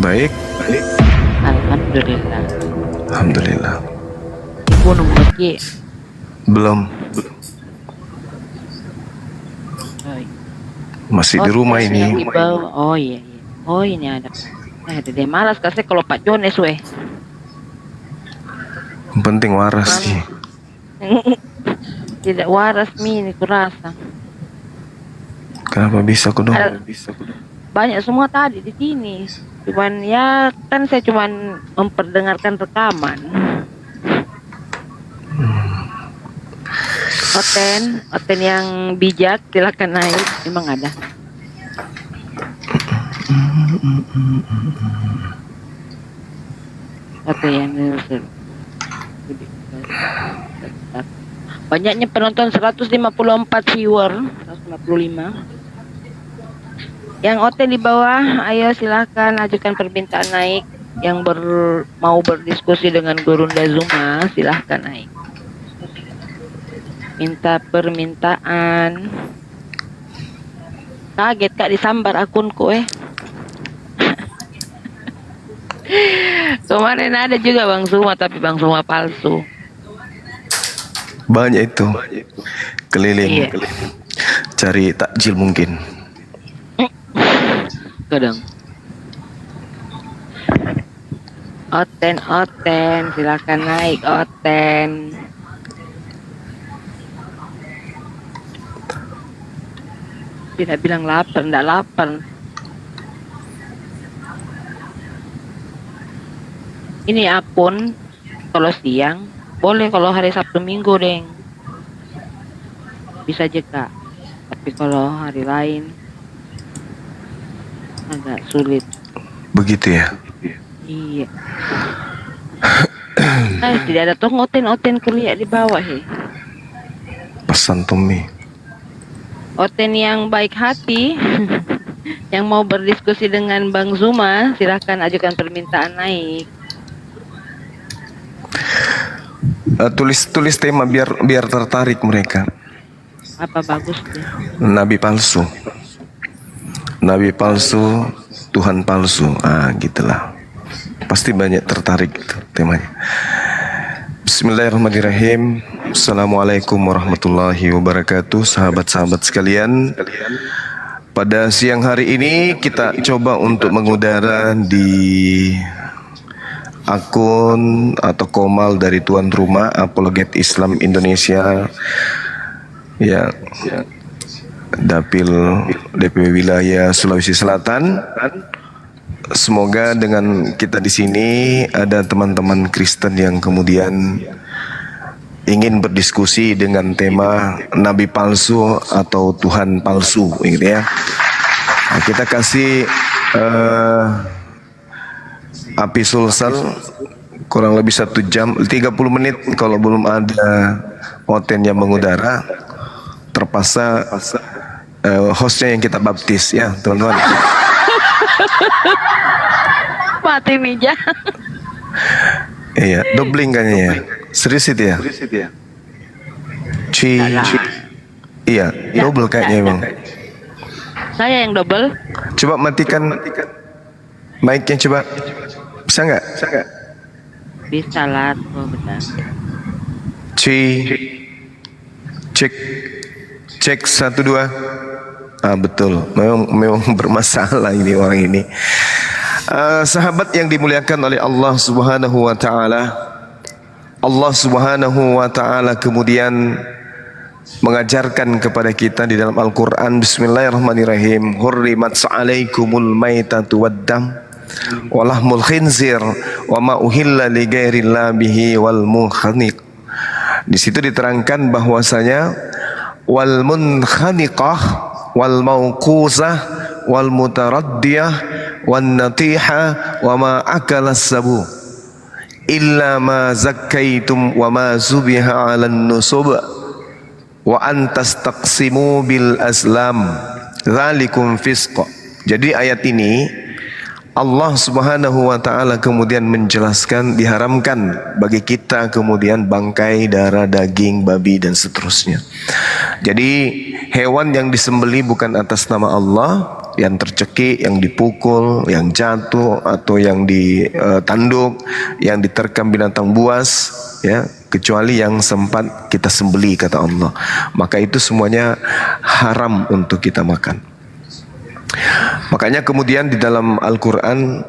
Baik. Alhamdulillah. Alhamdulillah. Ibu nunggu lagi. Belum. Oh, iya. Masih di rumah yang ini. di bawah. Oh iya. Oh ini ada. Ada deh malas kasih kalau Pak Jones weh. Yang penting waras sih. Tidak waras ini kurasa. Kenapa bisa aku dong? Banyak semua tadi di sini. Cuman ya kan saya cuman memperdengarkan rekaman. Oten yang bijak silakan naik. Memang ada. Oten yang banyaknya penonton 154 viewer 155. Yang Oten di bawah, ayo silahkan ajukan permintaan naik. Yang mau berdiskusi dengan Gurunda Zuma, silahkan naik. Minta permintaan. Kaget Kak disambar akunku Kemarin ada juga Bang Zuma, tapi Bang Zuma palsu. Banyak itu. Keliling. Iya. Cari takjil mungkin. Kadang. Oten, silakan naik Oten. Tidak bilang lapar, enggak lapar. Ini akun kalau siang boleh, kalau hari Sabtu Minggu deng bisa juga, tapi kalau hari lain agak sulit. Begitu ya. Iya. Tidak ada tuh Oten kuliah di bawah Pesan Tommy. Oten yang baik hati yang mau berdiskusi dengan Bang Zuma silahkan ajukan permintaan naik. Tulis tema biar tertarik mereka. Apa bagusnya? Nabi palsu. Nabi palsu, Tuhan palsu. Gitulah. Pasti banyak tertarik itu temanya. Bismillahirrahmanirrahim. Assalamualaikum warahmatullahi wabarakatuh. Sahabat-sahabat sekalian, pada siang hari ini kita coba untuk mengudara di akun atau komal dari tuan rumah Apologet Islam Indonesia, ya, Dapil DPW Wilayah Sulawesi Selatan. Semoga dengan kita di sini ada teman-teman Kristen yang kemudian ingin berdiskusi dengan tema Nabi palsu atau Tuhan palsu, gitu ya. Nah, kita kasih api sulsel kurang lebih 1 jam 30 menit. Kalau belum ada Oten yang mengudara, terpaksa hostnya yang kita baptis ya teman-teman. Mati meja. Iya, dobling kayaknya ya. Serius itu ya? Iya, double kayaknya emang. Saya yang double. Coba matikan mic-nya coba. Bisa nggak? Bisa lah, benar. Cek 1 2. Betul. Memang bermasalah ini orang ini. Sahabat yang dimuliakan oleh Allah Subhanahu wa taala. Allah Subhanahu wa taala kemudian mengajarkan kepada kita di dalam Al-Qur'an, bismillahirrahmanirrahim, hurrimat 'alaikumul maitatu waddam wa lahmul khinzir wa ma uhilla li ghairillah bihi wal munkhaniq. Di situ diterangkan bahwasanya wal munkhaniqah wal mauquzah wal mutaraddiyah wan natiha wa ma akalas sabu illa ma zakkaitum wa ma zubiha 'alan nusub wa antas taqsimu bil azlam dzalikum fisq. Jadi ayat ini Allah Subhanahu wa taala kemudian menjelaskan diharamkan bagi kita kemudian bangkai, darah, daging babi dan seterusnya. Jadi hewan yang disembelih bukan atas nama Allah yang tercekik, yang dipukul, yang jatuh, atau yang ditanduk, yang diterkam binatang buas, ya, kecuali yang sempat kita sembeli, kata Allah. Maka itu semuanya haram untuk kita makan. Makanya kemudian di dalam Al-Quran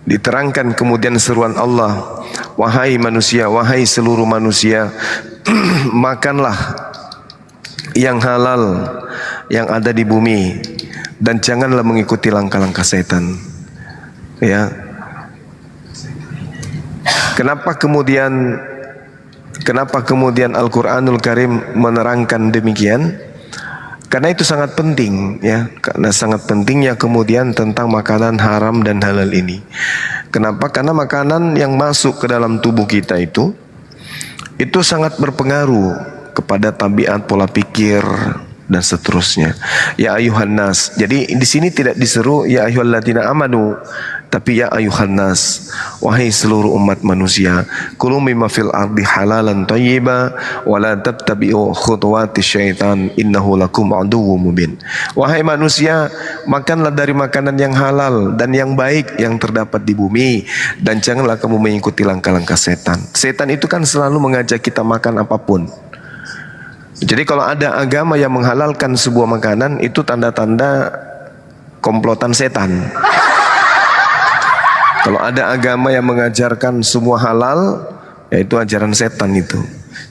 diterangkan kemudian seruan Allah, wahai manusia, wahai seluruh manusia, makanlah yang halal yang ada di bumi dan janganlah mengikuti langkah-langkah setan. Ya. Kenapa kemudian Al-Qur'anul Karim menerangkan demikian? Karena itu sangat penting, ya. Karena sangat pentingnya kemudian tentang makanan haram dan halal ini. Kenapa? Karena makanan yang masuk ke dalam tubuh kita itu sangat berpengaruh kepada tabiat, pola pikir dan seterusnya. Ya ayuhan nas. Jadi di sini tidak diseru ya ayyuhalladzina amanu, tapi ya ayuhan nas, wahai seluruh umat manusia, kulu mimma fil ardi halalan thayyiba wa la tattabi'u khutuwati syaitan innahu lakum aduwwum mubin. Wahai manusia, makanlah dari makanan yang halal dan yang baik yang terdapat di bumi, dan janganlah kamu mengikuti langkah-langkah setan. Setan itu kan selalu mengajak kita makan apapun. Jadi kalau ada agama yang menghalalkan sebuah makanan, itu tanda-tanda komplotan setan. Kalau ada agama yang mengajarkan semua halal, yaitu ajaran setan itu.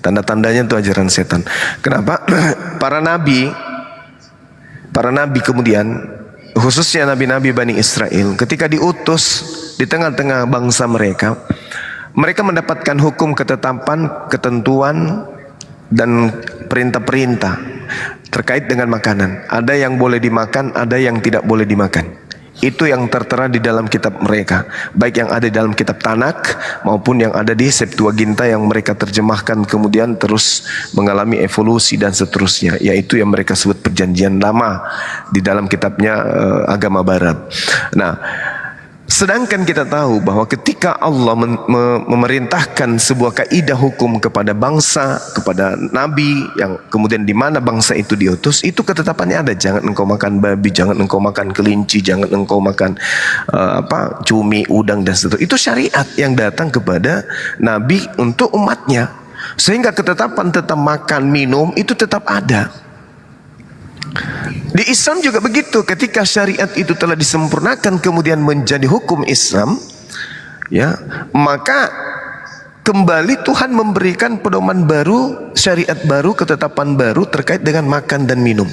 Tanda-tandanya itu ajaran setan. Kenapa? Para nabi kemudian, khususnya nabi-nabi Bani Israel, ketika diutus di tengah-tengah bangsa mereka mendapatkan hukum, ketetapan, ketentuan, dan perintah-perintah terkait dengan makanan. Ada yang boleh dimakan, ada yang tidak boleh dimakan. Itu yang tertera di dalam kitab mereka, baik yang ada di dalam kitab Tanak maupun yang ada di Septuaginta yang mereka terjemahkan kemudian terus mengalami evolusi dan seterusnya, yaitu yang mereka sebut Perjanjian Lama di dalam kitabnya agama Barat. Nah, sedangkan kita tahu bahwa ketika Allah memerintahkan sebuah kaidah hukum kepada bangsa, kepada nabi, yang kemudian di mana bangsa itu diutus, itu ketetapannya ada. Jangan engkau makan babi, jangan engkau makan kelinci, jangan engkau makan cumi, udang dan seterusnya. Itu syariat yang datang kepada nabi untuk umatnya, sehingga ketetapan tentang makan minum itu tetap ada. Di Islam juga begitu. Ketika syariat itu telah disempurnakan kemudian menjadi hukum Islam, ya, maka kembali Tuhan memberikan pedoman baru, syariat baru, ketetapan baru terkait dengan makan dan minum.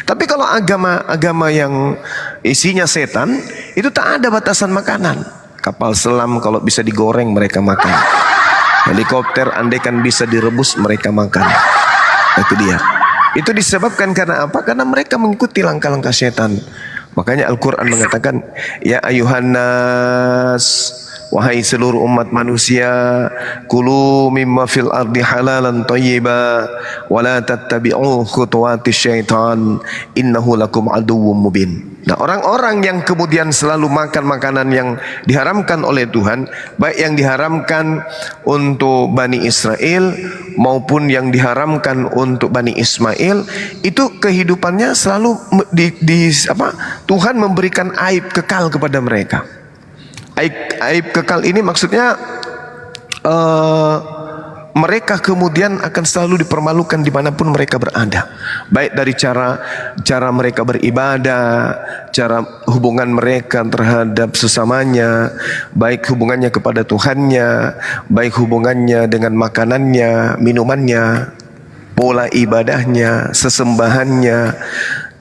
Tapi kalau agama yang isinya setan, itu tak ada batasan makanan. Kapal selam kalau bisa digoreng mereka makan. Helikopter andaikan bisa direbus mereka makan. Itu dia. Itu disebabkan karena apa? Karena mereka mengikuti langkah-langkah setan. Makanya Al-Quran mengatakan, ya ayuhan nas, wahai seluruh umat manusia, kulu mimma fil ardi halalan thayyiba wa la tattabi'u khutuwati syaitan innahu lakum aduwwum mubin. Nah, orang-orang yang kemudian selalu makan makanan yang diharamkan oleh Tuhan, baik yang diharamkan untuk Bani Israel maupun yang diharamkan untuk Bani Ismail, itu kehidupannya selalu Tuhan memberikan aib kekal kepada mereka. Aib kekal ini maksudnya mereka kemudian akan selalu dipermalukan dimanapun mereka berada, baik dari cara mereka beribadah, cara hubungan mereka terhadap sesamanya, baik hubungannya kepada Tuhannya, baik hubungannya dengan makanannya, minumannya, pola ibadahnya, sesembahannya,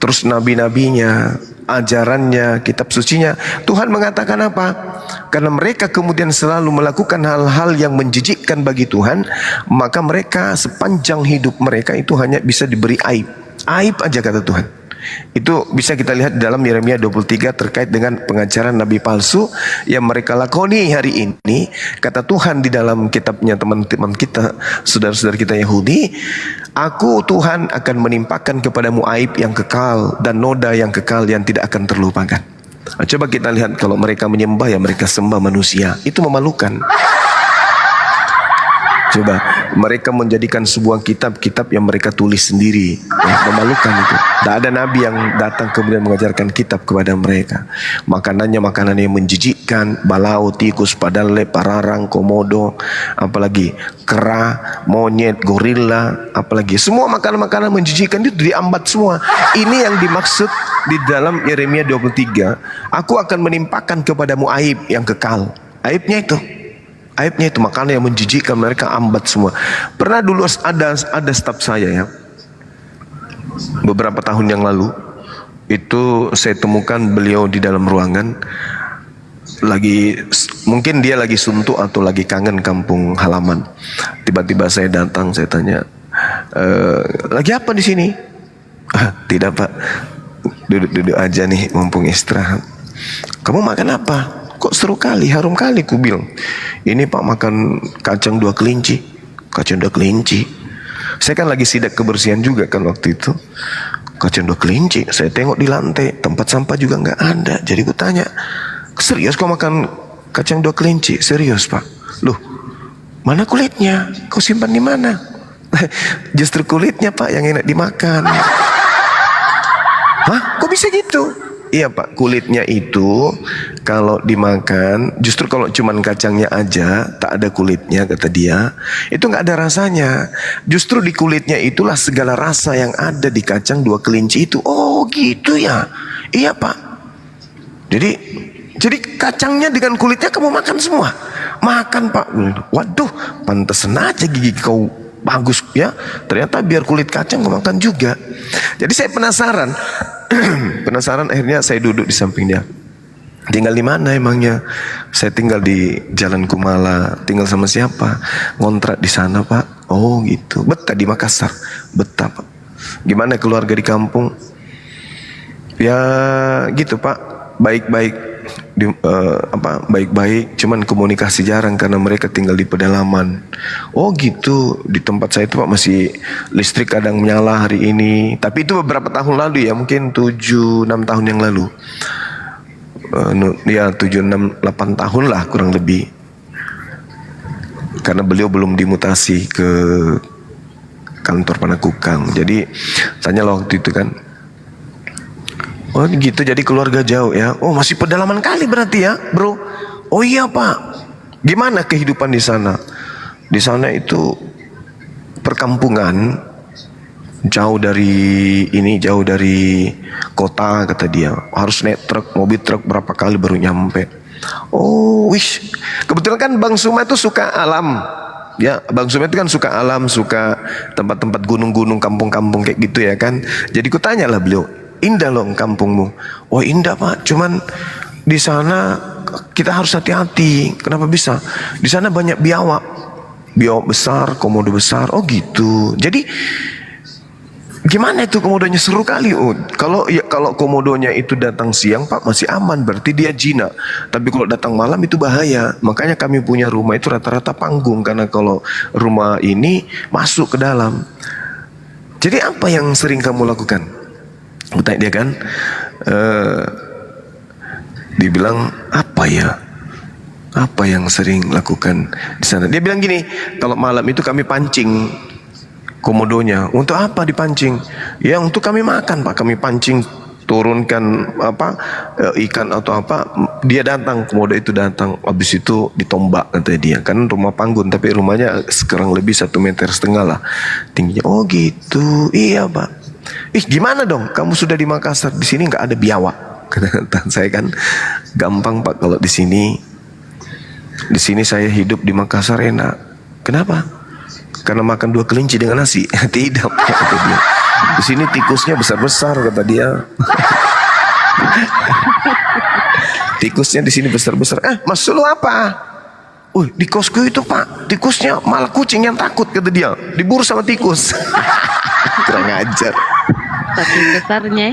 terus nabi-nabinya, ajarannya, kitab sucinya. Tuhan mengatakan apa? Karena mereka kemudian selalu melakukan hal-hal yang menjijikkan bagi Tuhan, maka mereka sepanjang hidup mereka itu hanya bisa diberi aib. Aib aja kata Tuhan. Itu bisa kita lihat di dalam Yeremia 23 terkait dengan pengajaran nabi palsu yang mereka lakoni hari ini. Kata Tuhan di dalam kitabnya teman-teman kita, saudara-saudara kita Yahudi, aku Tuhan akan menimpakan kepadamu aib yang kekal dan noda yang kekal yang tidak akan terlupakan. Nah, coba kita lihat kalau mereka menyembah, ya mereka sembah manusia. Itu memalukan. Coba mereka menjadikan sebuah kitab yang mereka tulis sendiri. Memalukan itu. Tak ada nabi yang datang kemudian mengajarkan kitab kepada mereka. Makanannya makanan yang menjijikkan, balau, tikus, padale, pararang, komodo, apalagi kera, monyet, gorila, apalagi semua makanan-makanan menjijikkan itu diambat semua. Ini yang dimaksud di dalam Yeremia 23. Aku akan menimpakan kepadamu aib yang kekal. Aibnya itu makanan yang menjijikkan, mereka ambat semua. Pernah dulu ada staf saya ya, beberapa tahun yang lalu itu saya temukan beliau di dalam ruangan mungkin dia lagi suntuk atau lagi kangen kampung halaman. Tiba-tiba saya datang, saya tanya, lagi apa di sini? Tidak pak, duduk aja nih mumpung istirahat. Kamu makan apa? Kok seru kali, harum kali, ku bilang. Ini pak makan kacang 2 kelinci. Kacang 2 kelinci. Saya kan lagi sidak kebersihan juga kan waktu itu. Kacang 2 kelinci. Saya tengok di lantai, tempat sampah juga nggak ada. Jadi ku tanya, serius kau makan kacang 2 kelinci? Serius pak. Loh, mana kulitnya? Kau simpan di mana? Justru kulitnya pak yang enak dimakan. Hah? Kok bisa gitu? Iya pak, kulitnya itu kalau dimakan, justru kalau cuman kacangnya aja, tak ada kulitnya kata dia, itu nggak ada rasanya. Justru di kulitnya itulah segala rasa yang ada di kacang 2 kelinci itu. Oh gitu ya? Iya pak. Jadi kacangnya dengan kulitnya kamu makan semua? Makan pak. Waduh, pantesan aja gigi kau bagus ya. Ternyata biar kulit kacang kau makan juga. Jadi saya penasaran. Penasaran, akhirnya saya duduk di samping dia. Tinggal di mana emangnya? Saya tinggal di Jalan Kumala. Tinggal sama siapa? Ngontrak di sana pak. Oh gitu. Betah di Makassar. Betah pak. Gimana keluarga di kampung? Ya gitu pak. Baik-baik. Baik-baik. Cuman komunikasi jarang karena mereka tinggal di pedalaman. Oh gitu. Di tempat saya itu pak masih listrik kadang menyala hari ini. Tapi itu beberapa tahun lalu ya, mungkin 7-6 tahun yang lalu. Ya 7-6-8 tahun lah kurang lebih. Karena beliau belum dimutasi ke kantor Panakukang. Jadi tanyalah waktu itu kan, oh gitu, jadi keluarga jauh ya. Oh masih pedalaman kali berarti ya bro. Oh iya pak. Gimana kehidupan di sana? Di sana itu perkampungan, jauh dari kota kata dia. Harus naik truk, mobil truk berapa kali baru nyampe. Oh wish. Kebetulan kan Bang Suma itu suka alam. Ya, Bang Suma itu kan suka alam, suka tempat-tempat gunung-gunung, kampung-kampung kayak gitu ya kan. Jadi ku tanyalah beliau, indah loh kampungmu. Oh indah pak, cuman di sana kita harus hati-hati. Kenapa bisa? Di sana banyak biawak besar, komodo besar. Oh gitu. Jadi gimana itu komodonya? Seru kali. Oh, kalau komodonya itu datang siang pak masih aman, berarti dia jinak. Tapi kalau datang malam itu bahaya. Makanya kami punya rumah itu rata-rata panggung, karena kalau rumah ini masuk ke dalam. Jadi apa yang sering kamu lakukan? Tanya dia kan, dibilang apa ya? Apa yang sering lakukan di sana? Dia bilang gini, kalau malam itu kami pancing komodonya. Untuk apa dipancing? Ya untuk kami makan pak. Kami pancing, turunkan ikan atau apa. Dia datang, komodo itu datang. Habis itu ditombak kata dia. Kan rumah panggung, tapi rumahnya sekarang lebih 1,5 meter lah tingginya. Oh gitu. Iya pak. Gimana dong? Kamu sudah di Makassar, di sini nggak ada biawak. Kata saya kan, gampang pak kalau di sini. Di sini saya hidup di Makassar enak. Kenapa? Karena makan 2 kelinci dengan nasi. Tidak pak, kata dia. Di sini tikusnya besar-besar kata dia. Tikusnya di sini besar-besar. Maksud lu apa? Di kosku itu pak, tikusnya malah kucing yang takut kata dia. Diburu sama tikus. Kurang ajar. Saking besarnya.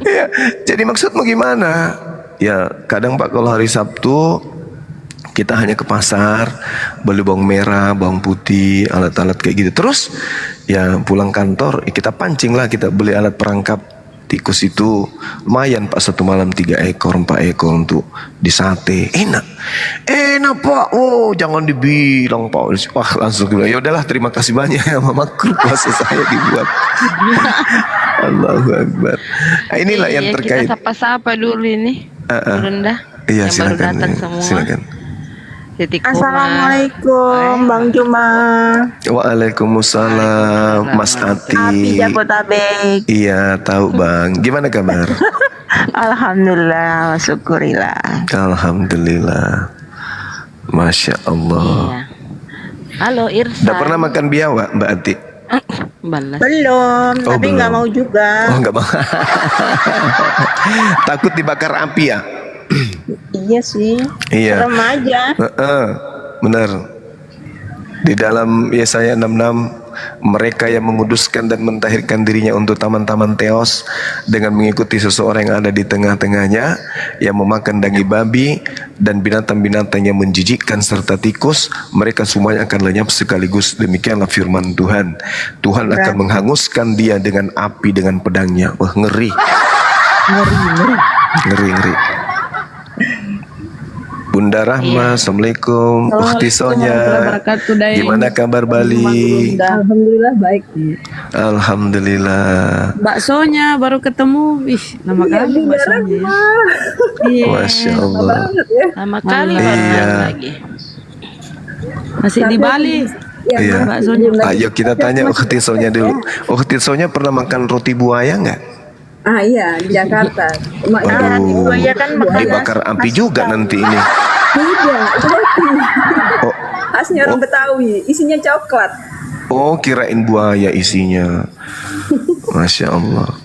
Ya, jadi maksudmu gimana? Ya kadang pak kalau hari Sabtu kita hanya ke pasar, beli bawang merah, bawang putih, alat-alat kayak gitu. Terus ya pulang kantor kita pancing lah, kita beli alat perangkap Tikus itu lumayan Pak, satu malam 3 ekor 4 ekor untuk disate. Enak Pak. Oh jangan dibilang Pak. Wah langsung bilang ya udahlah terima kasih banyak ya Mama Kru, puasa saya dibuat. Allahu Akbar. Nah, inilah yang terkait. Kita sapa-sapa dulu ini. Bunda. Iya yang baru silakan. datang semua. Silakan. Titik koma. Assalamualaikum Bang Juma. Waalaikumsalam Mas Api Ati. Jabotabek. Iya tahu Bang. Gimana kabar? Alhamdulillah, syukurillah. Alhamdulillah. Masya Allah. Iya. Halo Irsa. Udah pernah makan biawak Mbak Ati? Balas. Belum, Oh, tapi belum. nggak mau juga. Oh enggak Bang. Takut dibakar api ya? Iya sih. Iya. Serem aja. Benar. Di dalam Yesaya 66, mereka yang menguduskan dan mentahirkan dirinya untuk taman-taman teos dengan mengikuti seseorang yang ada di tengah-tengahnya, yang memakan daging babi dan binatang-binatang yang menjijikkan serta tikus, mereka semuanya akan lenyap sekaligus. Demikianlah firman Tuhan. Tuhan akan menghanguskan dia dengan api, dengan pedangnya. Wah ngeri. Ngeri. Bunda Rahma, Assalamualaikum. Ukhti Sonya, gimana kabar Bali? Alhamdulillah baik. Alhamdulillah. Baksonya baru ketemu. Ih, lama kali baksonya. Iya. Masya Allah. Lama kali Iya. baru lagi. Masih di Bali. Iya. Baksonya. Ayo kita tanya Ukhti Sonya dulu. Ukhti Sonya pernah makan roti buaya nggak? Ah iya di Jakarta. Waduh. Buaya kan Dibakar api juga nanti ini. Tidak, itu roti. Oh, Khasnya orang Betawi, isinya coklat. oh kirain buaya isinya. Masya Allah.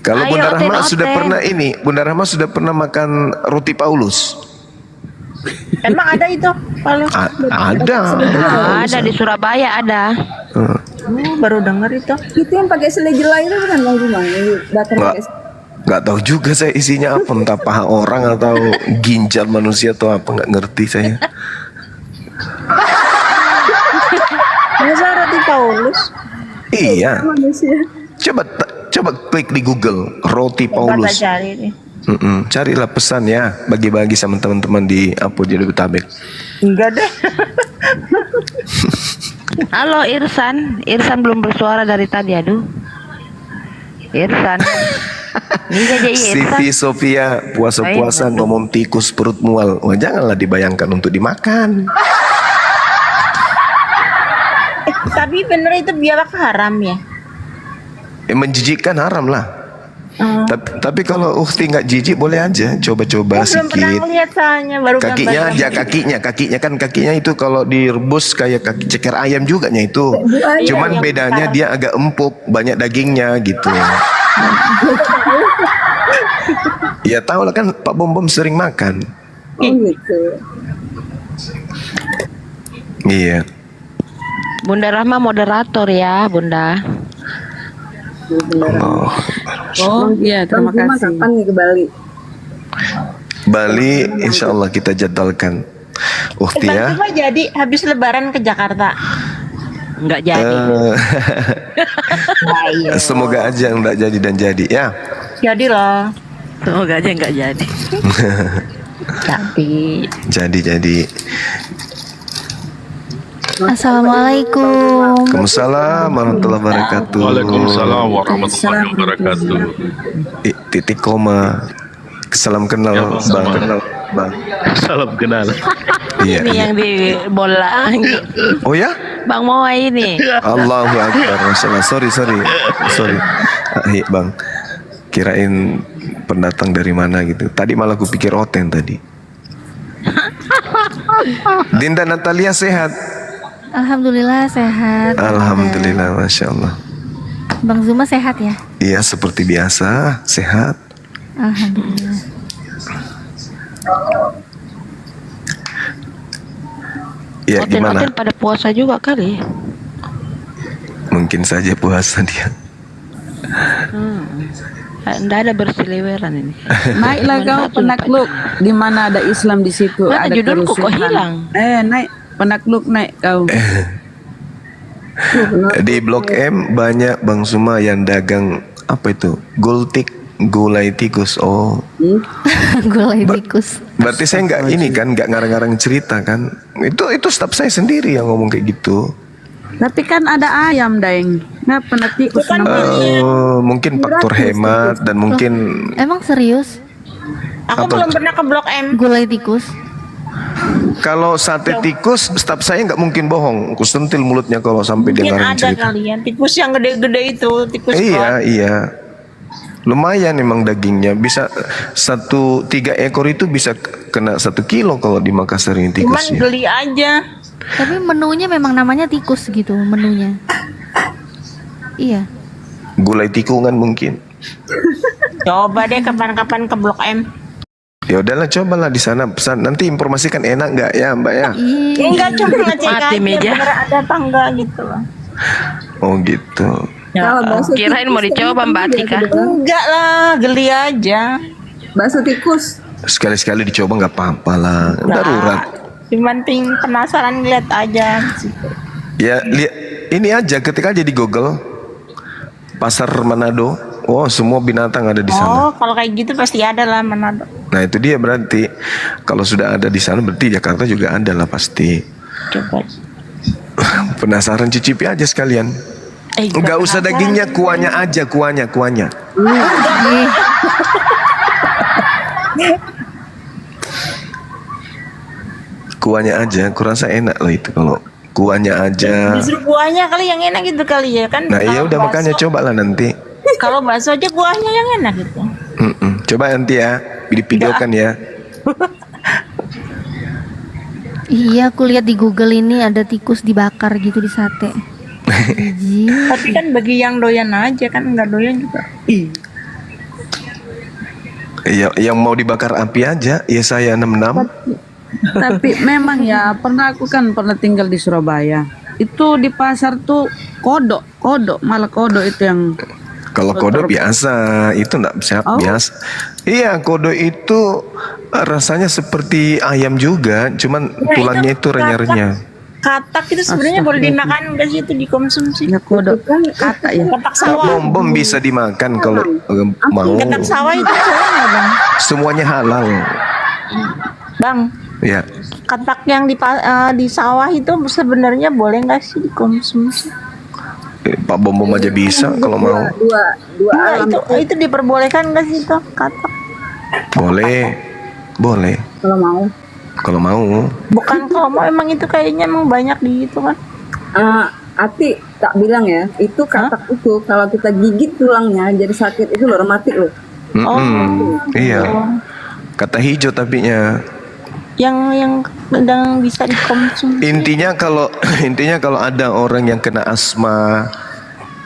Kalau Ayo, Bunda Rahma oten-oten. sudah pernah ini, Bunda Rahma sudah pernah makan roti Paulus? Emang ada itu? Kalau Ada. Ada di Surabaya ada. baru dengar itu. Itu yang pakai selai jelai itu bukan Bang Juma? Yang bakar Nggak, pakai nggak tahu juga saya isinya apa, entah paha orang atau ginjal manusia atau apa, nggak ngerti saya. Masa roti Paulus? Iya, manusia. coba klik di Google roti Paulus. Paulus. Cari nih. Carilah pesan ya, bagi-bagi sama teman-teman di Jabodetabek. Enggak deh. Halo Irsan. Irsan belum bersuara dari tadi, aduh. Irsan. Ini aja Irsan. Siti Sofia puasa-puasa ngomong tikus perut mual. Wah, janganlah dibayangkan untuk dimakan. Tapi bener itu biawak haram ya? Menjijikkan haram lah. Tapi kalau Ukhti nggak jijik boleh aja coba-coba Belum pernah sedikit. lihat soalnya baru Kakinya gambar. aja, kakinya itu kalau direbus kayak kaki ceker ayam juga nya itu. Cuman yang bedanya besar. dia agak empuk, banyak dagingnya gitu. Ya tahu lah kan Pak Bom sering makan. Oh gitu. Iya. Bunda Rahma moderator ya, Bunda. Allah. Oh, iya, terima Bang Juma kasih. kapan nih ke Bali? Bali insya Allah kita jadwalkan. Ukhti Bang ya. Juma jadi habis lebaran ke Jakarta. Enggak jadi. Semoga aja enggak jadi dan jadi ya. Jadi loh. Semoga aja enggak jadi. Tapi Jadi. Assalamualaikum. Waalaikumsalam warahmatullahi wabarakatuh. Waalaikumsalam warahmatullahi wabarakatuh. Titik koma. Salam kenal Ya, Bang. Bang. Sama. Bang. Salam kenal. Iya. Ini yang di bola. Oh ya? Bang Moa ini. Allahu Akbar. Masalah. Sorry. Bang. Kirain pendatang dari mana gitu. Tadi malah aku pikir Oten tadi. Dinda Natalia sehat? Alhamdulillah sehat. Alhamdulillah, Masya Allah. Bang Zuma sehat ya? Iya seperti biasa, sehat. Alhamdulillah. Ya gimana? Oten-oten pada puasa juga kali. Mungkin saja puasa dia. Enggak ada berseliweran ini. Naiklah kau penakluk. Di mana ada Islam di situ Mana ada judulku kok kerusuhan. hilang? Naik penakluk naik kau. Di Blok M banyak Bang Suma yang dagang apa itu? Gultik. Gulai tikus. Oh, Gulai tikus. berarti saya nggak ini kan, nggak ngarang-ngarang cerita kan? Itu staf saya sendiri yang ngomong kayak gitu. Tapi kan ada ayam, Daeng. Ngapa nanti tikus Bukan namanya? Mungkin faktor hemat dan mungkin Emang serius? Aku belum pernah ke Blok M. Gulai tikus? kalau sate tikus, staf saya nggak mungkin bohong. Aku sentil mulutnya kalau sampai dia Mungkin ngarang ada cerita. kalian tikus yang gede-gede itu, tikus Iya, iya. Lumayan emang dagingnya. Bisa 3 ekor itu bisa kena 1 kilo kalau di Makassar ini Cuman tikusnya. geli aja. Tapi menunya memang namanya tikus gitu menunya. Iya. Gulai tikungan mungkin. Coba deh kapan-kapan ke Blok M. Ya udahlah, cobalah di sana. Pesan nanti informasikan enak nggak ya, Mbak ya? Ya, enggak cuma ngecek Mati aja meja. bener ada apa enggak gitu loh. Oh gitu. Kalau bakso Kirain tikus mau dicoba kan Mbak ada Atika. juga. Enggak lah, geli aja. Bakso tikus. Sekali-sekali dicoba nggak apa-apa lah. Darurat. Cuman penasaran lihat aja. Ya lihat ini aja, ketika aja di Google pasar Manado. Oh, semua binatang ada di sana. Oh, kalau kayak gitu pasti ada lah Manado. Nah itu dia, berarti kalau sudah ada di sana berarti Jakarta juga ada lah pasti. Coba. Penasaran, cicipi aja sekalian. Nggak usah dagingnya, kuahnya aja, kuahnya. Kuahnya aja, kurasa enak loh itu kalau kuahnya aja. Justru buahnya kali yang enak gitu kali ya kan. Nah iya Kalau udah, bakso- makanya cobalah nanti. Kalau bakso aja buahnya yang enak gitu. Coba nanti ya, videokan ya. Iya, aku lihat di Google ini ada tikus dibakar gitu di sate. Jijik. Tapi kan bagi yang doyan aja kan, nggak doyan juga. Ya, yang mau dibakar api aja, ya saya 66. Tapi memang ya, aku pernah tinggal di Surabaya. Itu di pasar tuh kodok, malah kodok itu yang Kalau kodo biasa, itu enggak bisa Oh. biasa. Iya, kodo itu rasanya seperti ayam juga, cuman tulangnya itu renyah-renyah. Katak itu sebenarnya boleh dimakan nggak sih, itu dikonsumsi? ya kodok kata ya. Katak sawah. Bom bisa dimakan kalau mau. Katak sawah itu boleh nggak bang? Semuanya halal. Bang, Ya, katak yang di sawah itu sebenarnya boleh nggak sih dikonsumsi? Pak Bom aja bisa kalau mau. Dua Nah, alam itu diperbolehkan nggak sih itu katak? Boleh, boleh. kalau mau. Kalau mau. Bukan kalau mau, emang itu kayaknya emang banyak di itu kan? Ati tak bilang ya, itu katak itu kalau kita gigit tulangnya jadi sakit, itu loh rematik loh. Iya. Kata hijau tapinya. Yang bisa dikonsumsi. Intinya kalau ada orang yang kena asma,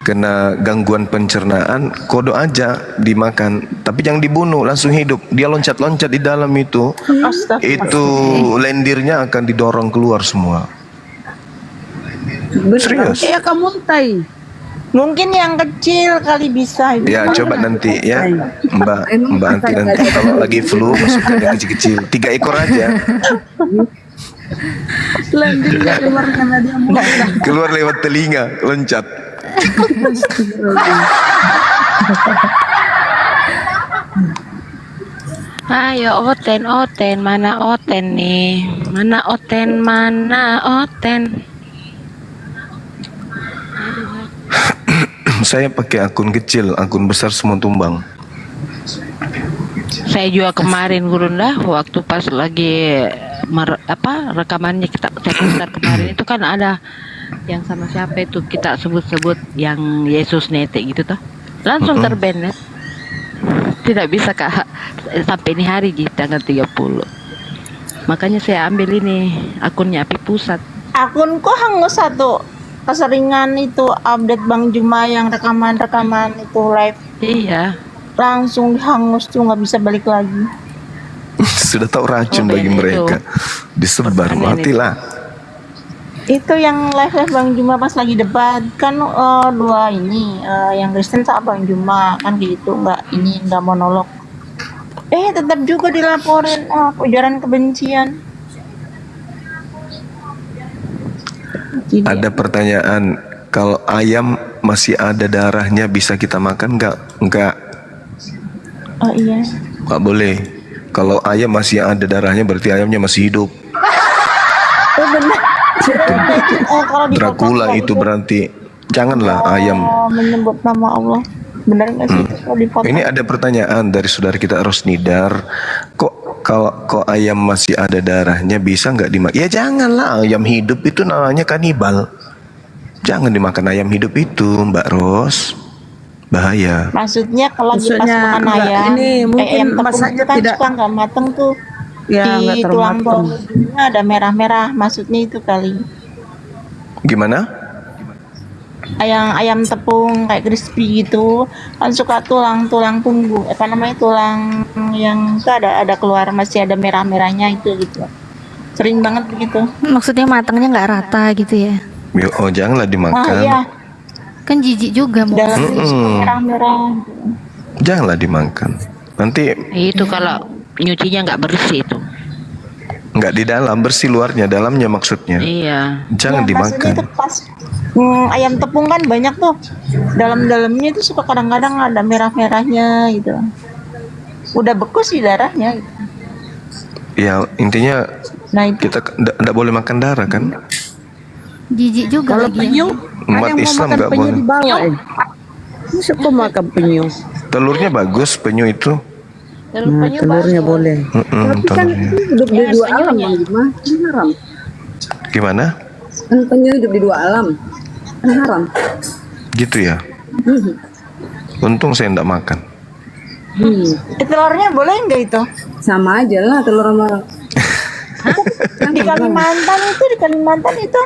kena gangguan pencernaan, kodo aja dimakan, tapi jangan dibunuh, langsung hidup. Dia loncat-loncat di dalam itu lendirnya akan didorong keluar semua. Serius? Ya kamu tai. Mungkin yang kecil kali bisa. Ya coba nanti ya, Mbak Anti nanti kalau lagi flu masukkan yang kecil-kecil, 3 ekor aja, Lendirnya keluar karena dia mulut. keluar lewat telinga, loncat. Ayo oten, mana oten nih? Mana oten? Saya pakai akun kecil, akun besar semua tumbang. Saya juga kemarin Gurunda waktu pas lagi rekamannya saya putar kemarin itu kan ada yang sama siapa itu kita sebut-sebut yang Yesus nete gitu toh. Langsung terbanet. Tidak bisa Kak sampai ini hari di tanggal 30. Makanya saya ambil ini akunnya Api Pusat. Akunku hangus satu. Keseringan itu update Bang Juma yang rekaman itu live, Iya. langsung dihangus tuh, nggak bisa balik lagi. Sudah tahu racun Oh, bagi ini mereka. Disebar, Pertanyaan matilah. Itu yang live Bang Juma pas lagi debat kan, dua ini yang Kristen sama Bang Juma kan gitu, nggak monolog. Tetap juga dilaporin ujaran kebencian. Jadi, Ada pertanyaan, kalau ayam masih ada darahnya bisa kita makan nggak? Enggak. Oh iya. Nggak boleh. Kalau ayam masih ada darahnya berarti ayamnya masih hidup. Oh benar. Kalau di Dracula podcast itu nggak berarti. Janganlah ayam. menyebut nama Allah. Benar nggak sih kalau di podcast? Ini ada pertanyaan dari saudara kita Rosnidar. Kok ayam masih ada darahnya bisa nggak dimakan? Ya janganlah, ayam hidup itu namanya kanibal. Jangan dimakan ayam hidup itu, Mbak Ros. Bahaya. Maksudnya kalau lagi pas Maksudnya makan enggak, ayam, ini mungkin ayam tepung masaknya itu kan tidak- suka nggak mateng tuh. Ya, nggak Di termateng. tulang-tulangnya ada merah-merah, maksudnya itu kali. Gimana? Ayam tepung kayak crispy gitu kan suka tulang punggung apa namanya tulang yang itu ada keluar masih ada merah-merahnya itu gitu sering banget begitu. Maksudnya matangnya nggak rata gitu ya? Oh janganlah Ah dimakan. iya Kan jijik juga mau. dalamnya suka merah-merah gitu. Janganlah dimakan. Nanti Itu kalau nyucinya nggak bersih itu. nggak di dalam, bersih luarnya, dalamnya maksudnya. Iya. Jangan Ya, maksudnya itu dimakan. pas ayam tepung kan banyak tuh dalamnya itu suka kadang-kadang ada merah-merahnya gitu udah beku sih darahnya gitu. Ya intinya Nah itu kita nggak boleh makan darah kan? Jijik juga Kalau lagi. penyu, Umat ada yang mau Islam makan nggak penyu boleh. di bawah. Masa kok makan penyu? Telurnya bagus penyu itu. Nah, telurnya boleh. Tapi kan Telurnya. itu hidup di dua alam Bang Juma. Kan haram. Gimana? Kan penyu hidup di dua alam. Kan haram. Gitu ya. Untung saya nggak makan. telurnya boleh nggak itu? Sama aja lah telur sama Di Kalimantan itu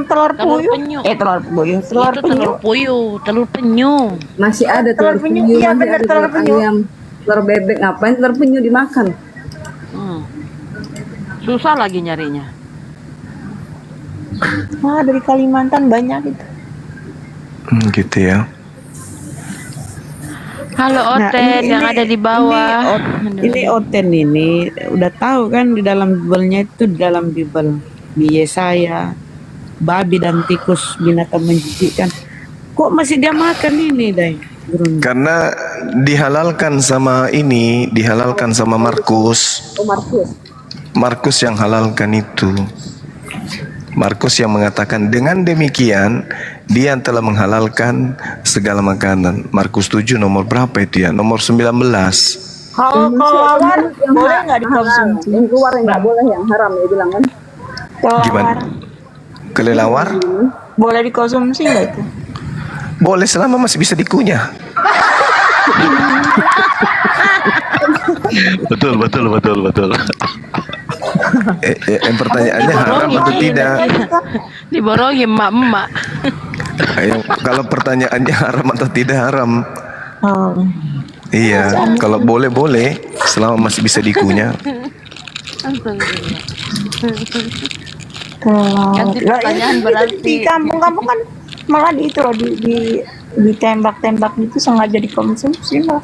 telur puyuh. penyu. Telur puyuh. Telur Itu penyu. telur penyu. masih ada Telur telur penyu, penyu, iya masih bener, ada telur telur penyu. ayam, telur bebek. Ngapain telur penyu dimakan? Hmm. Susah lagi nyarinya. Wah dari Kalimantan banyak itu. Gitu ya. Halo Oten yang ada di bawah. Ini Oten ini udah tahu kan di dalam Bible-nya itu di dalam Bible di Yesaya babi dan tikus binatang menjijikkan. Kok masih dia makan ini, Dai? Gurun. Karena dihalalkan sama Markus. Oh Markus. Markus yang halalkan itu. Markus yang mengatakan dengan demikian dia telah menghalalkan segala makanan. Markus 7 nomor berapa itu ya? Nomor 19. Kalau kelawar boleh nggak dikonsumsi? Yang keluar yang nggak boleh yang haram ya bilang kan? Gimana? Kelawar Kelelawar? boleh dikonsumsi nggak itu? Boleh selama masih bisa dikunyah. Betul. Pertanyaannya haram atau tidak? Diborongi emak-emak. Kalau pertanyaannya haram atau tidak haram? Oh. Iya, kalau boleh selama masih bisa dikunyah. Ganti pertanyaan berarti. Di kampung-kampung kan malah di itu loh ditembak-tembak gitu sengaja dikonsumsi loh.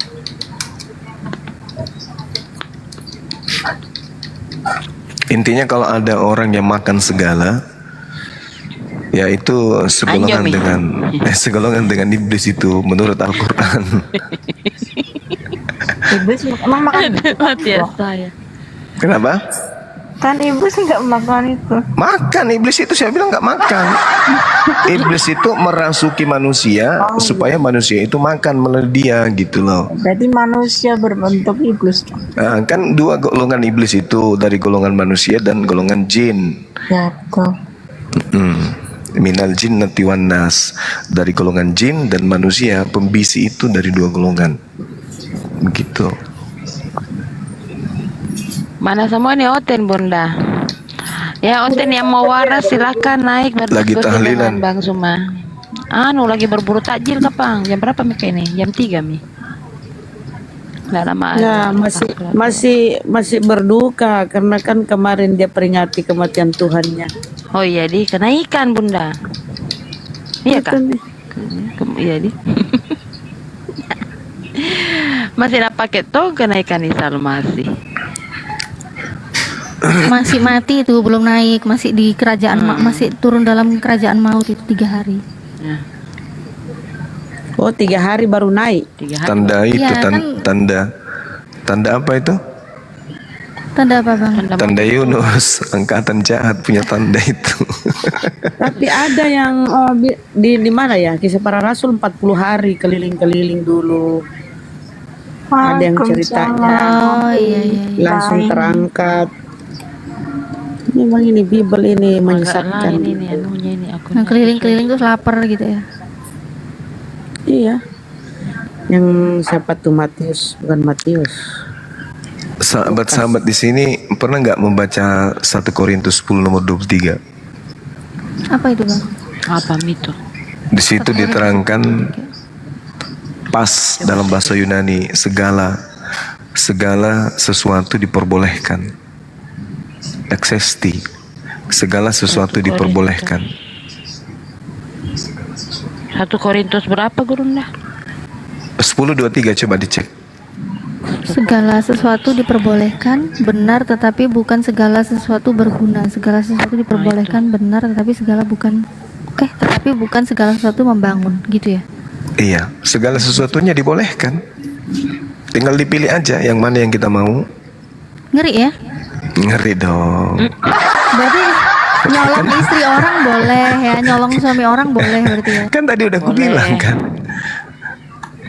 Intinya kalau ada orang yang makan segala, ya itu segolongan Anjami. segolongan dengan iblis itu menurut Al-Qur'an. Iblis emang makan Mati ya saya. Kenapa? kan iblis nggak makan itu. Makan iblis itu, saya bilang nggak makan. Iblis itu merasuki manusia supaya manusia itu makan melalui dia gitu loh. Berarti manusia berbentuk iblis. Nah, kan dua golongan iblis itu, dari golongan manusia dan golongan jin. Ya betul. Minal jinnati wan nas, dari golongan jin dan manusia. Pembisi itu dari dua golongan. Begitu. Mana semua nih Oten Bunda? Ya Oten yang mau waras silakan naik Lagi berdiskusi tahlilan. dengan Bang Suma. Lagi berburu takjil kapang. Jam berapa Mika ini? Jam 3 Mi. Nggak lama. Ya, masih berduka karena kan kemarin dia peringati kematian Tuhannya. Oh iya di kenaikan Bunda. Iya kan? Iya di. Masih ada paket tuh kenaikan Isal masih. Masih mati itu belum naik, masih di kerajaan masih turun dalam kerajaan maut itu 3 hari. Ya, Oh 3 hari baru naik. 3 hari. Tanda itu Iya, kan. tanda Tanda apa itu? Tanda apa bang? Tanda Yunus. Angkatan jahat punya tanda itu. Tapi ada yang di mana ya? Kisah para Rasul 40 hari keliling-keliling dulu. Ada yang ceritanya Oh iya iya. langsung terangkat. Memang ini Bible ini menyesatkan. Ini nih anunya ini aku. Nah, keliling-keliling terus lapar gitu ya. Iya. Yang siapa tuh Matius, bukan Matius. Sahabat-sahabat di sini pernah nggak membaca 1 Korintus 10 nomor 23? Apa itu bang? Apa itu? Di situ diterangkan pas dalam bahasa Yunani segala sesuatu diperbolehkan. Eksesti. Segala sesuatu diperbolehkan. 1 Korintus berapa Gurunda? 10:23 coba dicek. Segala sesuatu diperbolehkan benar tetapi bukan segala sesuatu berguna. Segala sesuatu diperbolehkan benar tetapi tetapi bukan segala sesuatu membangun gitu ya. Iya, segala sesuatunya dibolehkan. Tinggal dipilih aja yang mana yang kita mau. Ngeri ya? Ngeri dong. Berarti nyolong istri orang boleh ya, nyolong suami orang boleh berarti ya. Kan tadi udah aku Boleh. bilang kan.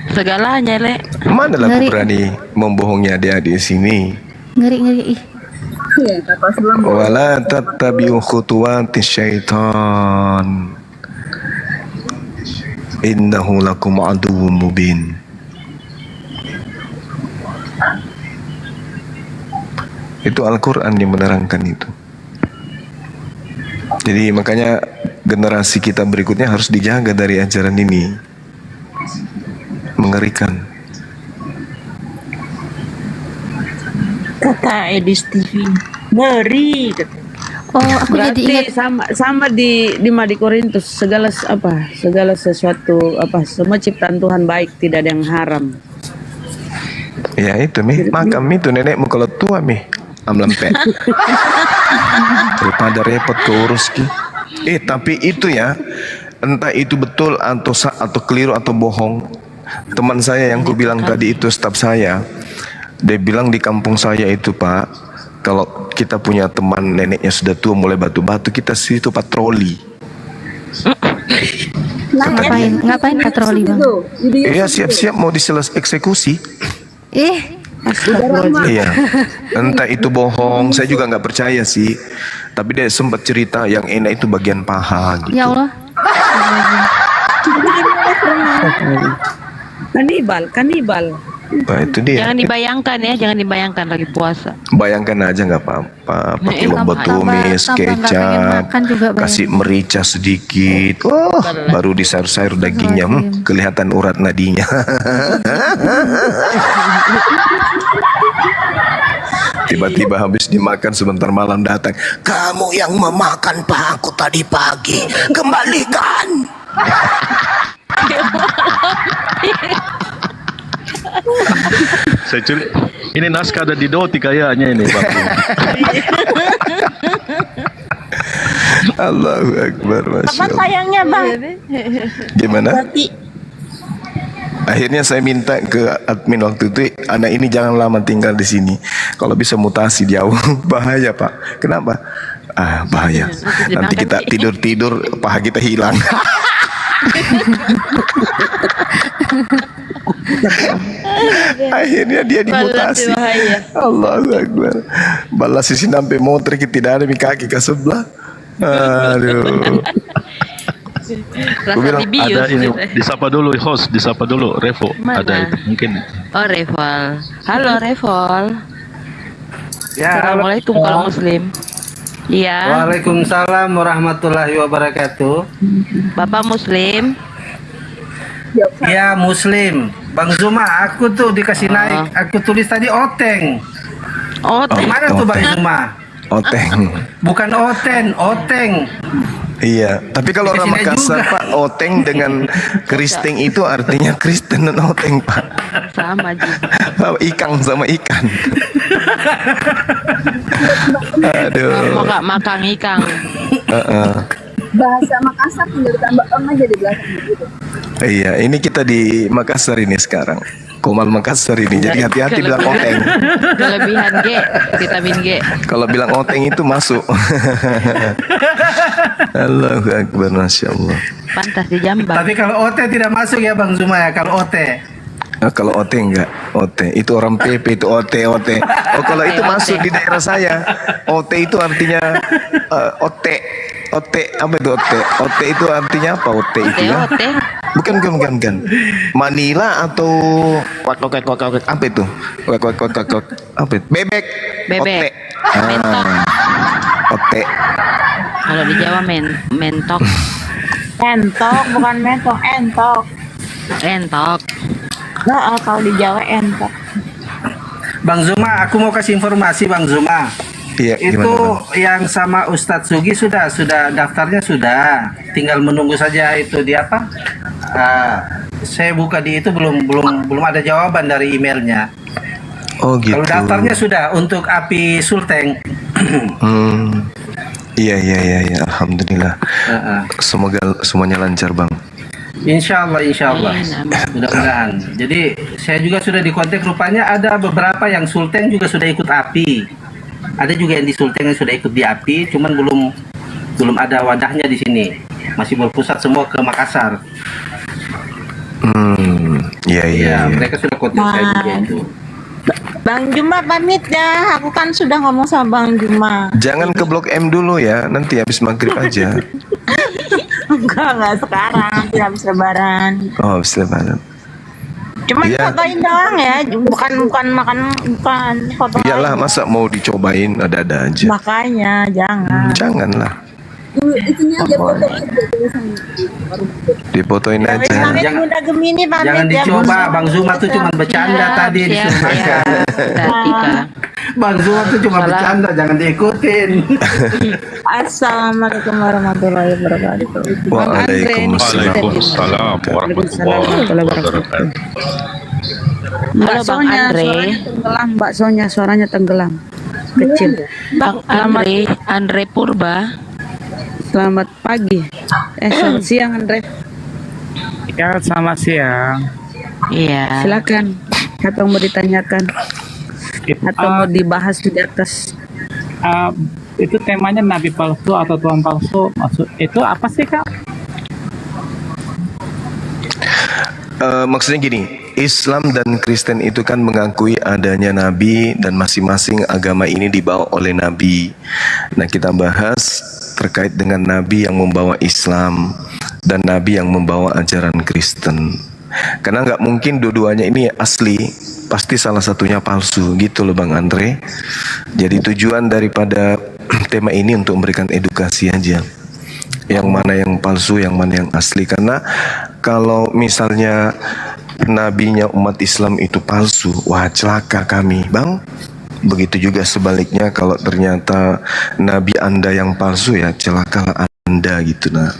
Segalanya, Le. Mana lah aku Ngeri. berani membohongi adik-adik di sini. Ngeri ih. Iya, kapal selam. Wala tattabi'u khutuwati syaitan. Innahu lakum aduwwum mubin. Itu Al-Quran yang menerangkan itu. Jadi makanya generasi kita berikutnya harus dijaga dari ajaran ini. Mengerikan. Kata Edis TV. Ngeri. Oh, aku jadi ingat Berarti sama di Korintus segala sesuatu semua ciptaan Tuhan baik, tidak ada yang haram. Ya itu Mi, makam itu nenekmu kalau tua Mi, amlempet. Daripada repot keurus ki. Tapi itu ya, entah itu betul atau keliru atau bohong. Teman saya yang ku bilang tadi itu staf saya, dia bilang di kampung saya itu Pak, kalau kita punya teman neneknya sudah tua mulai batu-batu, kita situ patroli. ngapain patroli bang? Iya siap-siap mau eksekusi. Astagfirullahaladzim. Iya, entah itu bohong, saya juga nggak percaya sih. Tapi dia sempat cerita yang enak itu bagian paha gitu. Ya Allah. Kanibal. Nah itu dia. Jangan dibayangkan ya, jangan dibayangkan lagi puasa. Bayangkan aja nggak apa-apa, pakai lombok tambah- tumis, tambah nggak pengen kecap, makan juga kasih merica sedikit, baru disayur-sayur dagingnya, kelihatan urat nadinya. Tiba-tiba habis dimakan sebentar malam datang, kamu yang memakan pahaku tadi pagi, kembalikan. Saya curi. Ini naskah ada di Doti kayaknya ini Bang. Allahu Akbar, Masya Apa Allah. sayangnya bang? Gimana? Berarti Akhirnya saya minta ke admin waktu itu, anak ini jangan lama tinggal di sini. Kalau bisa mutasi jauh, bahaya Pak. Kenapa? Bahaya. Nanti kita tidur-tidur, paha kita hilang. Akhirnya dia dimutasi. Allahu Akbar. Balas sisi sampai motor kita tidak ada di kaki ke sebelah. Aduh. Rasa bilang, dibius. Ada ini disapa dulu host, disapa dulu Revo. Mana? Ada itu mungkin. Oh, Revol. Halo, Revol. Ya, Assalamualaikum kalau muslim. Iya, Waalaikumsalam warahmatullahi wabarakatuh. Bapak muslim. Ya Muslim, Bang Zuma, aku tuh dikasih naik. Aku tulis tadi Oteng. Oh, Mana tuh Bang Zuma? Oteng. Bukan Oten, Oteng. Iya, tapi kalau orang Di sini Makassar juga. Pak, oteng dengan Kristen itu artinya Kristen dan oteng Pak. sama juga. Ikang sama ikan. Aduh. Mau gak makan ikan? Bahasa Makassar tinggal ditambah aja di belakang gitu. Iya, ini kita di Makassar ini sekarang. Komal Makassar ini. Jadi hati-hati bilang oteng. Kelebihan G, vitamin G. Kalau bilang oteng itu masuk. Allahu Akbar, Masya Allah. Pantas di Jambang. Tapi kalau OT tidak masuk ya Bang Zuma ya, kalau OT. Nah, kalau OT enggak, OT itu orang PP itu OT. Oh kalau itu masuk di daerah saya. OT itu artinya OT apa itu OT? OT itu artinya apa OT itu ya? OT. Bukan. Manila atau wak apa itu? Wak apa itu? Bebek. Bebek. OT. Mentok. OT. Kalau di Jawa mentok. Entok, bukan mentok, entok. Entok. Nah, kalau di Jawa entok. Bang Zuma, aku mau kasih informasi Bang Zuma. Iya, Itu gimana, Bang? yang sama Ustadz Sugi sudah daftarnya sudah, tinggal menunggu saja itu di apa? Saya buka di itu belum ada jawaban dari emailnya. Oh gitu. Kalau daftarnya sudah untuk api Sulteng. Iya. Alhamdulillah. Semoga semuanya lancar, Bang. Insya Allah. Mudah-mudahan. Jadi saya juga sudah di kontak, rupanya ada beberapa yang Sulteng juga sudah ikut api. Ada juga yang di Sulteng yang sudah ikut di api, cuman belum ada wadahnya di sini. Masih berpusat semua ke Makassar. Iya. Mereka sudah kontak saya juga itu. Bang Juma pamit ya, aku kan sudah ngomong sama Bang Juma. Jangan ke Blok M dulu ya, nanti habis maghrib aja. Enggak sekarang, nanti habis lebaran. Oh, habis lebaran. Cuman Iya. fotoin doang ya, bukan foto. Iyalah, masa mau dicobain ada-ada aja. Makanya jangan. Janganlah, Itunya aja foto. difotoin aja. Pamit Jangan- Bunda Gemini pamit Jangan ya, dicoba, Bunda. Bang Zuma tuh cuma bercanda tadi Siap, disuruh makan. Ika. Bang Zuma tuh cuma Salah. bercanda, jangan diikutin. Assalamualaikum warahmatullahi wabarakatuh. Waalaikumsalam. Waalaikumsalam warahmatullahi wabarakatuh. Mbak Halo, Bang Sonya, Andre. suaranya tenggelam. Mbak Sonya, suaranya tenggelam. Kecil. Bang Andre Purba. Selamat pagi. Selamat siang, Andre. Ya, selamat siang. Iya. Silakan. Apa yang mau ditanyakan? Atau mau dibahas di atas? Itu temanya nabi palsu atau tuhan palsu. Maksud itu apa sih, Kak? Maksudnya gini, Islam dan Kristen itu kan mengakui adanya nabi dan masing-masing agama ini dibawa oleh nabi. Nah, kita bahas terkait dengan nabi yang membawa Islam dan nabi yang membawa ajaran Kristen. Karena nggak mungkin dua-duanya ini asli, pasti salah satunya palsu, gitu loh Bang Andre. Jadi tujuan daripada tema ini untuk memberikan edukasi aja. Yang mana yang palsu, yang mana yang asli. Karena kalau misalnya nabinya umat Islam itu palsu, wah celaka kami, Bang. Begitu juga sebaliknya kalau ternyata nabi Anda yang palsu, ya celakalah Anda gitu. Nah,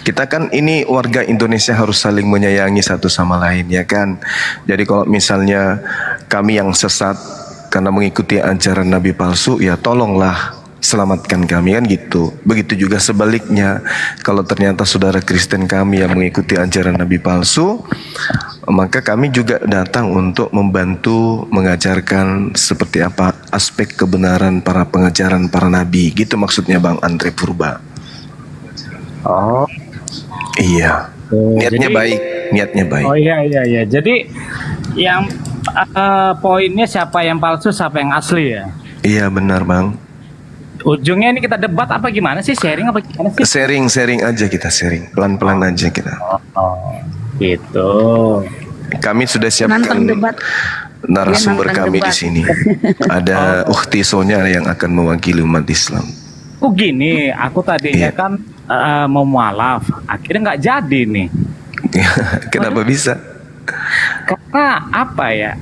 kita kan ini warga Indonesia harus saling menyayangi satu sama lain, ya kan. Jadi kalau misalnya kami yang sesat karena mengikuti ajaran nabi palsu, ya tolonglah selamatkan kami, kan gitu. Begitu juga sebaliknya, kalau ternyata saudara Kristen kami yang mengikuti ajaran nabi palsu, maka kami juga datang untuk membantu mengajarkan seperti apa aspek kebenaran para pengajaran para nabi, gitu maksudnya Bang Andre Purba. Oh. Iya, niatnya jadi- baik, niatnya baik. Oh iya. Jadi yang poinnya siapa yang palsu, siapa yang asli ya? Iya benar Bang. Ujungnya ini kita debat apa gimana sih? Sharing apa gimana sih? Sharing aja kita, sharing pelan-pelan aja kita. Oh, gitu. Kami sudah Nantang siapkan debat. narasumber Dia nantang kami di debat. sini. Ada Ukhti Sonya yang akan mewakili umat Islam. Oh gini, aku tadinya Iya. kan mau mualaf, akhirnya nggak jadi nih. Kenapa bisa? Karena apa ya?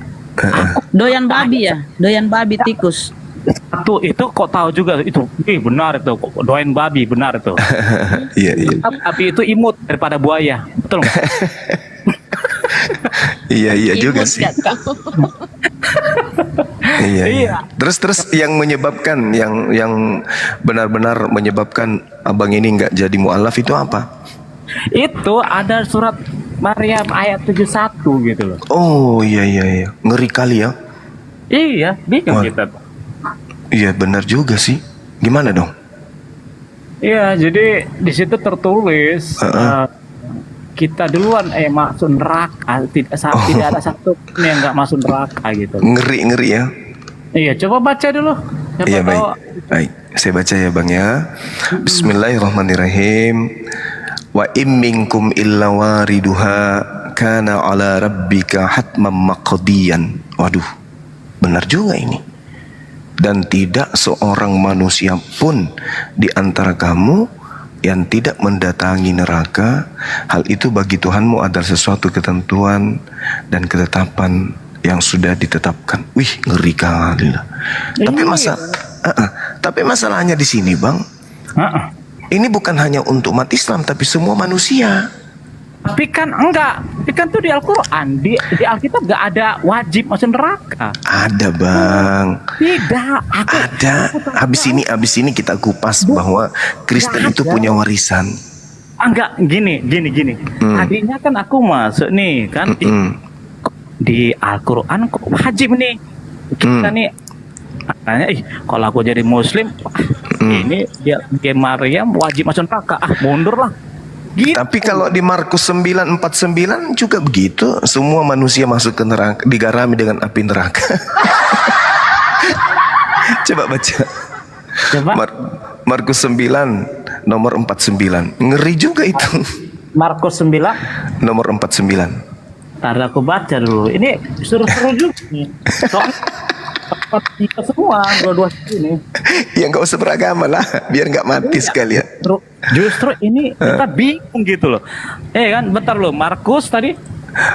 Doyan babi ya? Doyan babi tikus. Satu itu kok tahu juga itu, benar itu, kok doain babi benar itu. Iya. Babi itu imut daripada buaya, betul nggak? Iya juga sih. Iya. Terus yang menyebabkan yang benar-benar menyebabkan abang ini nggak jadi mualaf itu apa? Itu ada surat Maryam ayat 71 gitu loh. Oh iya iya iya, ngeri kali ya. Iya, bingung Wah. kita. Iya benar juga sih. Gimana dong? Iya, jadi di situ tertulis kita duluan masuk neraka, tidak ada satu pun yang nggak masuk neraka gitu. Ngeri ngeri ya. Iya, coba baca dulu. Siapa Iya baik. tahu. Baik, saya baca ya Bang ya. Bismillahirrahmanirrahim. Wa im minkum illa wariduha kana ala rabbika hatman maqdiyan. Waduh, benar juga ini. Dan tidak seorang manusia pun di antara kamu yang tidak mendatangi neraka. Hal itu bagi Tuhanmu adalah sesuatu ketentuan dan ketetapan yang sudah ditetapkan. Wih, ngeri kali lah. Tapi masalahnya di sini, Bang. Ini bukan hanya untuk umat Islam, tapi semua manusia. Tapi kan enggak, tapi kan tuh di Al-Quran, di Alkitab nggak ada wajib masuk neraka. Ada Bang. Tidak, Ada. Habis ini kita kupas bahwa Kristen itu punya warisan. Enggak, gini. Tadinya kan aku masuk nih, kan di Al-Quran kok wajib nih. Kita nih, katanya, kalau aku jadi Muslim, ini dia Maryam wajib masuk neraka. Mundur lah. Gitu. Tapi kalau di Markus 9:49 juga begitu, semua manusia masuk ke neraka, digarami dengan api neraka. Coba baca. Coba. Markus 9 nomor 49. Ngeri juga itu. Markus 9 Nomor 49. Ntar aku baca dulu. Ini seru-seru juga nih. Soalnya kita semua dua-dua ini. Ya nggak usah beragama lah, biar nggak mati sekalian. Justru ini kita bingung gitu loh. Kan bentar loh, Markus tadi.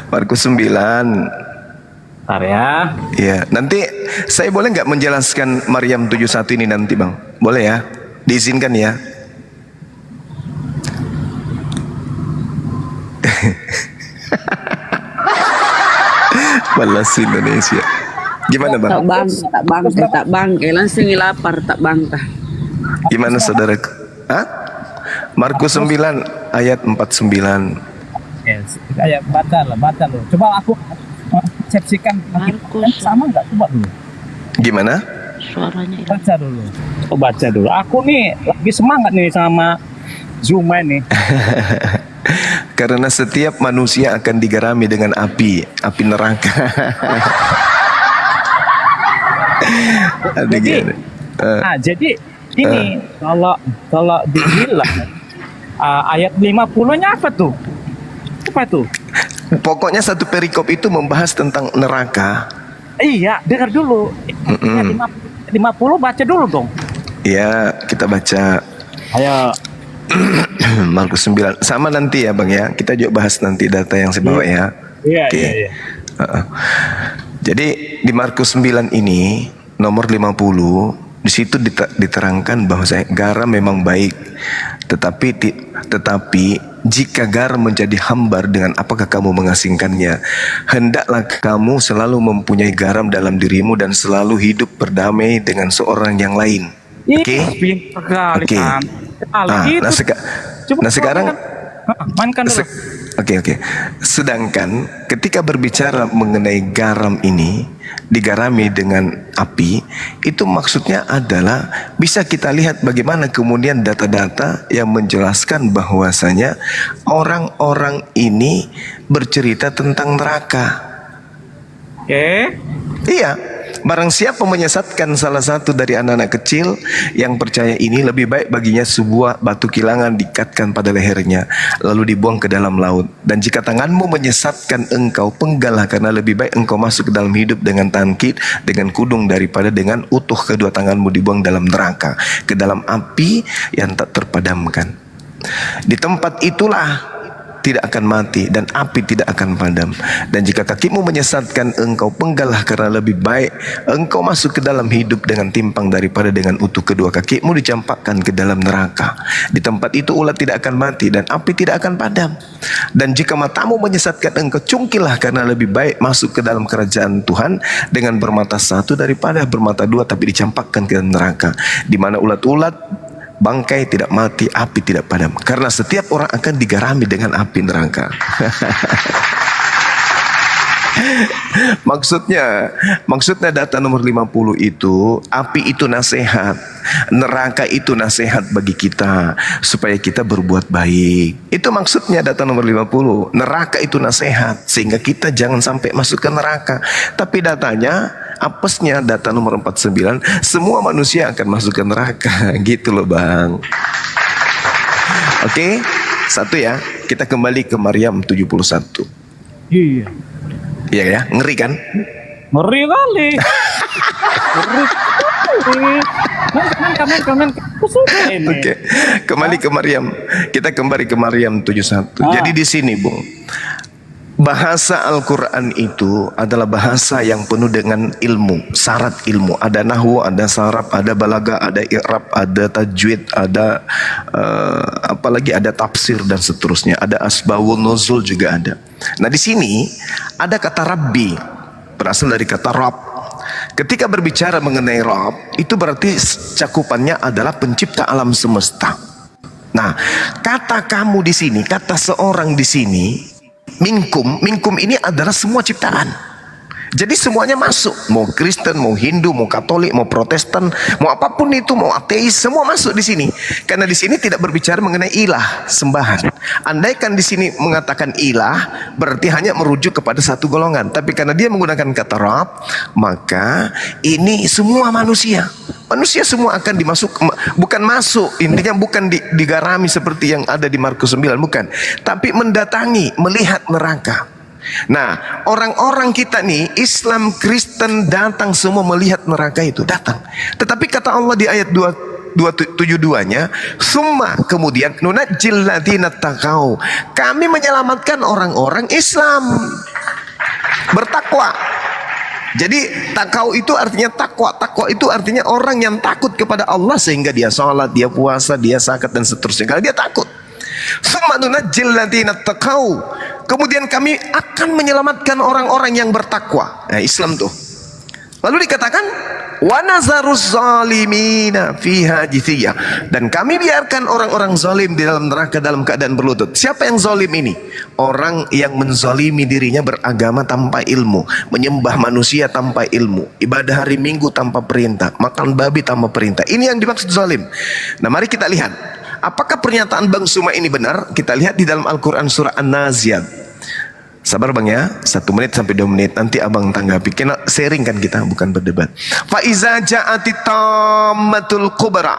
Markus 9. Bentar ya. Ya, nanti saya boleh nggak menjelaskan Maryam 71 ini nanti Bang? Boleh ya? Diizinkan ya? Balas Indonesia. Gimana Bang? Tak bangke, langsung lapar tak bangkah. Gimana saudaraku? Hah? Markus 9 ayat 49. Yes. Kayak baca loh. Coba aku persepsikan Markus. sama nggak, coba dulu. Gimana? Suaranya hilang. Baca dulu. Baca dulu. Aku nih lagi semangat nih sama Zuma nih. Karena setiap manusia akan digarami dengan api neraka. Jadi ini kalau dibilang ayat 50-nya apa tuh? Apa tuh? Pokoknya satu perikop itu membahas tentang neraka. Iya, dengar dulu. 50 baca dulu dong. Ya, kita baca. Ayo. Markus 9. Sama nanti ya Bang ya. Kita juga bahas nanti data yang saya bawa ya. Iya, Oke. iya. Jadi di Markus 9 ini nomor 50, di situ diterangkan bahwa garam memang baik, tetapi jika garam menjadi hambar, dengan apakah kamu mengasingkannya? Hendaklah kamu selalu mempunyai garam dalam dirimu dan selalu hidup berdamai dengan seorang yang lain. Oke? Oke. Nah sekarang mainkan dulu. Oke. Sedangkan ketika berbicara mengenai garam ini digarami dengan api, itu maksudnya adalah bisa kita lihat bagaimana kemudian data-data yang menjelaskan bahwasanya orang-orang ini bercerita tentang neraka. Iya. Barang siapa menyesatkan salah satu dari anak-anak kecil yang percaya ini, lebih baik baginya sebuah batu kilangan diikatkan pada lehernya lalu dibuang ke dalam laut. Dan jika tanganmu menyesatkan engkau, penggallah, karena lebih baik engkau masuk ke dalam hidup dengan tangkit, dengan kudung, daripada dengan utuh kedua tanganmu dibuang dalam neraka, ke dalam api yang tak terpadamkan. Di tempat itulah tidak akan mati dan api tidak akan padam. Dan jika kakimu menyesatkan engkau, penggallah, karena lebih baik engkau masuk ke dalam hidup dengan timpang daripada dengan utuh kedua kakimu dicampakkan ke dalam neraka. Di tempat itu ulat tidak akan mati dan api tidak akan padam. Dan jika matamu menyesatkan engkau, cungkilah, karena lebih baik masuk ke dalam kerajaan Tuhan dengan bermata satu daripada bermata dua tapi dicampakkan ke dalam neraka, di mana ulat-ulat bangkai tidak mati, api tidak padam. Karena setiap orang akan digarami dengan api neraka. Maksudnya data nomor 50 itu, api itu nasihat, neraka itu nasihat bagi kita supaya kita berbuat baik. Itu maksudnya data nomor 50. Neraka itu nasihat sehingga kita jangan sampai masuk ke neraka. Tapi datanya, apesnya data nomor 49, semua manusia akan masuk ke neraka. Gitu loh Bang. Oke, satu ya. Kita kembali ke Maryam 71. Iya. Iya ya, ngeri kan? Ngeri kali. Ngeri kali. Komen. Aku suka ini. Oke, kembali ke Maryam. Kita kembali ke Maryam 71. Jadi di sini, Bung, bahasa Al-Quran itu adalah bahasa yang penuh dengan ilmu, syarat ilmu. Ada nahwu, ada saraf, ada balaga, ada i'rab, ada tajwid, ada apalagi ada tafsir dan seterusnya. Ada asbabun nuzul juga ada. Nah di sini ada kata Rabbi, berasal dari kata Rabb. Ketika berbicara mengenai Rabb, itu berarti cakupannya adalah pencipta alam semesta. Nah, kata kamu di sini, kata seorang di sini, minkum ini adalah semua ciptaan. Jadi semuanya masuk, mau Kristen, mau Hindu, mau Katolik, mau Protestan, mau apapun itu, mau ateis, semua masuk di sini. Karena di sini tidak berbicara mengenai ilah, sembahan. Andaikan di sini mengatakan ilah, berarti hanya merujuk kepada satu golongan. Tapi karena dia menggunakan kata Rabb, maka ini semua manusia. Manusia semua akan bukan masuk, intinya bukan digarami seperti yang ada di Markus 9, bukan. Tapi mendatangi, melihat neraka. Nah, orang-orang kita nih, Islam, Kristen datang semua melihat neraka itu, datang. Tetapi kata Allah di ayat 272-nya, summa, kemudian nunajjil ladzina taqau, kami menyelamatkan orang-orang Islam bertakwa. Jadi takau itu artinya takwa. Takwa itu artinya orang yang takut kepada Allah sehingga dia sholat, dia puasa, dia zakat dan seterusnya. Karena dia takut. Summa nunajjil ladzina taqau, kemudian kami akan menyelamatkan orang-orang yang bertakwa. Nah, Islam tuh. Lalu dikatakan wa nazaruz zalimina fiha jithiyah, dan kami biarkan orang-orang zalim di dalam neraka dalam keadaan berlutut. Siapa yang zalim ini? Orang yang menzalimi dirinya beragama tanpa ilmu, menyembah manusia tanpa ilmu, ibadah hari Minggu tanpa perintah, makan babi tanpa perintah. Ini yang dimaksud zalim. Nah, mari kita lihat apakah pernyataan Bang Suma ini benar. Kita lihat di dalam Al-Quran surah An-Naziat. Sabar Bang ya, 1 menit sampai 2 menit, nanti abang tanggapi. Kena sharing kan kita, bukan berdebat. Fa iza ja'atit tammatul kubra,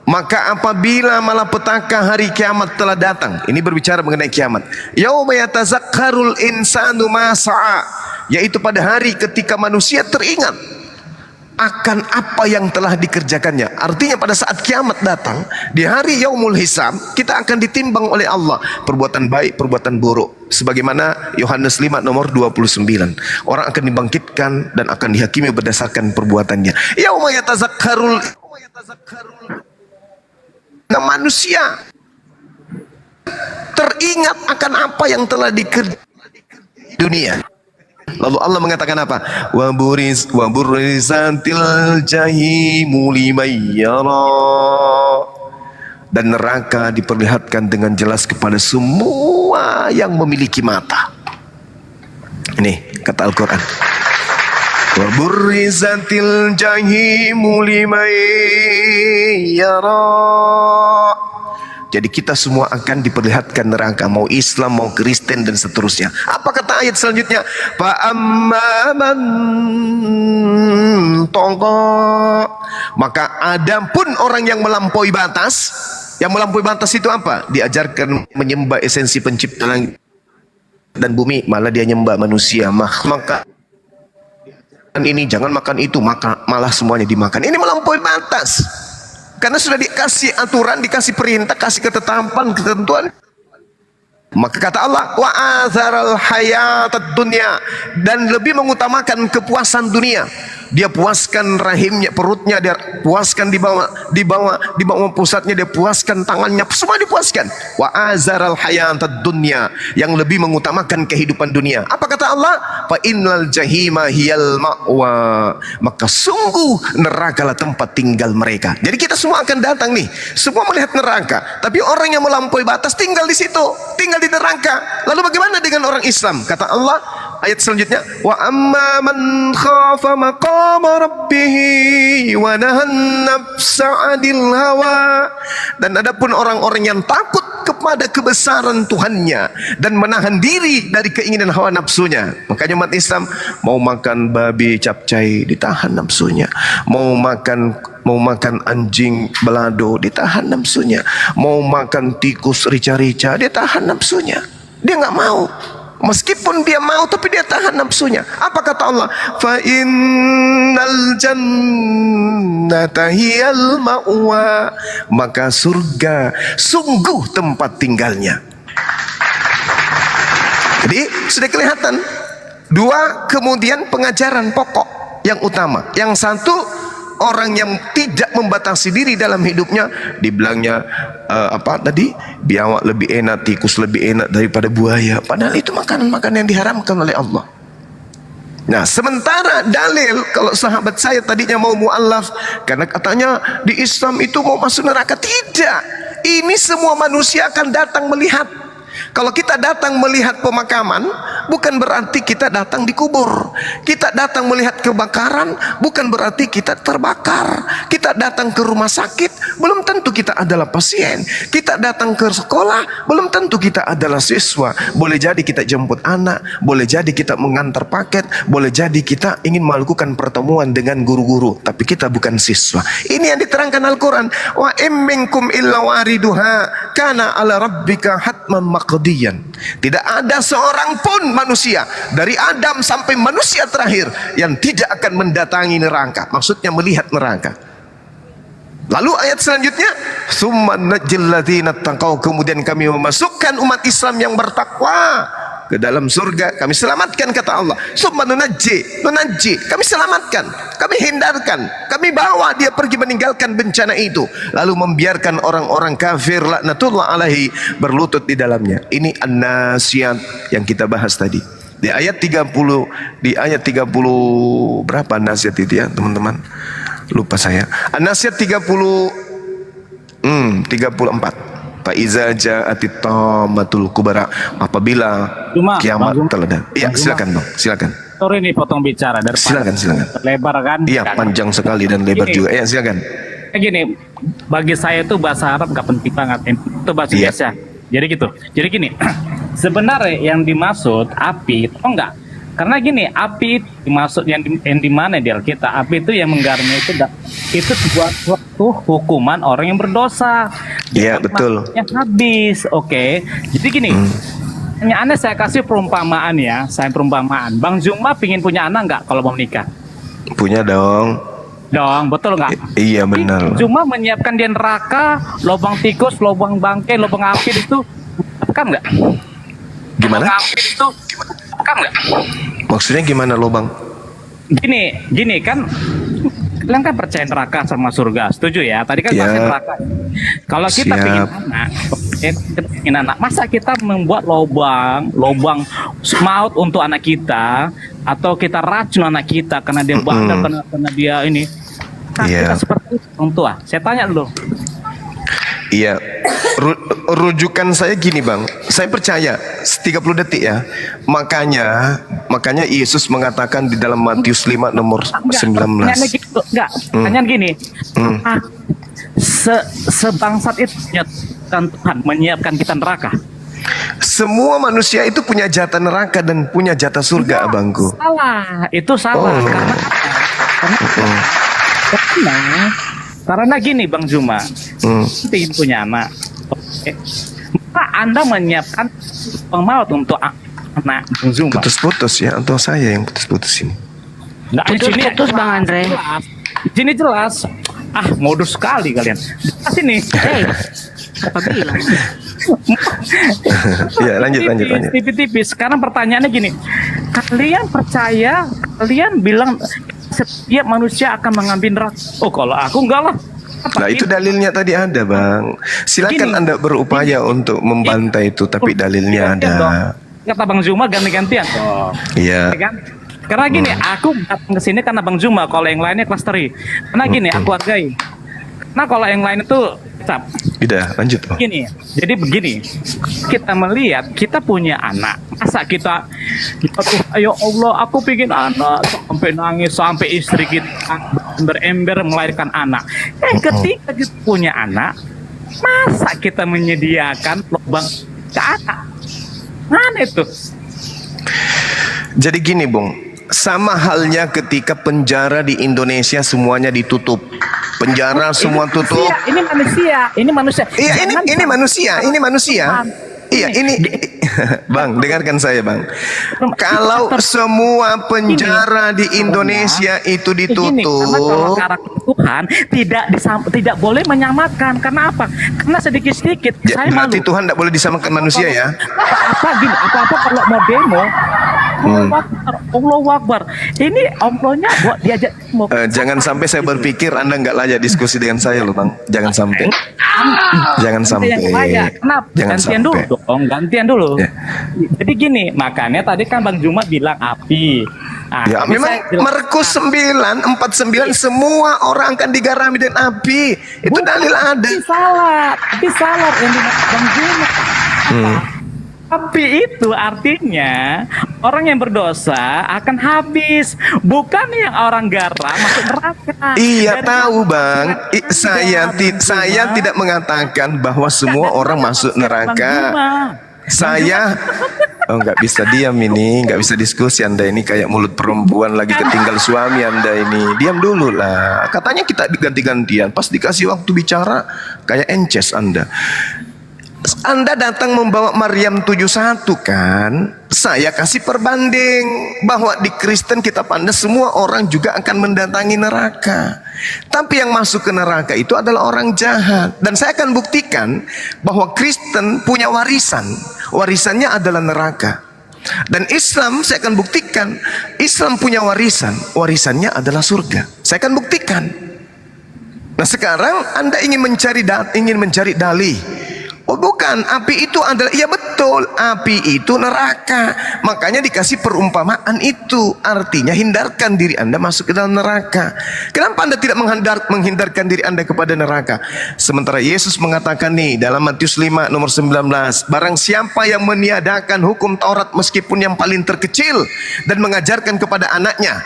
maka apabila malapetaka hari kiamat telah datang. Ini berbicara mengenai kiamat. Yauma yatazakkarul insanu ma sa'a, yaitu pada hari ketika manusia teringat akan apa yang telah dikerjakannya. Artinya pada saat kiamat datang, di hari yaumul hisab, kita akan ditimbang oleh Allah perbuatan baik, perbuatan buruk. Sebagaimana Yohanes 5 nomor 29, orang akan dibangkitkan dan akan dihakimi berdasarkan perbuatannya. Yauma yatazakkarul, nah, manusia teringat akan apa yang telah dikerjakan di dunia. Lalu Allah mengatakan apa? Wa burrizatil jahimu liman yara, dan neraka diperlihatkan dengan jelas kepada semua yang memiliki mata. Ini kata Al-Quran. Wa burrizatil jahimu liman yara. Jadi kita semua akan diperlihatkan neraka, mau Islam, mau Kristen dan seterusnya. Apa kata ayat selanjutnya? Fa amman tagha, maka adapun orang yang melampaui batas. Yang melampaui batas itu apa? Diajarkan menyembah esensi pencipta langit dan bumi, malah dia nyembah manusia. Maka ini jangan makan itu, maka malah semuanya dimakan. Ini melampaui batas. Karena sudah dikasih aturan, dikasih perintah, kasih ketetapan, ketentuan. Maka kata Allah, wa atharal hayatad dunya, dan lebih mengutamakan kepuasan dunia. dia puaskan rahimnya, perutnya dia puaskan, di bawah pusatnya dia puaskan, tangannya semua dipuaskan. Wa azaral hayatad dunya, yang lebih mengutamakan kehidupan dunia. Apa kata Allah? Fa innal jahima hiyal ma'wa, maka sungguh neraka lah tempat tinggal mereka. Jadi kita semua akan datang nih, semua melihat neraka, tapi orang yang melampaui batas tinggal di situ, tinggal di neraka. Lalu bagaimana dengan orang Islam? Kata Allah ayat selanjutnya, wa amma man khafa maqama rabbih wa nahan nafsa 'anil hawa, dan adapun orang-orang yang takut kepada kebesaran Tuhannya dan menahan diri dari keinginan hawa nafsunya. Makanya umat Islam mau makan babi capcay ditahan nafsunya, mau makan anjing belado ditahan nafsunya, mau makan tikus rica-rica dia tahan nafsunya, dia nggak mau. Meskipun dia mau tapi dia tahan nafsunya. Apa kata Allah? Fa innal jannata hiyal ma'wa, maka surga sungguh tempat tinggalnya. Jadi sudah kelihatan dua, kemudian pengajaran pokok yang utama. Yang satu, orang yang tidak membatasi diri dalam hidupnya, dibilangnya biawak lebih enak, tikus lebih enak daripada buaya, padahal itu makanan-makanan yang diharamkan oleh Allah. Nah, sementara dalil, kalau sahabat saya tadinya mau mu'allaf karena katanya di Islam itu mau masuk neraka, tidak. Ini semua manusia akan datang melihat. Kalau kita datang melihat pemakaman, bukan berarti kita datang di kubur. Kita datang melihat kebakaran, bukan berarti kita terbakar. Kita datang ke rumah sakit, belum tentu kita adalah pasien. Kita datang ke sekolah, belum tentu kita adalah siswa. Boleh jadi kita jemput anak, boleh jadi kita mengantar paket, boleh jadi kita ingin melakukan pertemuan dengan guru-guru, tapi kita bukan siswa. Ini yang diterangkan Al-Quran. Wa imminkum illa wariduha kana ala rabbika hatman maqdiyan. Tidak ada seorang pun manusia dari Adam sampai manusia terakhir yang tidak akan mendatangi neraka, maksudnya melihat neraka. Lalu ayat selanjutnya, summa najjil ladzina taqaw, kemudian kami memasukkan umat Islam yang bertakwa ke dalam surga, kami selamatkan, kata Allah. Summa nunajji, kami selamatkan, kami hindarkan, kami bawa dia pergi meninggalkan bencana itu, lalu membiarkan orang-orang kafir laknatullah alaihi berlutut di dalamnya. Ini an-nasiyat yang kita bahas tadi. Di ayat 30, berapa nasihat itu ya teman-teman? Lupa saya. An-nasiyat 34. Fa iza ja'atit tammatul kubra, apabila kiamat telah datang. Iya, silakan Bang, silakan. Sorry nih potong bicara dari silakan. Lebar kan? Iya, panjang sekali dan lebar juga. Ya, silakan. Gini, bagi saya itu bahasa Arab gak penting banget, itu bahasa biasa. Jadi gitu. Jadi gini, sebenarnya yang dimaksud api itu enggak. Karena gini, api dimaksud yang di mana di Alkitab, api itu yang menggarnya itu suatu hukuman orang yang berdosa. Iya, betul. Yang habis, oke. Jadi gini, pertanyaannya saya kasih perumpamaan ya, perumpamaan. Bang Zuma pingin punya anak nggak kalau mau menikah? Punya dong. Betul nggak? Iya benar. Cuma menyiapkan dia neraka, lubang tikus, lubang bangkai, lubang api itu, kan nggak? Gimana? Lubang api itu, kan nggak? Maksudnya gimana lubang? Gini kan, kalian kan percaya neraka sama surga, setuju ya? Tadi kan bahas neraka. Kalau kita pengen anak, masa kita membuat lubang maut untuk anak kita, atau kita racun anak kita karena dia bandel, karena dia ini? Kita seperti itu orang tua. Saya tanya dulu. Iya, rujukan saya gini Bang, saya percaya 30 detik ya. Makanya Yesus mengatakan di dalam Matius 5 nomor 19. Pertanyaan gini. Sebangsat itu Tuhan menyiapkan kita neraka. Semua manusia itu punya jatah neraka dan punya jatah surga, abangku. Itu salah. Karena gini Bang Zuma, ingin punya anak, maka Anda menyiapkan pemaut untuk anak Bang Zuma. Putus-putus ya, atau saya yang putus-putus ini? Putus Bang Andre. Sini jelas. Modus sekali kalian. Sini. Apa bilang? Ya, lanjut. Tipis-tipis. Sekarang pertanyaannya gini, kalian percaya? Kalian bilang setiap manusia akan mengambil neraka. Oh, kalau aku enggak lah. Nah itu dalilnya tadi ada bang. Silakan Gini. Anda berupaya untuk membantah itu, tapi dalilnya ada. Kata Bang Zuma ganti-gantian. Oh. Iya. Ya kan? Karena gini, aku datang ke sini karena Bang Zuma, kalau yang lainnya klasteri. Karena gini, aku hargai. Nah, kalau yang lain itu cap. Udah, lanjut bang. Gini, jadi begini, kita melihat kita punya anak, masa kita tuh, ayo Allah, aku pengen anak, sampai nangis, sampai istri kita berember melahirkan anak. Ketika kita punya anak, masa kita menyediakan lubang ke anak? Mana itu? Jadi gini bung, sama halnya ketika penjara di Indonesia semuanya ditutup. Penjara semua tutup. Ini manusia, ini manusia. Iya ini manusia, ini manusia. Iya ini bang, dengarkan saya bang. Kalau semua penjara di Indonesia itu ditutup, karena kalau karakter Tuhan tidak boleh menyamakan. Karena apa? Karena sedikit-sedikit saya malu. berarti Tuhan tidak boleh disamakan manusia ya? Apa kalau mau demo? Allahu Akbar. Ini Allahnya buat diajak demo. Jangan sampai saya berpikir Anda nggak layak diskusi dengan saya loh bang. Jangan sampai. Jangan sampai. Kenapa? Jangan Gantian sampai. dulu dong, gantian dulu. Ya. Jadi gini, makanya tadi kan Bang Juma bilang api. Nah, Ya, tapi memang saya bilang- Markus 9:49 semua orang akan digarami dengan api. Itu Bukan, dalil ada. Tapi salah yang dimaksud Bang Juma. Api itu artinya orang yang berdosa akan habis, bukan yang orang garam masuk neraka. Iya Dari tahu bang. Bang Saya Juma. tidak mengatakan bahwa semua orang masuk Bang neraka. Juma. Saya nggak bisa diam ini, nggak bisa diskusi Anda ini kayak mulut perempuan lagi ketinggal suami Anda ini. Diam dulu lah. Katanya kita diganti-gantian. Pas dikasih waktu bicara kayak ences Anda. Anda datang membawa Maryam 71 kan? Saya kasih perbanding bahwa di Kristen kita pandang semua orang juga akan mendatangi neraka. Tapi yang masuk ke neraka itu adalah orang jahat. Dan saya akan buktikan bahwa Kristen punya warisan. Warisannya adalah neraka. Dan Islam saya akan buktikan Islam punya warisan. Warisannya adalah surga. Saya akan buktikan. Nah sekarang Anda ingin mencari dalih. Oh bukan, api itu adalah, iya betul, api itu neraka. Makanya dikasih perumpamaan itu. Artinya hindarkan diri Anda masuk ke dalam neraka. Kenapa Anda tidak menghindarkan diri Anda kepada neraka? Sementara Yesus mengatakan nih dalam Matius 5 nomor 19, barang siapa yang meniadakan hukum Taurat meskipun yang paling terkecil dan mengajarkan kepada anaknya.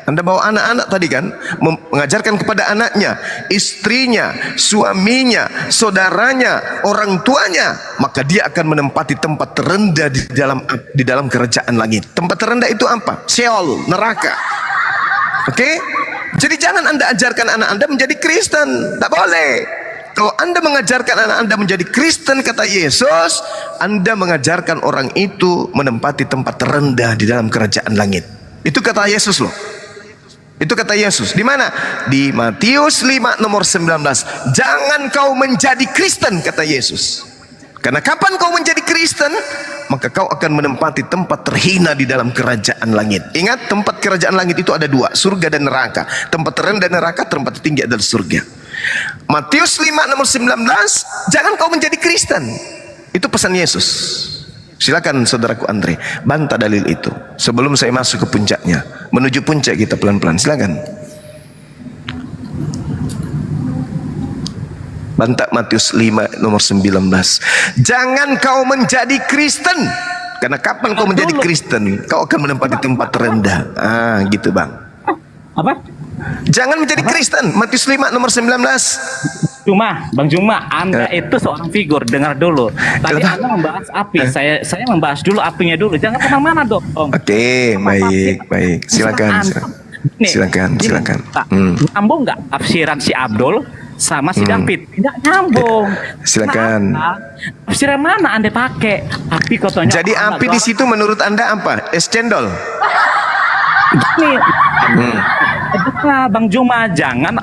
Anda bawa anak-anak tadi kan, mengajarkan kepada anaknya, istrinya, suaminya, saudaranya, orang tuanya, maka dia akan menempati tempat terendah di dalam kerajaan langit. Tempat terendah itu apa? Sheol, neraka. Oke? Jadi jangan Anda ajarkan anak Anda menjadi Kristen. Tak boleh. Kalau Anda mengajarkan anak Anda menjadi Kristen, kata Yesus, Anda mengajarkan orang itu menempati tempat terendah di dalam kerajaan langit. Itu kata Yesus loh. Itu kata Yesus. Di mana? Di Matius 5 nomor 19. Jangan kau menjadi Kristen, kata Yesus. Karena kapan kau menjadi Kristen, maka kau akan menempati tempat terhina di dalam kerajaan langit. Ingat, tempat kerajaan langit itu ada dua, surga dan neraka. Tempat terendah neraka, tempat tinggi adalah surga. Matius 5 nomor 19, jangan kau menjadi Kristen. Itu pesan Yesus. Silakan saudaraku Andre, bantah dalil itu sebelum saya masuk ke puncaknya. Menuju puncak kita pelan-pelan. Silakan. Bantah Matius 5 nomor 19. Jangan kau menjadi Kristen. Karena kapan kau menjadi Kristen, kau akan menempati tempat terendah. Gitu bang. Apa? Jangan menjadi Kristen. Matius 5 nomor 19. Bang Juma, Anda itu seorang figur, dengar dulu. Tadi Anda membahas api, saya membahas dulu apinya dulu. Jangan kemana-mana dong. Oke, baik. Silakan. Silakan. Pak, nyambung nggak tafsiran si Abdul sama si David? Tidak nyambung. Silakan. Tafsiran mana Anda pakai? Api katanya. Jadi api di situ menurut Anda apa? Es cendol. Gini, Bang Juma, jangan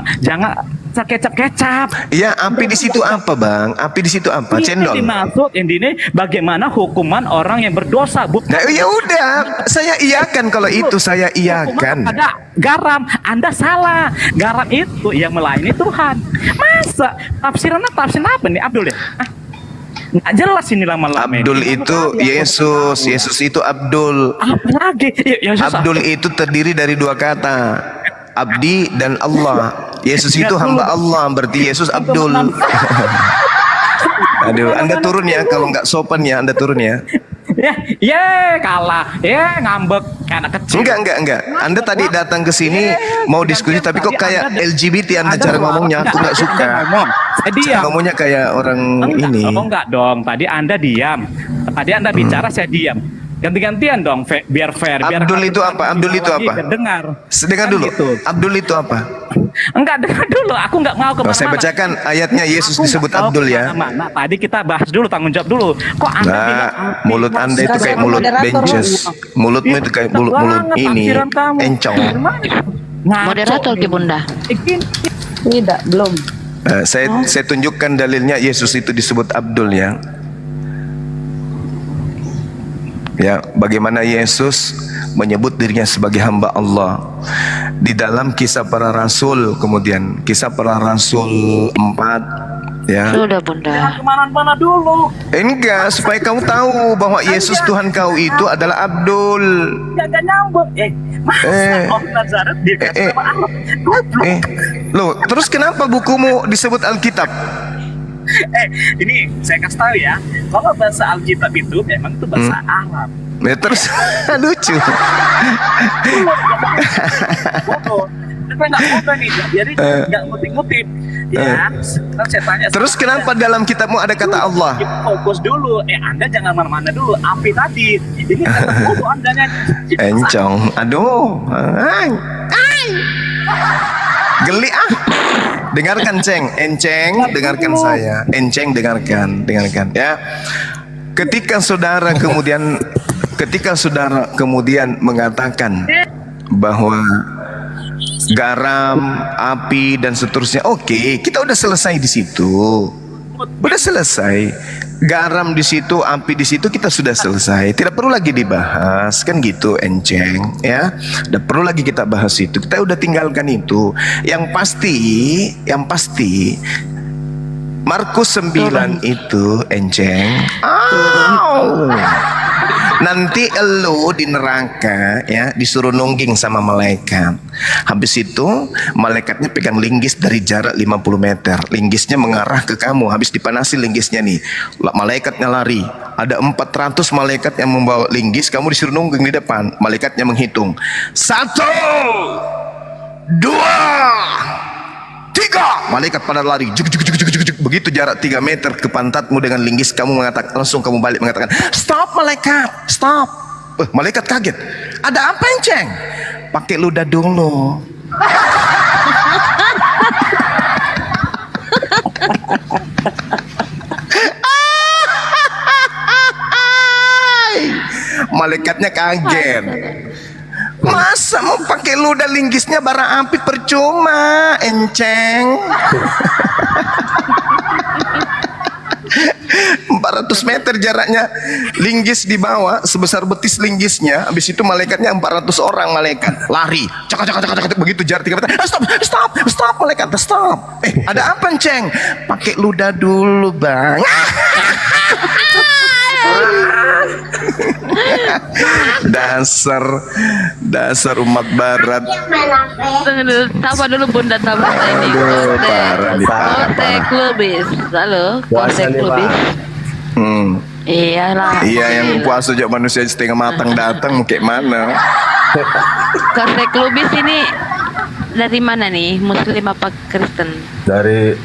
kecap-kecap. Ya, api di situ apa, Bang? Api di situ apa? Ini Cendol. dimaksud ini bagaimana hukuman orang yang berdosa, bukan Nah, ya udah, saya iakan kalau itu saya iakan. hukuman pada garam. Anda salah. Garam itu yang melayani Tuhan. Masa tafsir apa nih Abdul ya? Nggak jelas ini lama-lama. Abdul itu Yesus, Yesus itu Abdul. Apa lagi? Ya, Abdul itu terdiri dari dua kata, Abdi dan Allah. Yesus itu hamba Allah, berarti Yesus Abdul. Aduh, Anda turun ya, kalau nggak sopan ya, Anda turun ya. Kalah. Ngambek anak kecil. Enggak. Anda tadi datang ke sini mau diskusi, tapi kok kayak LGBT Anda cara ngomongnya, aku nggak suka. Saya diam. Cara ngomongnya kayak orang ini. Enggak dong. Tadi Anda diam. Tadi Anda bicara, saya diam. Ganti-gantian dong, biar fair. Biar Abdul itu apa? Abdul itu apa? Dengar. Dengar dulu. Gitu. Abdul itu apa? Enggak, dengar dulu. Aku enggak mau kemana-mana. Saya bacakan ayatnya Yesus disebut Abdul ya. Nah, tadi kita bahas dulu, tanggung jawab dulu. Kok Anda bilang Nah, mulut Anda itu kayak mulut benches. Mulutmu itu kayak mulut ini encong. Moderator ke Bunda. Tidak, belum. Saya tunjukkan dalilnya Yesus itu disebut Abdul ya. Ya, bagaimana Yesus menyebut dirinya sebagai hamba Allah di dalam Kisah Para Rasul, kemudian Kisah Para Rasul 4 ya. Sudah Bunda. Kemana-mana dulu. Enggak, supaya kamu tahu bahwa Yesus Tuhan kau itu adalah Abdul. Jangan nyambung. Masa Om Nazaret dikasih sama Allah? Loh, terus kenapa bukumu disebut Alkitab? Ini saya kasih tahu ya. Kalau bahasa Alkitab itu memang itu bahasa Arab. Ya, terus lucu. Bodoh. Tapi nggak bodoh nih, jadi nggak ngutip-ngutip. Ya, kan saya tanya. Terus kenapa dalam kitabmu ada kata Allah? Kita fokus dulu. Anda jangan mana-mana dulu. Api tadi. Ini kata bodoh Anda. Encong. Aduh. Geli ah. Dengarkan Ceng, Enceng, dengarkan saya. Enceng dengarkan ya. Ketika saudara kemudian mengatakan bahwa garam, api dan seterusnya, oke, kita udah selesai di situ. Udah selesai. Garam di situ, api di situ, kita sudah selesai. Tidak perlu lagi dibahas, kan gitu, Enceng, ya. Tidak perlu lagi kita bahas itu. Kita udah tinggalkan itu. Yang pasti Markus 9 itu, Enceng. Nanti elu di neraka ya disuruh nungging sama malaikat. Habis itu malaikatnya pegang linggis dari jarak 50 meter. Linggisnya mengarah ke kamu. Habis dipanasi linggisnya nih, malaikatnya lari. Ada 400 malaikat yang membawa linggis. Kamu disuruh nungging di depan. Malaikatnya menghitung 1, 2, 3. Malaikat pada lari. Begitu jarak 3 meter ke pantatmu dengan linggis, kamu mengatakan, langsung kamu balik mengatakan, stop malaikat, stop. Malaikat kaget. Ada apa Enceng? Pakai ludah dulu. Malaikatnya kaget. Masa mau pakai ludah, linggisnya bara api percuma, Enceng. 400 meter jaraknya, linggis di bawah sebesar betis linggisnya. Habis itu malaikatnya 400 orang malaikat lari, cak begitu jarak 3 meter. Stop malaikat, stop. Ada apa Enceng? Pakai ludah dulu bang. dasar umat barat. Sabar dulu Bunda, sabar ini. Kotek Lubis. Halo, Kotek Lubis. Iyalah. Iya, yang puasa juga manusia setengah matang datang, mau kayak mana? Kotek Lubis ini dari mana nih? Muslim apa Kristen? Dari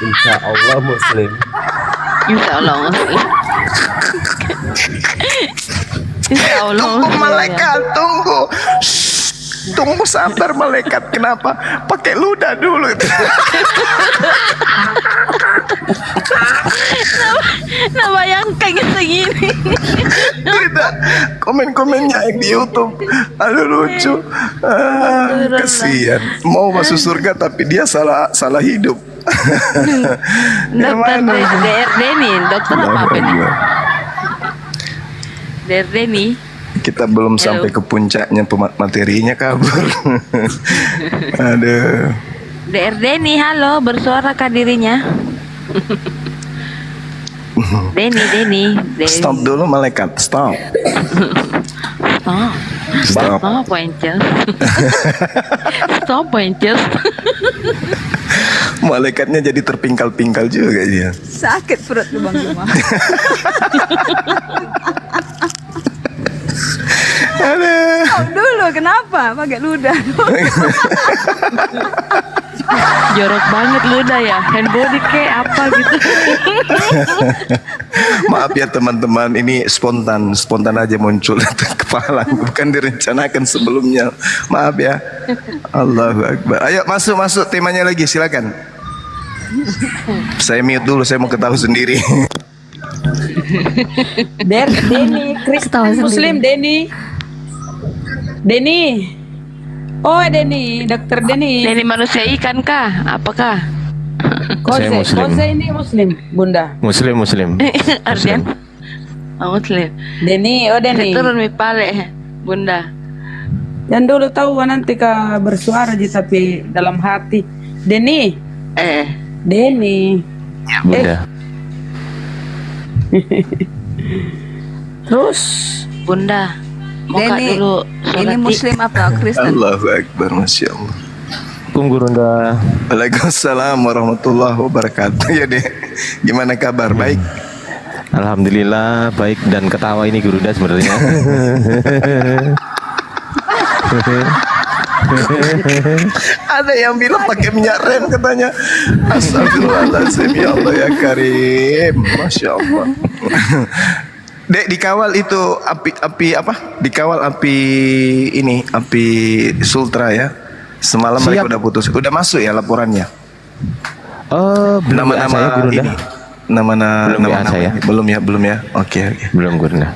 Insya Allah Muslim. Insya Allah Muslim. Insya Allah. Tunggu malaikat, tunggu. Tunggu sabar malaikat. Kenapa? Pakai ludah dulu. Nah bayangkan segini. ada komen-komennya yang di YouTube. Aduh lucu. Kasihan. Mau masuk surga tapi dia salah hidup. Dokter DRD nih, dokter apa nih? DRD nih. Kita belum sampai ke puncaknya, materinya kabur. Aduh. DRD nih, halo, bersuara kah dirinya? Denny. Stop dulu malaikat, stop. Stop Poinces. Stop Poinces. Malaikatnya jadi terpingkal-pingkal juga dia. Sakit perut tuh Bang Juma. Aduh. Oh, dulu kenapa pakai ludah? Jorok banget ludah ya, hand body kayak apa gitu. Maaf ya teman-teman, ini spontan aja muncul di kepala, bukan direncanakan sebelumnya. Maaf ya. Allahu Akbar. Ayo masuk temanya lagi, silakan. Saya mute dulu, saya mau ketahui sendiri. Denny, Kristen Muslim, Denny. Oh, Denny, dokter Denny. Denny manusia ikan kah? Apakah? Saya Muslim. Kose ini Muslim, Bunda. Muslim. Ardian? Oh, Muslim. Denny, Denny. Turun mi pale, Bunda. Dan dulu tahu nanti ka bersuara aja tapi dalam hati. Denny. Denny. Bunda. Terus Bunda, muka Denny, dulu. ini Muslim apa Kristen? Allahu Akbar, Masya Allah. Gurunda. Waalaikumsalam warahmatullahi wabarakatuh. Ya deh, gimana kabar? Baik? Alhamdulillah baik, dan ketawa ini Gurunda sebenarnya. Ada yang bilang pakai minyak rem katanya. Astagfirullahaladzim, ya Allah ya Karim. Masya Allah. Dek, dikawal itu api apa? Dikawal api ini, api Sultra ya. Semalam mereka udah putus. Udah masuk ya laporannya? Belum Nama-nama saya Gurunda. ini. Nama-nama saya. Belum ya. Oke. Belum Gurunda.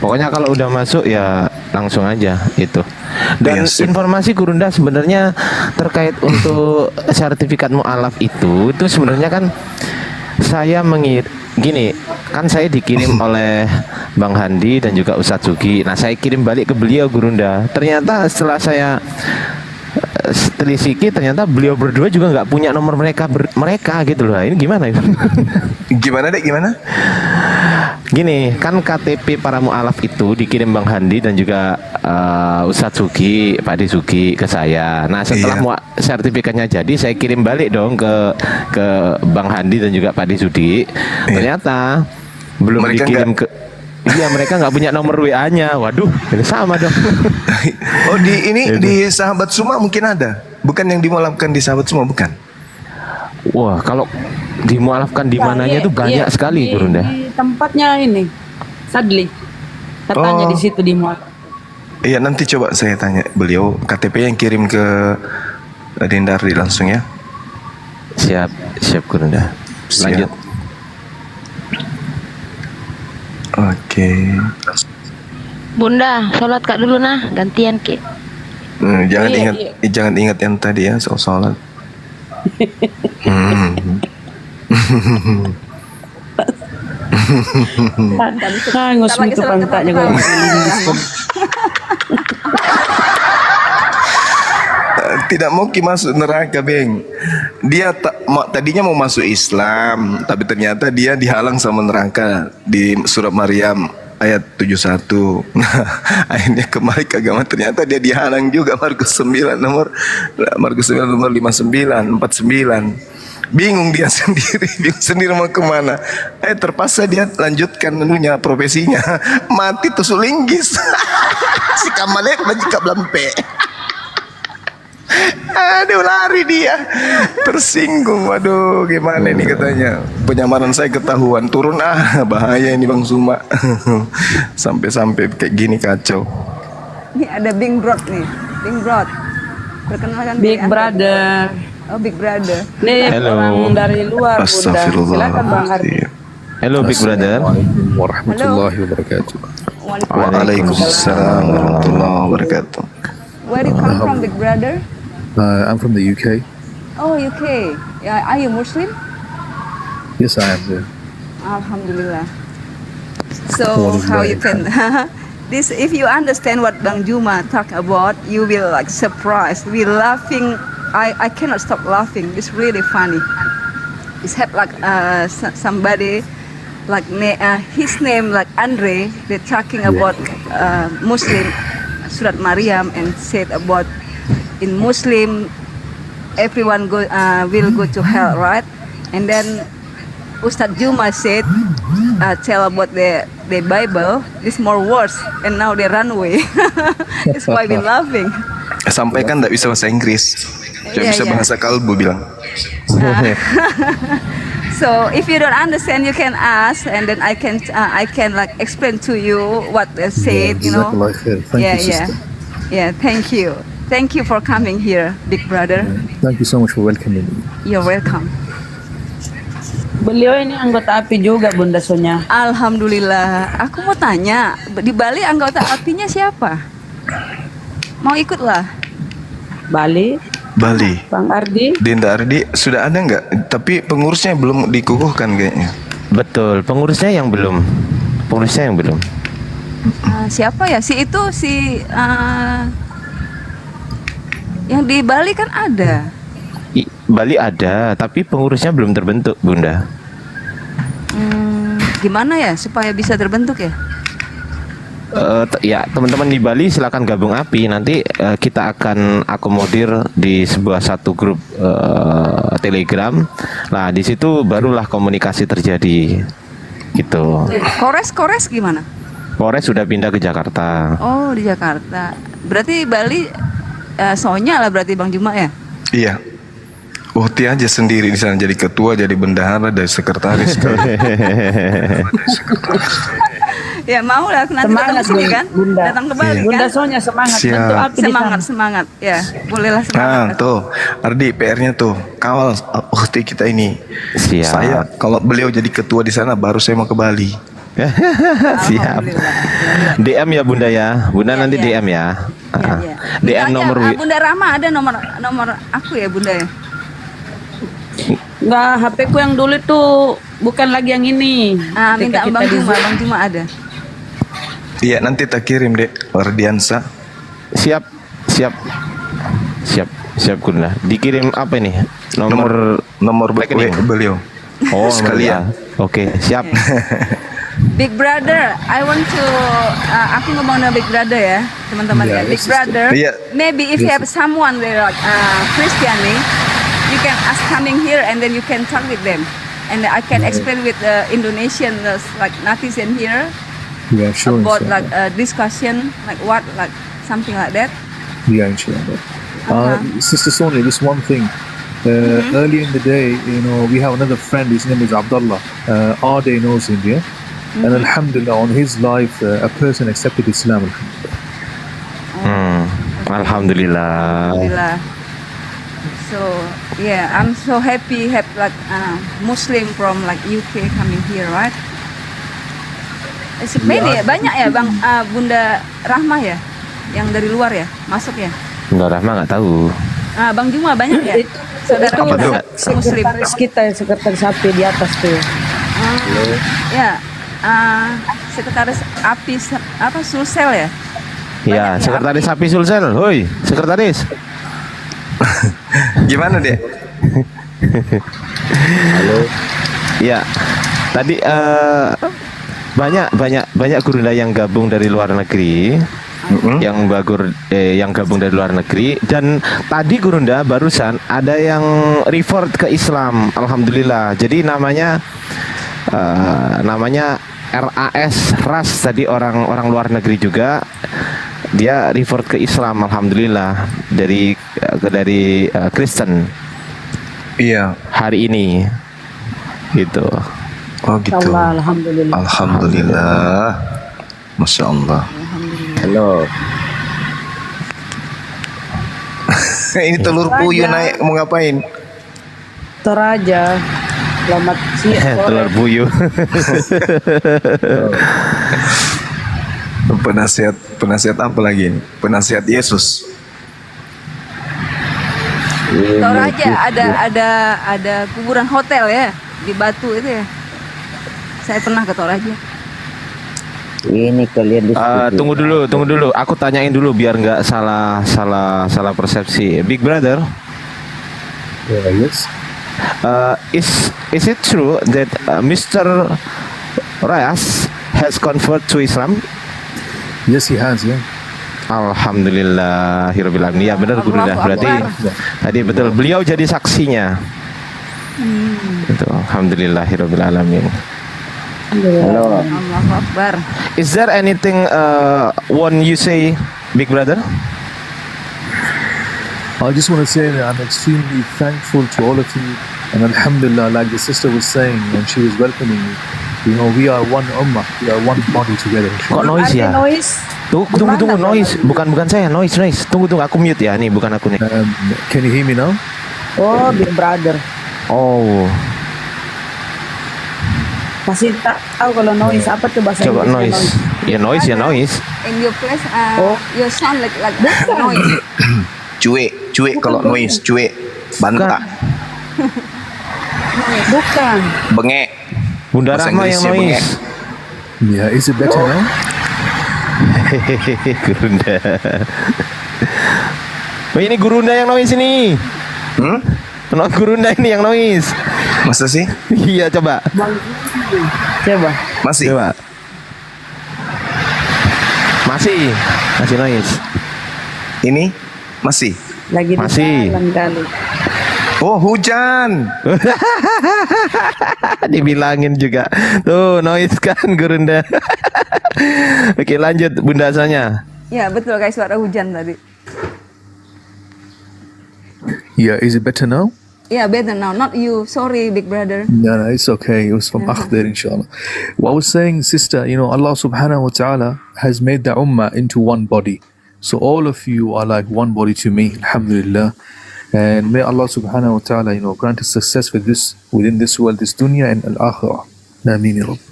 Pokoknya kalau udah masuk ya langsung aja itu. Dan informasi Gurunda sebenarnya terkait untuk sertifikat mu'alaf itu sebenarnya kan saya gini, kan saya dikirim oleh Bang Handi dan juga Ustadz Sugi. Nah, saya kirim balik ke beliau Gurunda. Ternyata setelah saya telisiki, ternyata beliau berdua juga nggak punya nomor mereka gitu loh. Ini gimana itu? Gimana Dek? Gimana? Gini, kan KTP para mu'alaf itu dikirim Bang Handi dan juga Ustadz Sugi, Pak Di Sugi ke saya. Nah, setelah sertifikatnya jadi, saya kirim balik dong ke Bang Handi dan juga Pak Di Sugi. Ternyata belum Mereka dikirim ke. Iya, mereka nggak punya nomor WA-nya. Waduh, ini sama dong. Oh, di Sahabat Suma mungkin ada. Bukan yang dimualafkan di Sahabat Suma, bukan? Wah, kalau dimualafkan di mananya itu banyak sekali Gurunda. Di tempatnya ini Sadli. Katanya di situ dimuat. Iya, nanti coba saya tanya beliau KTP yang kirim ke Dindardi langsung ya. Siap Gurunda. Lanjut. Oke. Bunda, sholat kak dulu nah, gantian Ki. Jangan ingat yang tadi ya soal sholat. Hangus itu pantatnya kalau tidak mau masuk neraka, Beng. Dia tadinya mau masuk Islam, tapi ternyata dia dihalang sama neraka di surat Maryam ayat 71. Akhirnya kembali ke agama, ternyata dia dihalang juga Markus 9 nomor 59 49. Bingung dia sendiri mau kemana. Terpaksa dia lanjutkan profesinya. Mati tusuk linggis. Si Kamalet majika belampe. Aduh, lari dia, tersinggung. Waduh, gimana ini katanya, penyamaran saya ketahuan, turun bahaya ini Bang Suma. Sampai kayak gini kacau. Ini ada Big Brot nih, Big Brot. Perkenalkan Big Brother. Oh, Big Brother. Nih orang dari luar, Bunda. Silakan Bang Ardi. Hello, Big Brother. Assalamualaikum warahmatullahi wabarakatuh. Waalaikumsalam warahmatullahi wabarakatuh. Where you come from, Big Brother? I'm from the UK. Oh, UK. Yeah, are you Muslim? Yes, I am. Yeah. Alhamdulillah. What So is how that? you can this if you understand what Bang Juma talk about, you will like surprised. We laughing. I cannot stop laughing. It's really funny. It's have like somebody like his name like Andre. They're talking about Muslim Surat Maryam and said about in Muslim everyone will go to hell, right? And then Ustadz Juma said, tell about the Bible, it's more worse, and now they run away. That's why we're laughing. Sampaikan nggak bisa bahasa Inggris, cuma Iya, bisa iya. bahasa kalbu bilang. So if you don't understand, you can ask, and then I can like explain to you what they said. You know. Jazakallah khair. Thank Yeah, you, yeah, sister. yeah. Thank you for coming here, Big Brother. Thank you so much for welcoming me. You're welcome. Beliau ini anggota API juga Bunda Sonya. Alhamdulillah. Aku mau tanya, di Bali anggota apinya siapa? Mau ikutlah. Bali, Bali. Bang Ardi. Dinda Ardi sudah ada nggak? Tapi pengurusnya belum dikukuhkan kayaknya. Betul, pengurusnya yang belum. Siapa ya? Yang di Bali kan ada. Bali ada, tapi pengurusnya belum terbentuk, Bunda. Gimana ya supaya bisa terbentuk ya? Ya, teman-teman di Bali silakan gabung API. Nanti kita akan akomodir di satu grup Telegram. Nah, di situ barulah komunikasi terjadi. Gitu. Kores gimana? Polres sudah pindah ke Jakarta. Oh, di Jakarta. Berarti Bali Sonya lah berarti Bang Juma ya? Iya. Uhti aja sendiri di sana jadi ketua, jadi bendahara, dari sekretaris. Ya mau lah nanti datang ke sini kan? Bunda. Datang ke Bali Bunda kan? Sonya semangat. Siap. Bentuk API di sana. Semangat ya. Bolehlah Nah, semangat. tuh Ardi PR-nya tuh kawal Uhti kita ini. Siap. Saya kalau beliau jadi ketua di sana baru saya mau ke Bali. Siap. DM ya Bunda ya. Bunda nanti iya. DM ya. Iya. DM nomor Bunda Rama ada nomor aku ya Bunda ya? Enggak, HP ku yang dulu tuh bukan lagi yang ini. Minta Ketika Bang kita di Juma, Zoom. Bang Juma ada. Iya, nanti tak kirim deh Ardiansa. Siap. Bunda. Dikirim apa ini? Nomor rekening beliau. Oh, sekalian. Oke, siap. Big Brother, I want to aku ngomong sama Big Brother ya, teman-teman ya. Yeah, Big yes, Brother, Yeah. maybe if you have someone there like Christian nih, you can ask coming here and then you can talk with them, and I can explain with Indonesian like netizen here Yeah, sure. about inshallah. like discussion like what like something like that. Yeah, inshallah. Sister Sonia, just one thing. Earlier in the day, we have another friend. His name is Abdullah. Ade knows him, yeah? And alhamdulillah, on his life, a person accepted Islam. Alhamdulillah. Alhamdulillah. So yeah, I'm so happy have like Muslim from like UK coming here, right? Many ya, banyak ya Bang Bunda Rahma ya, yang dari luar ya masuk ya. Bunda Rahma nggak tahu. Bang Juma banyak ya. Saudara Apa tuh? kita Muslim. Sekretaris kita, sekretaris API di atas tuh. Ya, sekretaris API apa Sulsel ya? Ya, sekretaris API Sulsel. Hoi, sekretaris. Gimana deh? Halo. Ya, tadi banyak gurunda yang gabung dari luar negeri, yang gabung dari luar negeri, dan tadi gurunda barusan ada yang revert ke Islam, alhamdulillah. Jadi namanya RAS tadi orang luar negeri juga, dia revert ke Islam, alhamdulillah, dari Kristen. Iya. Hari ini, gitu. Oh gitu. Alhamdulillah. Alhamdulillah. Masya Allah. Halo. Ini telur puyuh naik mau ngapain? Toraja. Selamat siang. Telur buyuh. Penasihat apa lagi? Penasihat Yesus. Toraja ada kuburan hotel ya di Batu itu ya. Saya pernah ke Toraja. Ini kalian Tunggu dulu. Aku tanyain dulu biar nggak salah persepsi. Big Brother, Yes. is it true that Mr. Rayas has convert to Islam? Yes, he has, yeah. Alhamdulillahirabbil alamin. Ya benar Guru dah. Berarti tadi betul beliau jadi saksinya. Itu alhamdulillahirabbil alamin. Halo. Allahu Akbar. Is there anything one you say, Big Brother? I just want to say that I'm extremely thankful to all of you, and Alhamdulillah, like the sister was saying when she was welcoming me, you know, we are one ummah, we are one body together. Kok noise ya? Tunggu noise. Bukan saya, noise. Tunggu aku mute ya. Nih bukan aku nih. Can you hear me now? Oh, Big Brother. Oh, Pasti tak tahu kalau noise apa tuh bahasa coba Inggrisnya, noise. Ya noise. In your place, you sound like noise. Cuek kalau noise, cuek. Bantah, Bukan. bengek. Bunda Bahasa Rahma yang Inggrisnya bengek. noise. Yeah, is it better now? Gurunda. Oh, ini Gurunda yang noise ini. Gurunda ini yang noise. Masa sih? Iya, coba. Coba. Masih. Coba. Masih noise. Ini masih. Lagi di Masih. jalan kali. Oh, hujan. Dibilangin juga. Tuh, noise kan Gurunda. Oke, lanjut Bunda Asanya. Ya betul guys, suara hujan tadi. Yeah, is it better now? Yeah, better now. Not you. Sorry, Big Brother. No, it's okay. It was from Akhdir, inshallah. What I was saying, sister, you know, Allah subhanahu wa ta'ala has made the ummah into one body. So all of you are like one body to me, alhamdulillah. And may Allah subhanahu wa ta'ala, you know, grant us success with this, within this world, this dunya and al-akhirah. Ameen ya Rabb.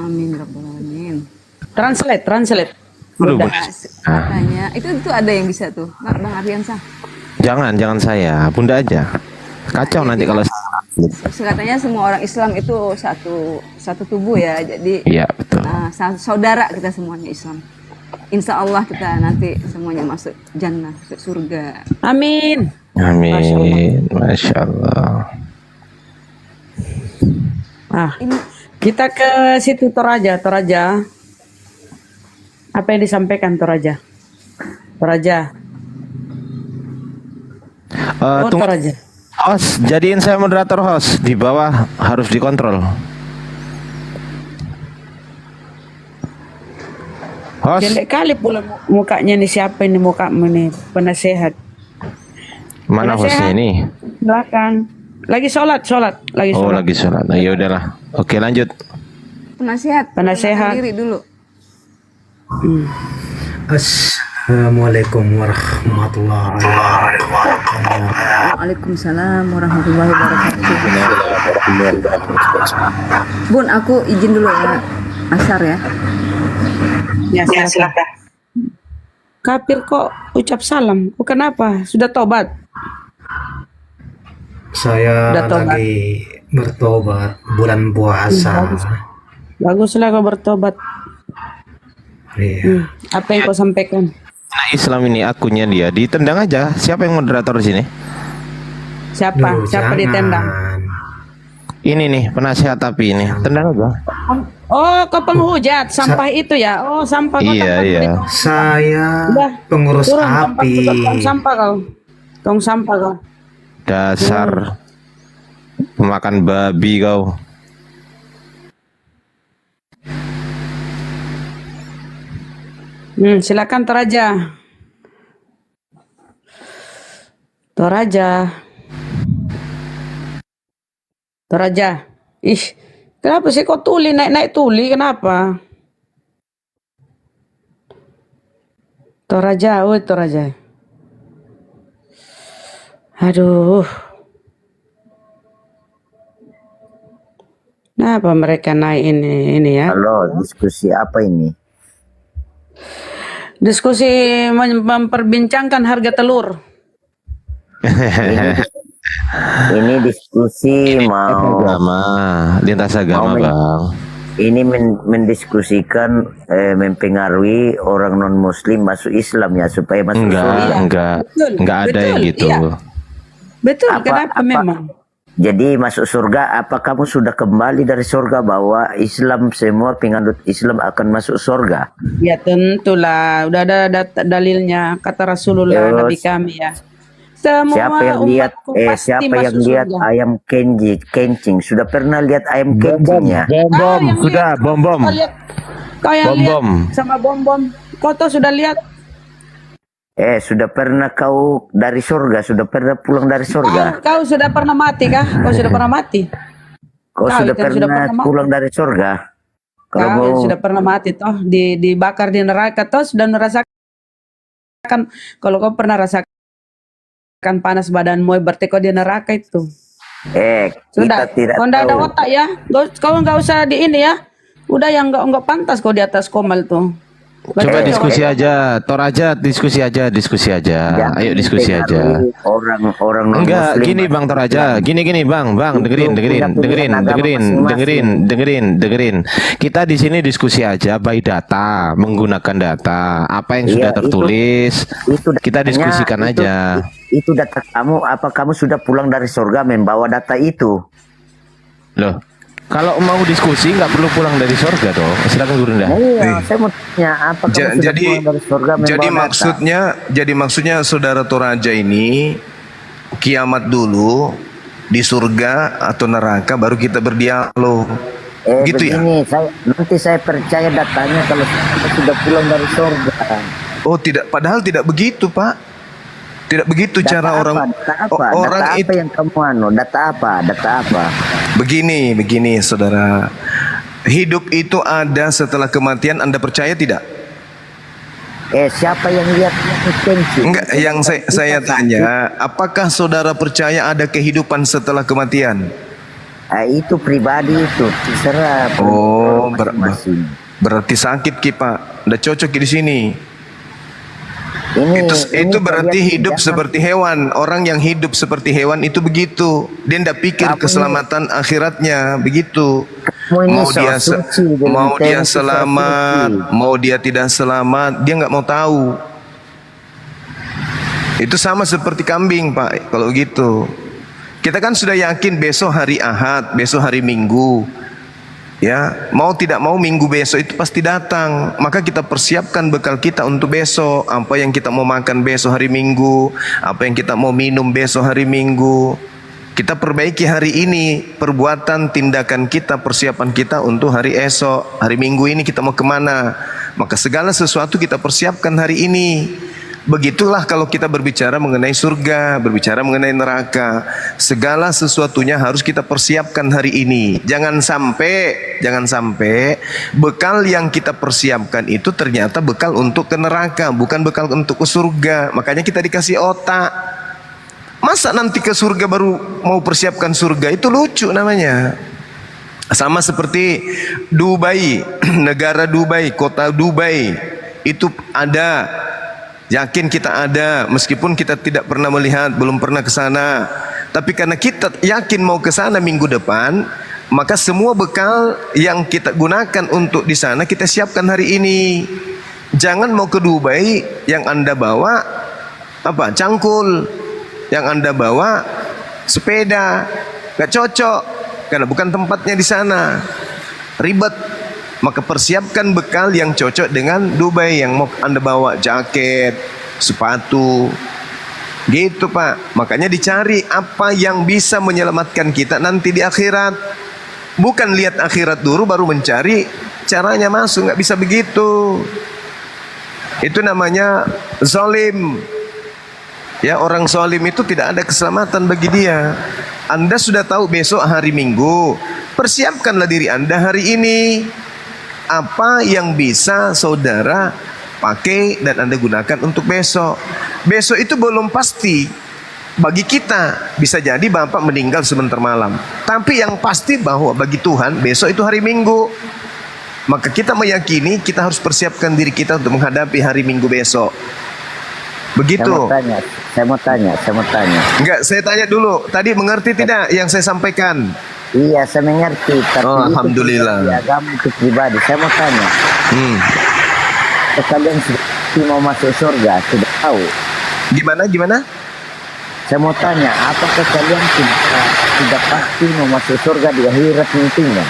Amin rabbal alamin. Translate. Udah, Katanya itu ada yang bisa tuh, Bang Aryansa. Jangan saya, Bunda aja. Kacau nanti kalau Katanya semua orang Islam itu satu tubuh ya. Jadi iya betul. Saudara kita semuanya Islam. Insya Allah kita nanti semuanya masuk jannah, masuk surga. Amin. Amin. Masya Allah. Kita ke situ Toraja. Apa yang disampaikan Toraja? Tunggu. Toraja. Host, jadiin saya moderator host. Di bawah harus dikontrol. Host. Jelek kali pula mukanya nih, siapa ini mukamu nih? Penasehat. Mana hostnya ini? Belakang. Lagi sholat. Lagi sholat. Lagi sholat. Nah, ya udahlah. Oke, lanjut. Penasehat. Diri dulu. Assalamualaikum warahmatullahi wabarakatuh. Waalaikumsalam warahmatullahi wabarakatuh. Bun, aku izin dulu ya. Asar ya. Ya, silakan. Kafir kok ucap salam? Kenapa? Sudah tobat? Saya lagi bertobat bulan puasa. Baguslah kau bertobat. Iya. Apa yang kau sampaikan? Nah, Islam ini akunnya dia ditendang aja. Siapa yang moderator di sini? Siapa ditendang? Ini nih penasehat api ini. Tendang aja. Oh, kau penghujat sampah itu ya? Oh, sampah. Iya. Saya pengurus api. Tong sampah kau. Dasar pemakan babi kau. Silakan Toraja. Ih, kenapa sih kok tuli naik tuli? Kenapa? Toraja. Aduh. Kenapa mereka naik ini ya? Halo, diskusi apa ini? Diskusi memperbincangkan harga telur. Ini diskusi mau Agama, lintas agama, Bang. ini mendiskusikan mempengaruhi orang non muslim masuk Islam ya supaya masuk surga. Enggak ada yang gitu. Iya. Betul, kenapa memang? Jadi masuk surga, apa kamu sudah kembali dari surga bahwa Islam semua penganut Islam akan masuk surga? Ya tentulah, udah ada dalilnya kata Rasulullah Terus, Nabi kami ya. Semua siapa yang lihat siapa yang lihat ayam kencing? Sudah pernah lihat ayam kencingnya? Bom, sudah bom. Kau yang Bom. lihat sama bom. Kau tuh sudah lihat? Sudah pernah kau dari surga? Sudah pernah pulang dari surga? Kau sudah pernah mati kah? Kau sudah pernah mati? Kau sudah pernah pulang dari surga? Kau sudah pernah mati toh dibakar di neraka toh sudah merasakan. Kalau kau pernah rasakan panas badanmu berarti kau di neraka itu. Sudah. Kau nggak ada otak ya? Kau nggak usah di ini ya. Udah yang nggak pantas kau di atas komal tuh. Coba diskusi aja, diskusi aja. Ayo diskusi aja. Orang enggak gini Bang Toraja, gini Bang, dengerin. Kita di sini diskusi aja by data, menggunakan data. Apa yang sudah tertulis, kita diskusikan aja. Itu data kamu, apa kamu sudah pulang dari surga membawa data itu? Loh, kalau mau diskusi nggak perlu pulang dari surga dong. Silakan Guru Nda. Saya mau tanya apa kamu sudah pulang dari surga membawa data? Jadi maksudnya Saudara Toraja ini kiamat dulu di surga atau neraka baru kita berdialog. Gitu begini, ya? Nanti saya percaya datanya kalau kita sudah pulang dari surga. Oh tidak, padahal tidak begitu Pak. Tidak begitu data cara apa, orang data apa yang kamu data apa? Begini Saudara. Hidup itu ada setelah kematian, Anda percaya tidak? Siapa yang lihat kencing? Enggak, yang saya tanya, apakah Saudara percaya ada kehidupan setelah kematian? Itu pribadi itu, terserah. Oh, berarti sakit Ki Pak. Udah cocok di sini. Itu berarti hidup seperti hewan. Orang yang hidup seperti hewan itu begitu. Dia tidak pikir keselamatan akhiratnya begitu. Mau dia selamat, mau dia tidak selamat, dia nggak mau tahu. Itu sama seperti kambing Pak. Kalau gitu, kita kan sudah yakin besok hari Ahad, besok hari Minggu. Ya, mau tidak mau minggu besok itu pasti datang. Maka kita persiapkan bekal kita untuk besok. Apa yang kita mau makan besok hari Minggu, apa yang kita mau minum besok hari Minggu. Kita perbaiki hari ini perbuatan, tindakan kita, persiapan kita untuk hari esok. Hari Minggu ini kita mau kemana? Maka segala sesuatu kita persiapkan hari ini. Begitulah kalau kita berbicara mengenai surga, berbicara mengenai neraka. Segala sesuatunya harus kita persiapkan hari ini. Jangan sampai bekal yang kita persiapkan itu ternyata bekal untuk ke neraka, bukan bekal untuk ke surga. Makanya kita dikasih otak. Masa nanti ke surga baru mau persiapkan surga? Itu lucu namanya. Sama seperti Dubai, negara Dubai, kota Dubai. Itu ada. Yakin kita ada, meskipun kita tidak pernah melihat, belum pernah ke sana. Tapi karena kita yakin mau ke sana minggu depan, maka semua bekal yang kita gunakan untuk di sana kita siapkan hari ini. Jangan mau ke Dubai yang Anda bawa cangkul, yang Anda bawa sepeda, gak cocok karena bukan tempatnya di sana. Ribet. Maka persiapkan bekal yang cocok dengan Dubai, yang mau Anda bawa jaket, sepatu, gitu Pak. Makanya dicari apa yang bisa menyelamatkan kita nanti di akhirat. Bukan lihat akhirat dulu baru mencari caranya masuk, nggak bisa begitu. Itu namanya zalim. Ya, orang zalim itu tidak ada keselamatan bagi dia. Anda sudah tahu besok hari Minggu, persiapkanlah diri Anda hari ini. Apa yang bisa saudara pakai dan Anda gunakan untuk besok. Besok itu belum pasti. bagi kita bisa jadi bapak meninggal sebentar malam, tapi yang pasti bahwa bagi Tuhan besok itu hari Minggu. Maka kita meyakini kita harus persiapkan diri kita untuk menghadapi hari Minggu besok. Begitu. Saya mau tanya. Enggak, saya tanya dulu. Tadi mengerti tidak yang saya sampaikan? Iya, saya mengerti. Tapi Alhamdulillah. Itu agama itu pribadi. Saya mau tanya. Kalian sudah mau masuk surga, sudah tahu? Gimana? Saya mau tanya, apakah kalian sudah pasti mau masuk surga di akhirat nantinya?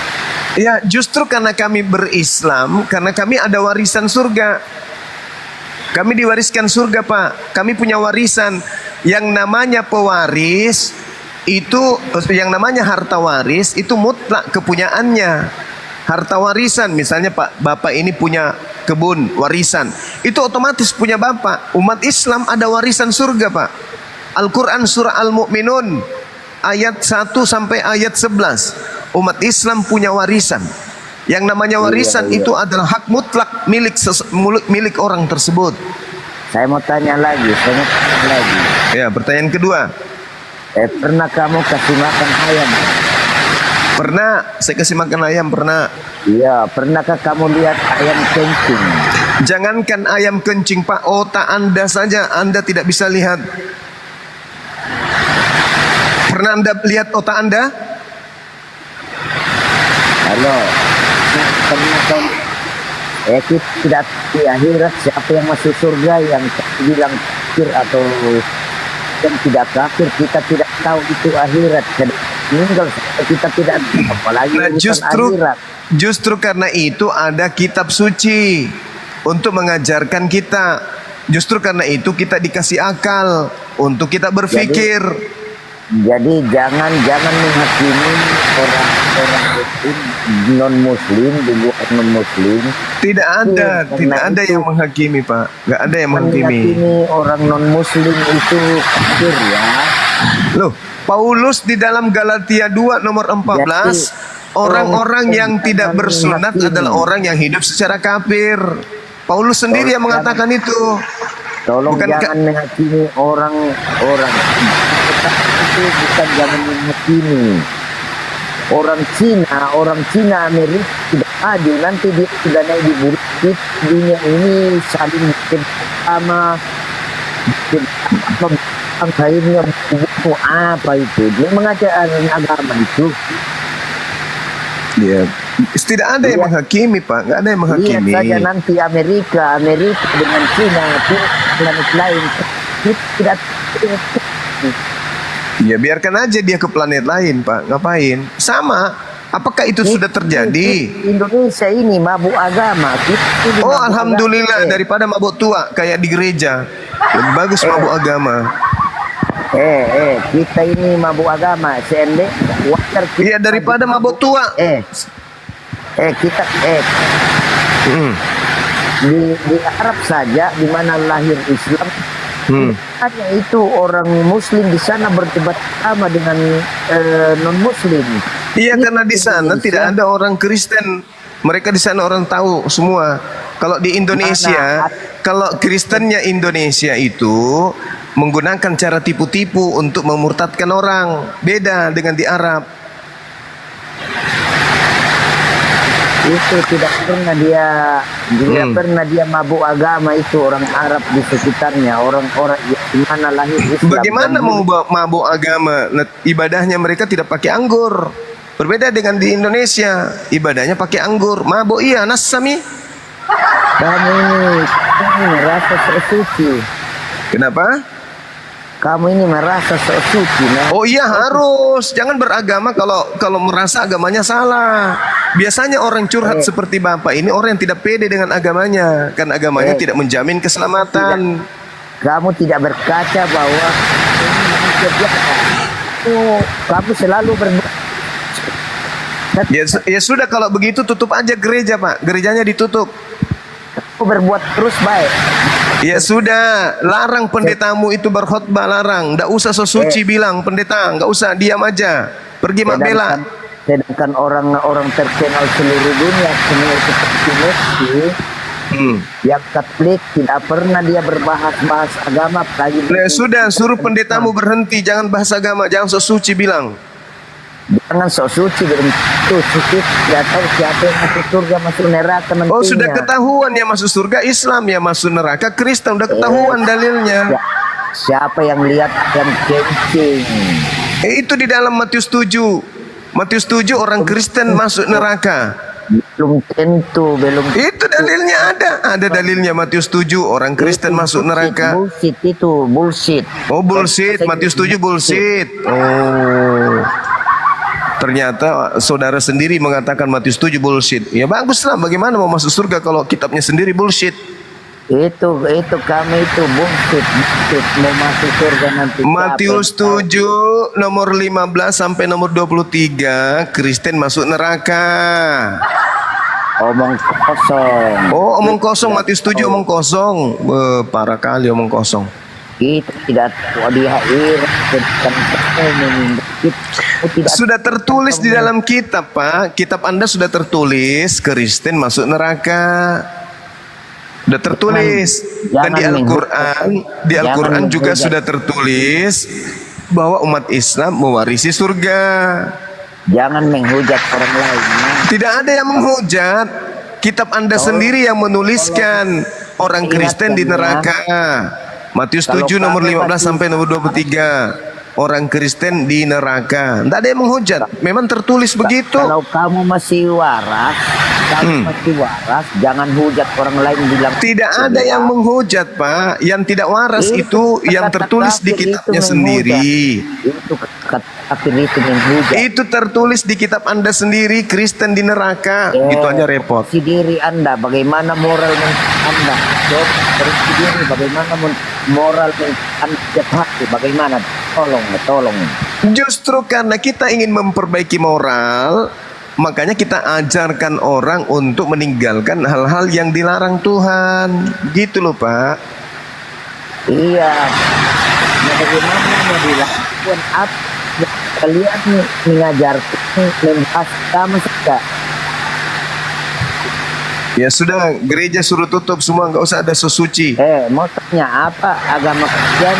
Ya, justru karena kami berislam, karena kami ada warisan surga. Kami diwariskan surga, Pak. Kami punya warisan. Yang namanya pewaris itu, yang namanya harta waris itu mutlak kepunyaannya. Harta warisan, misalnya Pak, Bapak ini punya kebun warisan, itu otomatis punya Bapak. Umat Islam ada warisan surga, Pak. Al-Quran surah Al-Mu'minun ayat 1 sampai ayat 11. Umat Islam punya warisan. Yang namanya warisan itu adalah hak mutlak milik orang tersebut. Saya mau tanya lagi. Ya, pertanyaan kedua. Pernah kamu kasih makan ayam? Pernah, saya kasih makan ayam, pernah. Iya, pernahkah kamu lihat ayam kencing? Jangankan ayam kencing, Pak, otak Anda saja Anda tidak bisa lihat. Pernah Anda lihat otak Anda? Halo, pernah kamu kita tidak di akhirat siapa yang masuk surga, yang bilang kafir atau yang tidak kafir, kita tidak tahu itu akhirat. Meninggal kita tidak tahu, apalagi nah, justru karena itu ada kitab suci untuk mengajarkan kita. Justru karena itu kita dikasih akal untuk kita berpikir. Jadi jangan menghakimi orang-orang non muslim di luar non muslim. Tidak ada yang menghakimi, Pak. Nggak ada yang menghakimi. Orang non muslim itu kafir ya. Loh, Paulus di dalam Galatia 2 nomor 14, orang-orang yang tidak bersunat adalah orang yang hidup secara kafir. Paulus sendiri yang mengatakan itu. Tolong jangan menghakimi orang-orang. Itu bukan jangan menghakimi. Orang Cina Amerika sudah maju, nanti dia sudah naik di buruk dunia ini saling bersama akhirnya buku apa itu dia mengajarkan agama itu. Ya, tidak ada yang menghakimi, Pak. Nggak ada yang menghakimi. Lihat saja nanti Amerika dengan Cina, planet lain tidak. Ya biarkan aja dia ke planet lain, Pak. Ngapain? Sama. Apakah itu sudah terjadi? Indonesia ini mabuk agama. Oh, alhamdulillah, daripada mabuk tua kayak di gereja. Lebih bagus mabuk agama. Kita ini mabuk agama. Iya, daripada mabuk tua. Kita di Arab saja, di mana lahir Islam. Hanya itu orang Muslim di sana berdebat sama dengan non Muslim. Iya, karena di sana tidak ada orang Kristen. Mereka di sana orang tahu semua. Kalau di Indonesia, kalau Kristennya Indonesia itu menggunakan cara tipu-tipu untuk memurtadkan orang. Beda dengan di Arab. Itu tidak pernah dia mabuk agama, itu orang Arab di sekitarnya, orang-orang di mana lahir Islam. Bagaimana mau mabuk agama? Ibadahnya mereka tidak pakai anggur. Berbeda dengan di Indonesia, ibadahnya pakai anggur. Mabuk iya, nasami. Kamu ini merasa suci. Kenapa? Kamu ini merasa suci. Oh iya, harus. Jangan beragama kalau merasa agamanya salah. Biasanya orang curhat seperti Bapak ini orang yang tidak pede dengan agamanya, kan agamanya tidak menjamin keselamatan. Kamu tidak berkaca bahwa kamu selalu ya sudah, kalau begitu tutup aja gereja, Pak. Gerejanya ditutup. Kamu berbuat terus baik. Ya sudah, larang pendetamu itu berkhotbah, larang. Nggak usah so suci bilang pendeta, nggak usah, diam aja. Pergi bela. Sedangkan orang-orang terkenal seluruh dunia semua seperti Messi Yang Katolik tidak pernah dia berbahas agama lagi. Sudah, suruh pendetamu berhenti, jangan bahas agama, jangan sok suci bilang. Jangan sok suci, belum tentu suci, tidak tahu siapa yang masuk surga masuk neraka nantinya. Oh, sudah ketahuan ya masuk surga Islam, ya masuk neraka Kristen, udah ketahuan dalilnya. Siapa yang lihat yang kencing? Itu di dalam Matius 7. Matius 7 orang Kristen masuk neraka. Belum tentu, belum. Itu dalilnya ada dalilnya Matius 7 orang Kristen masuk neraka. Bullshit itu, bullshit. Oh, bullshit, Matius 7 bullshit. Oh. Ternyata saudara sendiri mengatakan Matius 7 bullshit. Ya baguslah, bagaimana mau masuk surga kalau kitabnya sendiri bullshit? Itu kami itu bullshit mau masuk surga nanti. Matius 7 nomor 15 sampai nomor 23 Kristen masuk neraka. Omong kosong. Oh, omong kosong. Matius 7 omong kosong. Parah kali omong kosong. Itu tidak di akhir. Sudah tertulis di dalam kitab, Pak. Kitab Anda sudah tertulis Kristen masuk neraka. Sudah tertulis. Dan di Al-Quran juga sudah tertulis bahwa umat Islam mewarisi surga. Jangan menghujat orang lain. Tidak ada yang menghujat. Kitab Anda sendiri yang menuliskan orang Kristen di neraka. Matius 7 nomor 15 sampai nomor 23. Orang Kristen di neraka. Tidak ada yang menghujat. Memang tertulis begitu. Kalau kamu masih waras, jangan hujat orang lain bilang. Tidak ada yang menghujat, Pak. Yang tidak waras itu yang tertulis di kitabnya sendiri. Itu tertulis di kitab Anda sendiri, Kristen di neraka. Itu aja repot. Si diri Anda, bagaimana moral Anda? Jawab diri, bagaimana moral Anda hati? Bagaimana? Tolong. Justru karena kita ingin memperbaiki moral, makanya kita ajarkan orang untuk meninggalkan hal-hal yang dilarang Tuhan. Gitu loh, Pak. Iya. Bagaimana mau dilakukan apa? Kalian mengajarkan membahas agama saja. Ya sudah, gereja suruh tutup semua, nggak usah ada sesuci. Mau tanya apa agama kalian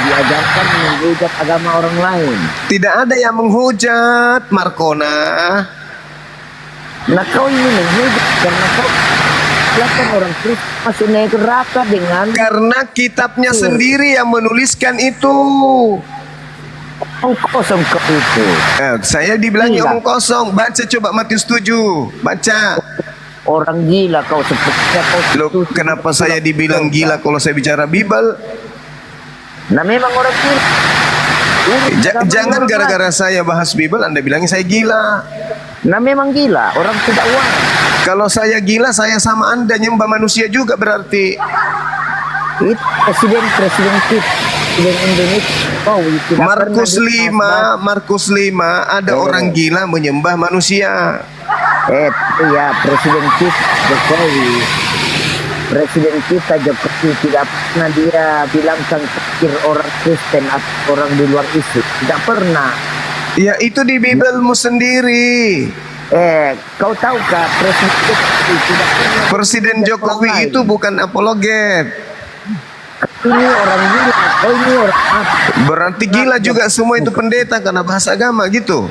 diajarkan menghujat agama orang lain? Tidak ada yang menghujat, Markona. Nah kau ini menghujat karena kau silakan orang Kristen masuk neraka dengan. Karena kitabnya sendiri yang menuliskan itu. Omong kosong kau itu. Saya dibilangnya omong kosong. Baca coba Matius 7. Baca. Orang gila kau sepertinya kau. Loh, kenapa saya dibilang gila kalau saya bicara Bible? Nah memang orang gila. Jangan gara-gara saya bahas Bible Anda bilangin saya gila. Nah memang gila, orang tidak waras. Kalau saya gila, saya sama Anda nyembah manusia juga berarti. Itu presiden Indonesia. Markus 5 ada orang gila menyembah manusia. Ya Presiden kita Jokowi tidak pernah dia bilangkan kafir orang Kristen atau orang di luar Islam. Tidak pernah. Ya itu di Bibelmu sendiri. Kau tahukah Presiden Jokowi itu bukan apologet. Ini orang gila. Ini orang apa? Berarti gila juga semua itu pendeta karena bahasa agama gitu.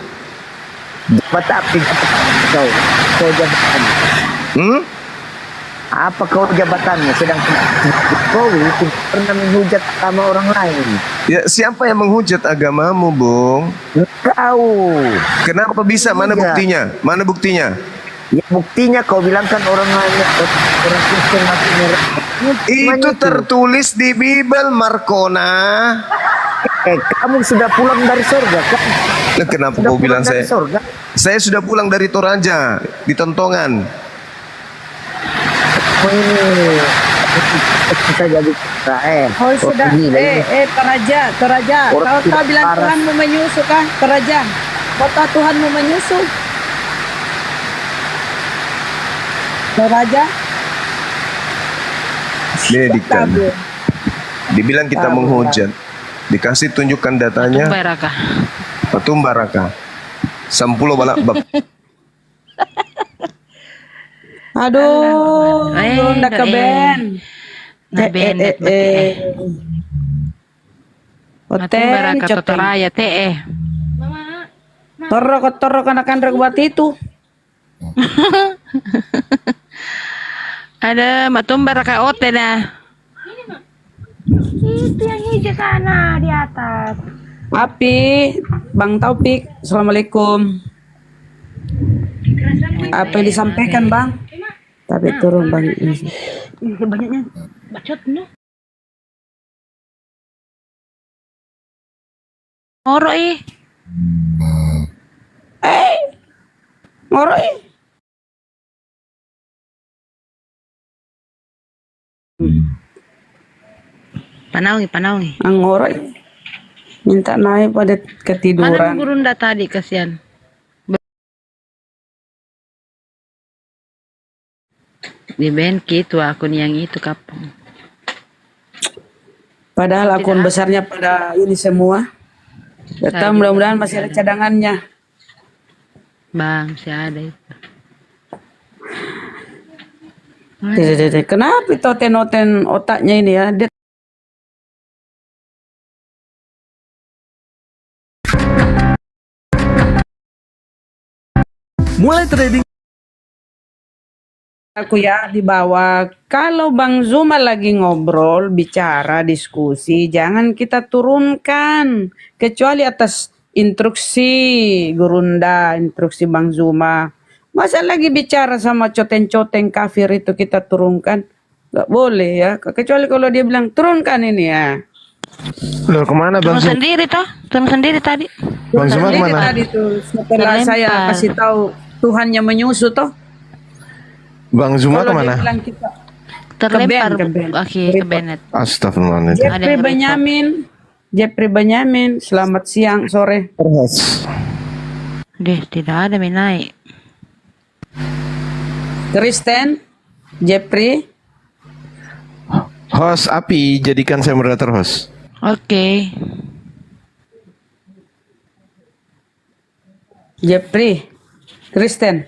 Tapi kau jabatannya? Apa kau jabatannya? Sedangkan Jokowi tidak pernah menghujat agama orang lain. Ya siapa yang menghujat agamamu, Bung? Kau. Kenapa bisa? Mana buktinya? Mana buktinya? Ya buktinya kau bilangkan orang lain orang Kristen masuk neraka. Itu tertulis di Bible, Markona. Kamu sudah pulang dari surga kan? Nah, kenapa kau bilang saya? Saya sudah pulang dari Toraja di Tontongan. Kita jadi sudah. Toraja. Kau bilang Tuhanmu menyusup kah? Toraja. Kota Tuhanmu menyusup. Toraja. Dedikan. Dibilang kita menghujat. Dikasih tunjukkan datanya. Patung Baraka. 10 balak bab. Aduh, Gurunda ke Ben. Nabenet Hotel baraka coteng. totoraya teh. Toro kanakan buat itu. Ada matum baraka ote dah. Itu yang hijau sana di atas. Api, Bang Taufik, Assalamualaikum. Apa yang disampaikan Bang? Tapi turun Bang. Banyaknya bacot no. Ngorok Ngorok Panaungi. Ngorok minta naik pada Mana ketiduran. Gurunda tadi kasihan. Di band gitu akun yang itu kapung. Padahal akun besarnya pada ini semua. Datang mudah-mudahan masih ada cadangannya. Bang, si ada itu. Kenapa itu noten otaknya ini ya? Dia mulai trading aku ya di bawah. Kalau Bang Zuma lagi ngobrol, bicara, diskusi, jangan kita turunkan kecuali atas instruksi Gurunda, instruksi Bang Zuma. Masa lagi bicara sama coteng-coteng kafir itu kita turunkan? Gak boleh ya, kecuali kalau dia bilang turunkan ini ya. Loh, kemana Bang Turun Zuma? sendiri toh, turun sendiri tadi. Bang Zuma Sendiri kemana? tadi tuh setelah Terlempar. saya kasih tahu Tuhannya menyusu toh. Bang Zuma Kalau kemana? dia bilang kita Terlempar ke Ben. ke Bennett. Astagfirullahaladzim. Jeffrey Benyamin, selamat siang, sore. Deh, tidak ada naik. Kristen, Jeffrey, Host Api, jadikan saya moderator host. Oke. Jeffrey, Kristen,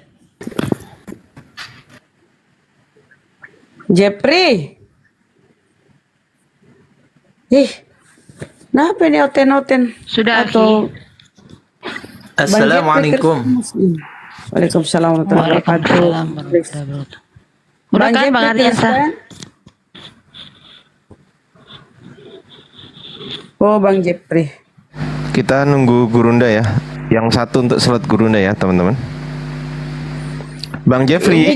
Jeffrey. Kenapa ini oten-oten? Sudah, atau Assalamualaikum. Waalaikumsalam warahmatullahi wabarakatuh. Udah kan Bang Ardiansa? Oh Bang Jeffrey. Kita nunggu Gurunda ya. Yang satu untuk slot Gurunda ya teman-teman. Bang Jeffrey.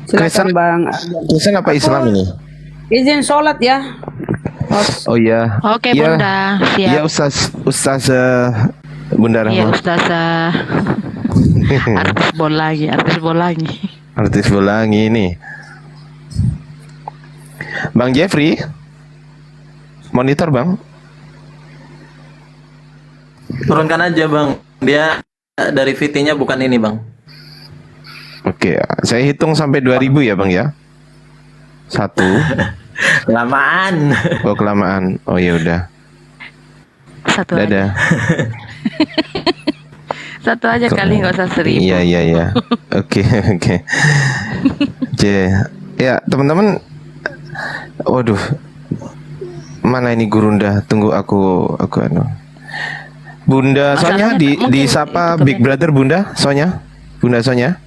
Silakan Bang. Kristen apa Islam ini? Izin sholat ya. Oh iya. Oke, Iya. Bunda. Siap. Iya Ustaz Bunda Iya, Rahma. Ustazah. Artis bolangi. Artis bolangi ini. Bang Jeffrey. Monitor Bang. Turunkan aja Bang. Dia dari VT-nya bukan ini Bang. Oke, saya hitung sampai 2000 ya Bang ya. 1. Kelamaan. Oh kelamaan. Oh ya udah. Satu aja. Dadah. Satu aja kali, nggak usah 1000. Iya. Oke. Ya teman-teman. Waduh. Mana ini Gurunda? Tunggu aku anu. Bunda Sonya di sapa Big Brother Bunda Sonya. Bunda Sonya.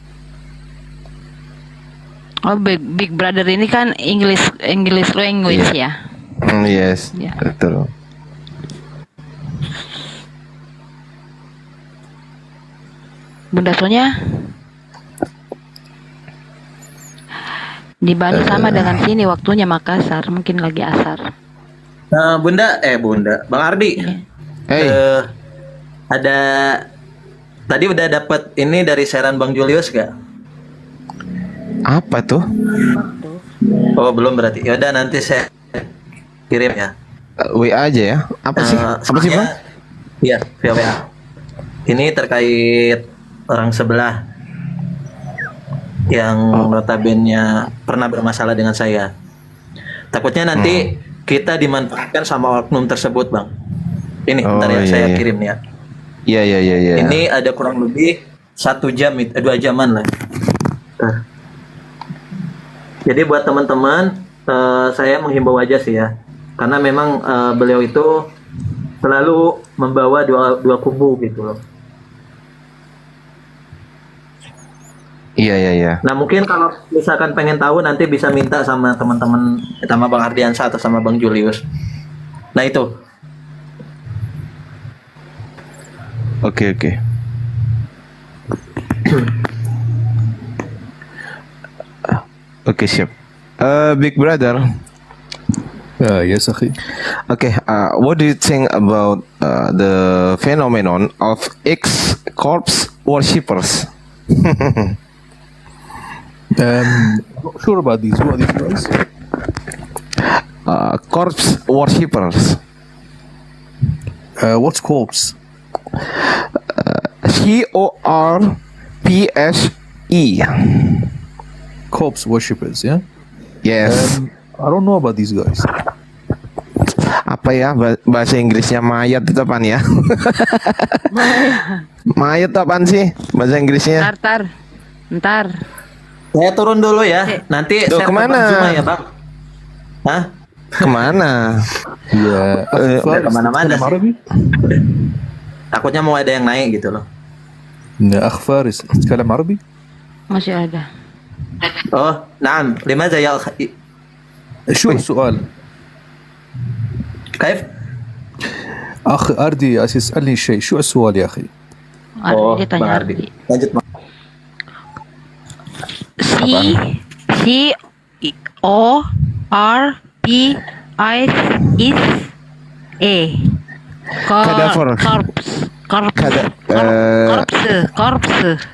Oh, Big Brother ini kan English language ya. Yes. Ya. Betul. Bunda Sonya. Di Bali sama dengan sini waktunya Makassar, mungkin lagi asar. Bunda, Bang Ardi. Ada tadi udah dapat ini dari sharean Bang Julius gak? Apa tuh? Oh belum berarti. Yaudah nanti saya kirim ya. WA aja ya. Apa sih? Apa sih Bang? Iya via WA. Ini terkait orang sebelah yang notabene pernah bermasalah dengan saya. Takutnya nanti kita dimanfaatkan sama oknum tersebut Bang. Ini bentar ya, saya kirim ya. Iya. Ini ada kurang lebih 1 jam, 2 jaman lah. Jadi buat teman-teman, saya menghimbau aja sih ya, karena memang beliau itu selalu membawa dua kubu gitu loh. Iya. Nah mungkin kalau misalkan pengen tahu nanti bisa minta sama teman-teman, sama Bang Ardiansa atau sama Bang Julius. Nah itu. Oke. Oke, siap. Big brother. Yes, akhi. Okay, what do you think about the phenomenon of ex-corpse worshippers? Not sure about these. Who are these guys? Corpse worshippers. What's corpse? CORPSE. Corpse worshippers, yeah? Yes. I don't know about these guys. Apa ya bahasa Inggrisnya mayat itu apaan ya? Mayat itu apaan sih bahasa Inggrisnya? Ntar. Saya turun dulu ya. Nanti Duh, saya kemana? ke Bang Zuma ya Bang. Hah? Kemana? Ya, Udah kemana-mana sih. Takutnya mau ada yang naik gitu loh. أخ فارس تتكلم عربي؟ Masih ada. Oh, نعم. لماذا يا أخ؟ شو السؤال؟ كيف؟ أخ أردي يسألني شيء، شو السؤال يا أخي؟ Oh, Dia Bang tanya Ardi. Lanjut Bang. CORPSE. Cadaver. Corpse.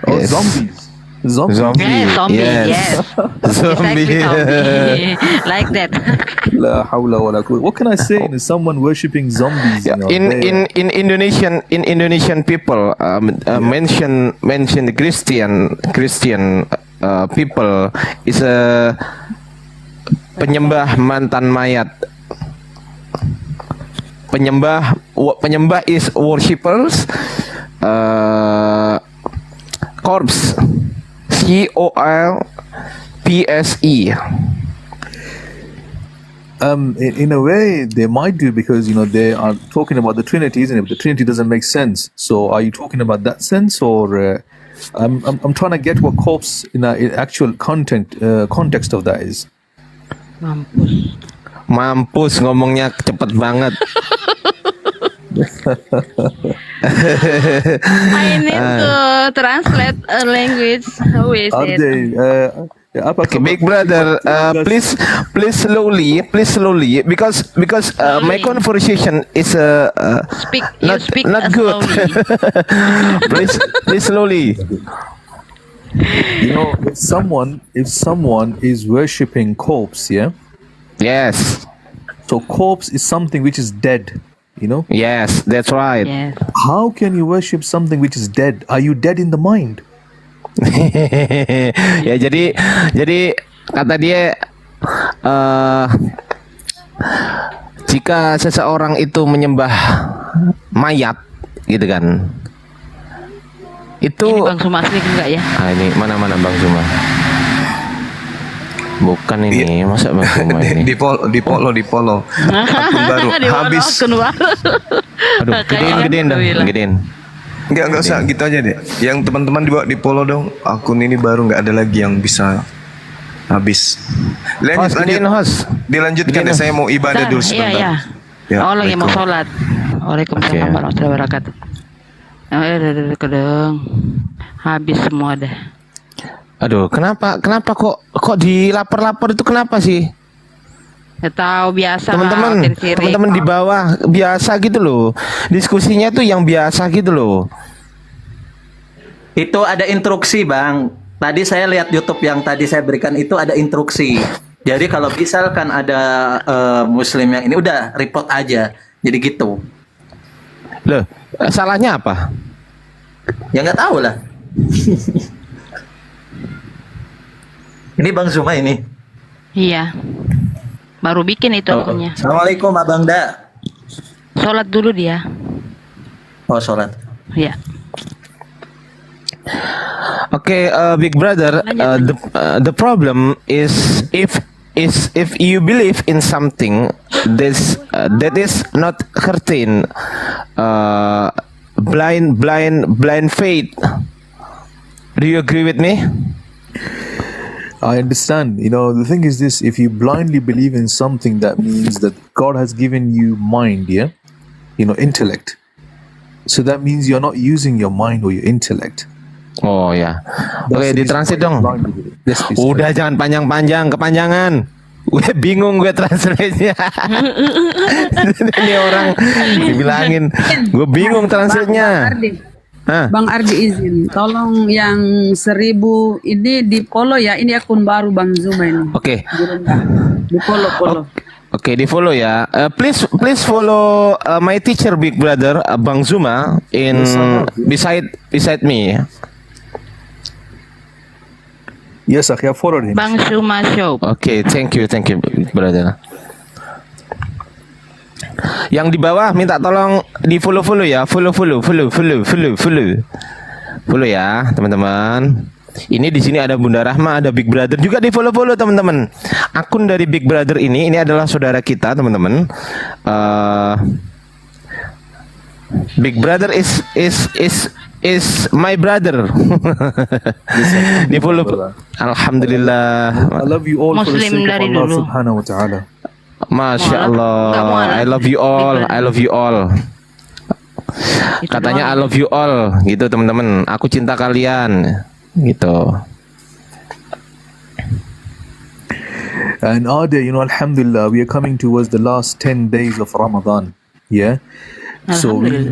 Oh, Yes. zombies. Zombie. Yes, zombie. Yes. Exactly, zombie. Like that. لا حول ولا قوة. What can I say? Is someone worshipping zombies? You know, In Indonesian people mention Christian people is a penyembah mantan mayat. Penyembah is worshippers. Corpse. CORPSE. In a way, they might do because they are talking about the Trinity, isn't it? But the Trinity doesn't make sense. So, are you talking about that sense, or I'm trying to get what corpse in actual context of that is? Mampus ngomongnya cepet banget. I need to translate a language. How is Are it? they? Okay, big brother, please slowly, because my conversation is Speak not good. please slowly. If someone is worshipping corpse, yeah. Yes. So corpse is something which is dead. Yes, that's right. Yes. How can you worship something which is dead? Are you dead in the mind? Ya jadi kata dia jika seseorang itu menyembah mayat gitu kan, itu Ini Bang Suma asli enggak ya? ini mana Bang Suma? Bukan ini, masa Bang Suma ini? Di polo. Akun baru habis. Aduh, gedein. Enggak usah gitu aja deh. Yang teman-teman dibawa di polo dong. Akun ini baru nggak ada lagi yang bisa habis. Dilanjutkan deh. Saya mau ibadah dulu sebentar. Iya. Ya, Oh lagi mau Waalaikumsalam. sholat. Waalaikumsalam warahmatullahi wabarakatuh. Kedeng. Habis semua dah. Aduh, kenapa kok dilapor itu kenapa sih? Ya tahu biasa Teman-teman di bawah biasa gitu loh. Diskusinya tuh yang biasa gitu loh. Itu ada instruksi Bang. Tadi saya lihat YouTube yang tadi saya berikan itu ada instruksi. Jadi kalau misalkan ada Muslim yang ini udah report aja. Jadi gitu. Loh, salahnya apa? Ya nggak tahu lah. Ini Bang Zuma ini. Iya. Baru bikin itu akunnya. Assalamualaikum Abang Da. Sholat dulu dia. Oh sholat. Iya. Okay, Big Brother, the problem is if you believe in something that is not certain, blind faith. Do you agree with me? I understand. You know, the thing is this: if you blindly believe in something, that means that God has given you mind, yeah, intellect. So that means you're not using your mind or your intellect. Oh ya. Oke, ditranslate dong. Yes, please. Udah jangan panjang-panjang, kepanjangan. Gue bingung gue translate-nya. Ini orang dibilangin, gue bingung translate-nya. Bang Ardi izin, tolong yang 1000 ini di follow ya, ini akun baru Bang Zuma ini. Oke. Di follow. Oke, di follow ya. Please follow my teacher Big Brother Bang Zuma in beside me. Yes, I followed him. Bang Zuma Show. Oke, thank you Big Brother. Yang di bawah minta tolong di follow ya, follow ya teman-teman. Ini di sini ada Bunda Rahma, ada Big Brother juga di follow teman-teman. Akun dari Big Brother ini adalah saudara kita teman-teman. Big Brother is my brother. Di follow. Alhamdulillah. I love you all for the Muslim sake dari of Allah dulu. Subhanahu wa Taala. Masya Allah. I love you all. Katanya I love you all gitu teman-teman. Aku cinta kalian gitu. And Ade, Alhamdulillah, we are coming towards the last 10 days of Ramadan. Yeah. So we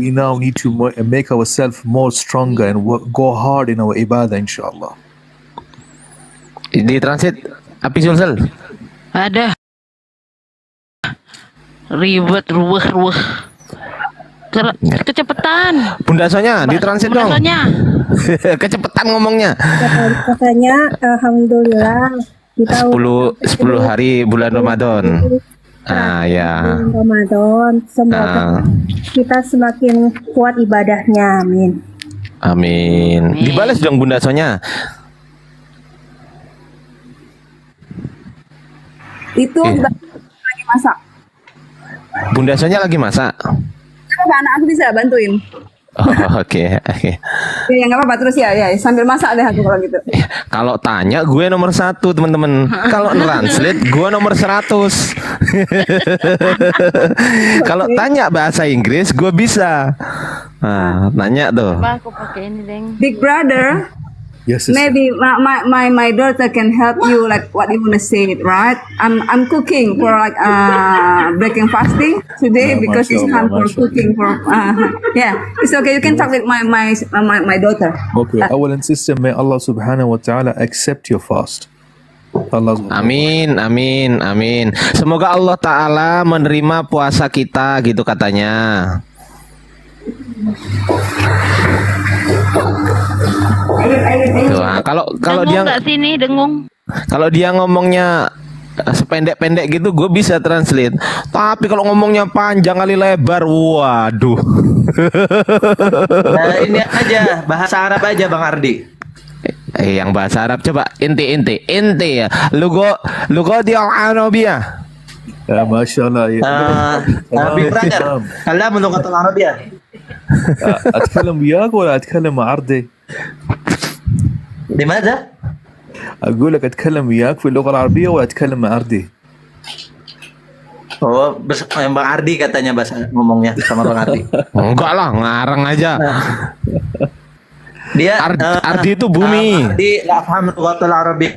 now need to make ourselves more stronger and go hard in our ibadah, inshallah. Di transit api sulsel. Ada ribet ruweh. Kecepatan. Bunda Sonya di transit dong. Bunda Sonya. Kecepatan ngomongnya. Katanya alhamdulillah kita 10 hari bulan Ramadan. Ya. bulan Ramadan, semoga kita semakin kuat ibadahnya. Amin. Dibalas dong Bunda Sonya. Itu lagi masak. Bunda Sonya lagi masak. Apa anak aku bisa bantuin? Oh, oke. Ya nggak apa-apa, terus ya sambil masak deh aku kalau gitu. Kalau tanya gue nomor 1 teman-teman. Kalau translate gue nomor 100. Kalau tanya bahasa Inggris gue bisa. Nah, nanya tuh. Aku pakai ini, Deng. Big Brother. Yes, sister. Maybe my daughter can help you, like what you wanna say it, right? I'm cooking for like breaking fasting today because it's time for cooking for it's okay. You can talk with my daughter. Okay, awalan sister, may Allah subhanahu wa ta'ala accept your fast. Amin. Semoga Allah Ta'ala menerima puasa kita gitu katanya. Tuh, kalau dia sini dengung. Kalau dia ngomongnya sependek-pendek gitu gue bisa translate. Tapi kalau ngomongnya panjang kali lebar, waduh. Nah, ini aja bahasa Arab aja Bang Ardi. Yang bahasa Arab coba inti ya. Lughat al-Arabiyah. Ya, masyaallah ya. Big Brother. Kalam lughat al-Arabiyah. أتكلم وياك ولا أتكلم مع عرضي؟ لماذا؟ أقول لك أتكلم وياك في اللغة العربية ولا أتكلم مع عرضي؟ Oh, Bang Ardi katanya bahasa ngomongnya sama Bang Ardi. Enggak lah, ngarang aja. Dia Ardi itu bumi. Ardi la faham lughatul Arabi.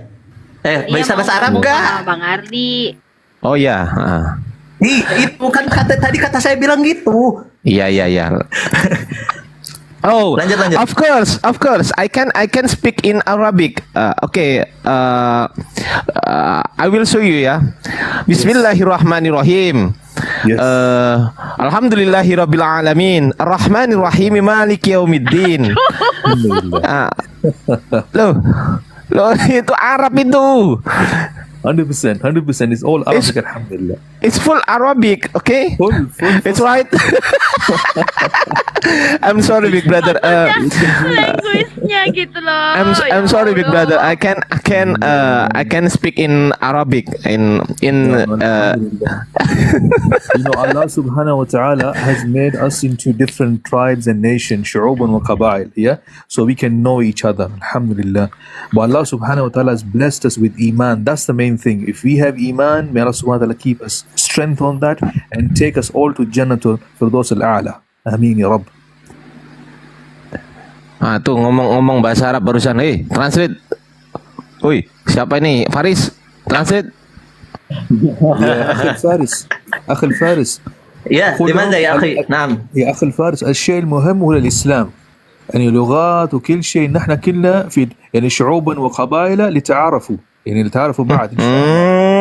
Bisa bahasa Arab enggak? Bang Ardi. Oh ya. Itu kan kata saya bilang gitu. Iya. Oh, lanjut. Of course. I can speak in Arabic. Okay. I will show you ya. Bismillahirrahmanirrahim. Yes. Alhamdulillahirabbil alamin. Arrahmanirrahim. Maliki yaumiddin. Loh, itu Arab itu. 100%. It's all Arabic, alhamdulillah. It's full Arabic, okay? It's right. I'm sorry, big brother. Language-nya gitu loh. I'm sorry, big brother. I can speak in Arabic in Allah subhanahu wa ta'ala has made us into different tribes and nations, shu'uban wa qabail, yeah? So we can know each other, alhamdulillah. But Allah subhanahu wa ta'ala has blessed us with iman. That's the main thing. If we have iman, may Allah subhanahu wa ta'ala keep us strength on that and take us all to Jannatul Firdaus al-A'la. Amin ya Rabb. Ah, tuh ngomong bahasa Arab barusan. Translate. Woi, siapa ini? Faris, translate. يا أخي الفارس أخي الفارس لماذا يا أخي؟ نعم يا أخي الفارس، الشيء المهم هو الإسلام، يعني لغات وكل شيء نحن كلنا في يعني شعوبا وقبائل لتعارفوا، يعني لتعارفوا بعض إن شاء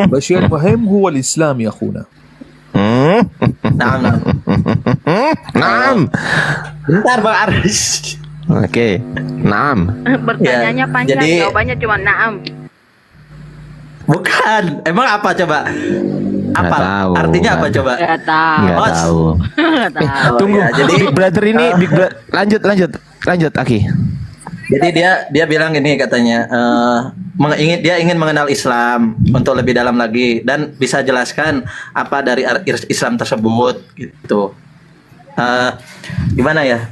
الله. الشيء المهم هو الإسلام يا أخونا. Naam. Bentar Bang Aris. Oke, naam. Bertanyanya panjang, jadi- jawabannya cuma naam. Bukan. Emang apa coba? Apa? tahu, Artinya apa kan. coba? Nggak tahu. Nggak tahu. Tunggu, ya, jadi Big Brother ini, lanjut, Aki. Jadi dia bilang gini katanya, dia ingin mengenal Islam untuk lebih dalam lagi dan bisa jelaskan apa dari Islam tersebut gitu. Gimana ya,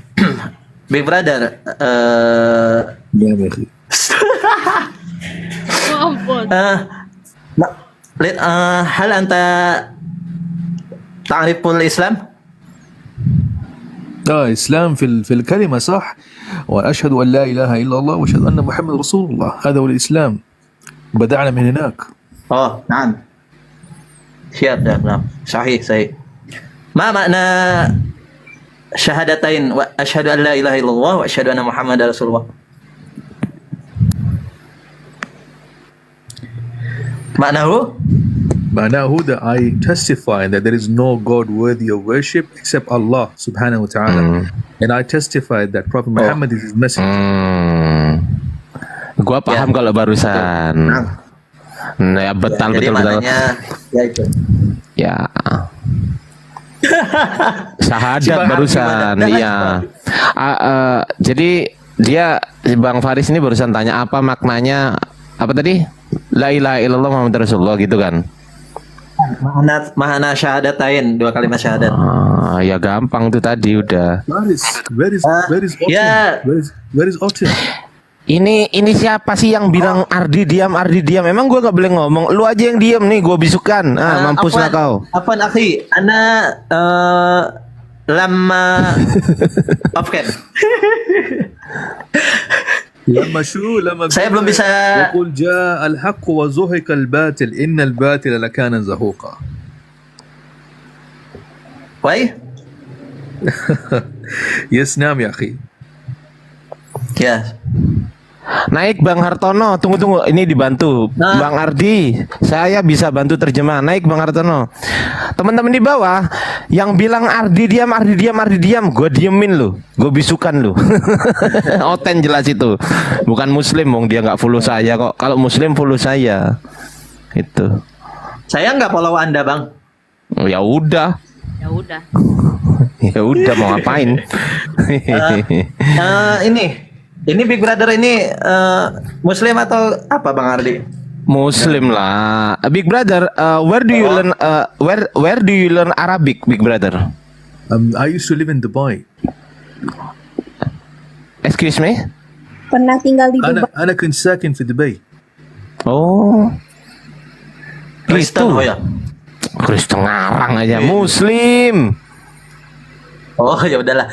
Big Brother? Hal anta ta'riful Islam? إسلام في الكلمة صح، وأشهد أن لا إله إلا الله وأشهد أن محمد رسول الله، هذا هو الإسلام، بدأنا من هناك. نعم. Siap, sahih. Ma makna syahadatain wa asyhadu an la ilaha illallah wa asyhadu anna muhammadar rasulullah? Maknahu? معناه that I testify that there is no God worthy of worship except Allah subhanahu wa ta'ala, and I testify that Prophet Muhammad is his messenger. Gua paham kalau barusan. Nah, betul. Maknanya ya itu. Ya. Syahadat barusan, iya. Jadi Bang Faris ini barusan tanya apa maknanya, apa tadi? La ilaha illallah Muhammadur Rasulullah gitu kan? Makna syahadatain, 2 kalimat syahadat. Ya gampang tuh tadi udah. Where is Otin? Ini siapa sih yang bilang Ardi diam? Emang gua gak boleh ngomong. Lu aja yang diam nih, gua bisukan. Mampuslah kau. Apaan akhi? Ana lama oke. Saya belum bisa. يقول جاء الحق وزهق الباطل إن الباطل لكان زهوقا. Why? Yes, نعم يا أخي. Ya. Naik Bang Hartono, tunggu, ini dibantu Bang Ardi, saya bisa bantu terjemah. Naik Bang Hartono. Teman-teman di bawah yang bilang Ardi diam, gue diemin lu, gue bisukan lu. Oten jelas itu, bukan Muslim, wong dia nggak follow saya kok. Kalau Muslim follow saya, itu. Saya nggak follow Anda Bang. Oh, ya udah. Ya udah mau ngapain? Ini Big Brother ini Muslim atau apa Bang Ardi? Muslim lah. Big Brother, where do you learn where do you learn Arabic, Big Brother? I used to live in Dubai. Excuse me? Pernah tinggal di Dubai. أنا كنت ساكن في دبي. Oh. Kristen ya? Kristen ngarang aja. Muslim. Oh ya udahlah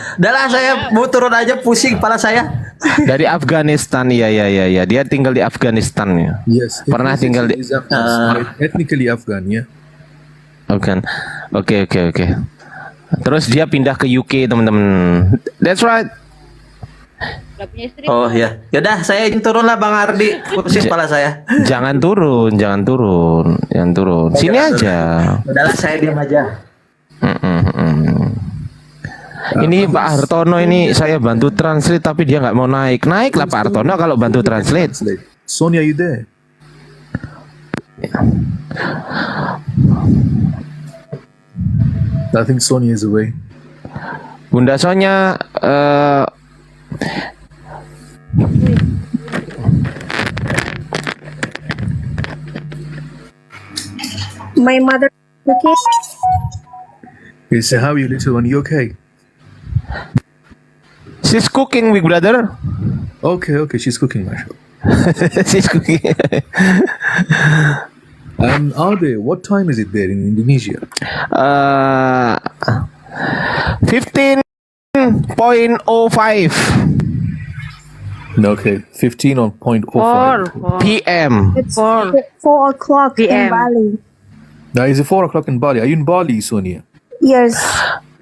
saya mau turun aja, pusing kepala saya. Dari Afghanistan, ya. Dia tinggal di Afghanistan ya. Yes. Pernah tinggal di ethnically Afghan, ya. Afghan. Oke. Terus dia pindah ke UK, teman-teman. That's right. Oh ya. Yaudah saya izin turun lah Bang Ardi, pusing kepala saya. Jangan turun. Sini aja. Udahlah saya diam aja. Ini Pak Hartono ini saya bantu translate tapi dia nggak mau naik. Naiklah Pak Hartono kalau bantu translate. Sonia, you there? I think Sonia is away. Bunda Sonya, My mother cooking. Yes, how are you, little one? You okay? she's cooking, big brother. Okay, she's cooking, mashallah. She's cooking. Ade, what time is it there in Indonesia? 15.05 Okay, 15.05 p.m. It's 4 o'clock in PM. Bali. Now, is it 4 o'clock in Bali? Are you in Bali, Sonia? Yes.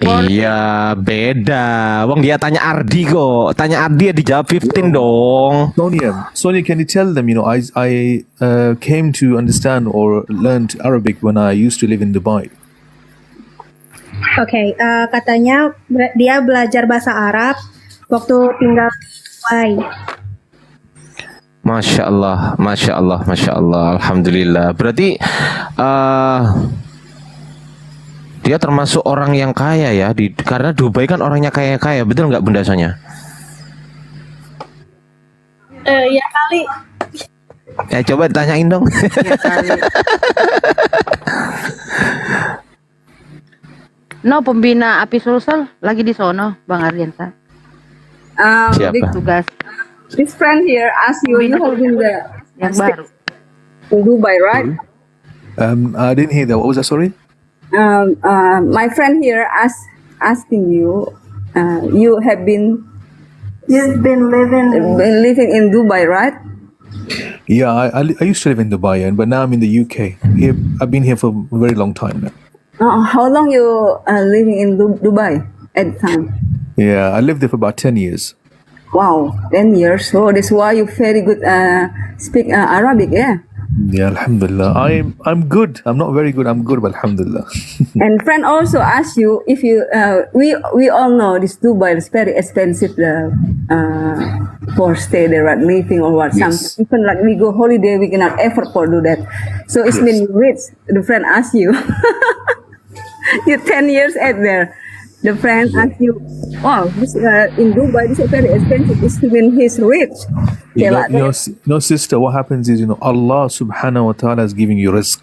Iya, beda. Wong dia tanya Ardi kok. Tanya Ardi ya dijawab 15 dong. Sonia, can you tell them, I came to understand or learned Arabic when I used to live in Dubai. Oke, katanya dia belajar bahasa Arab waktu tinggal di Dubai. Masya Allah, Masya Allah, Masya Allah. Alhamdulillah. Berarti dia termasuk orang yang kaya ya, karena Dubai kan orangnya kaya-kaya, betul nggak Bunda Sonya? Ya kali. Coba ditanyain dong. Ya kali. No, pembina Api Sulsel lagi di sono, Bang Ardiansa. Siapa? Tugas. This friend here asked you, you have been there Yang baru. in Dubai, right? I didn't hear that. What was that, sorry? My friend here asking you, you have been You've been living in Dubai, right? Yeah, I used to live in Dubai, but now I'm in the UK. Here, I've been here for a very long time now. How long you living in Dubai at the time? Yeah, I lived there for about 10 years. Wow, 10 years. So that's why you very good speak Arabic, yeah? Yeah, alhamdulillah. I'm good. I'm not very good. I'm good, but alhamdulillah. And friend also asked you if you we all know this Dubai is very expensive for stay there, right? Living or what. Yes. Something. Even like we go holiday, we cannot afford for do that. So it's been rich. The friend asked you. You 10 years at there. The friend asked you, wow, this, in Dubai this is very expensive. It's when he's rich. No, sister. What happens is, Allah Subhanahu wa Taala is giving you rizq,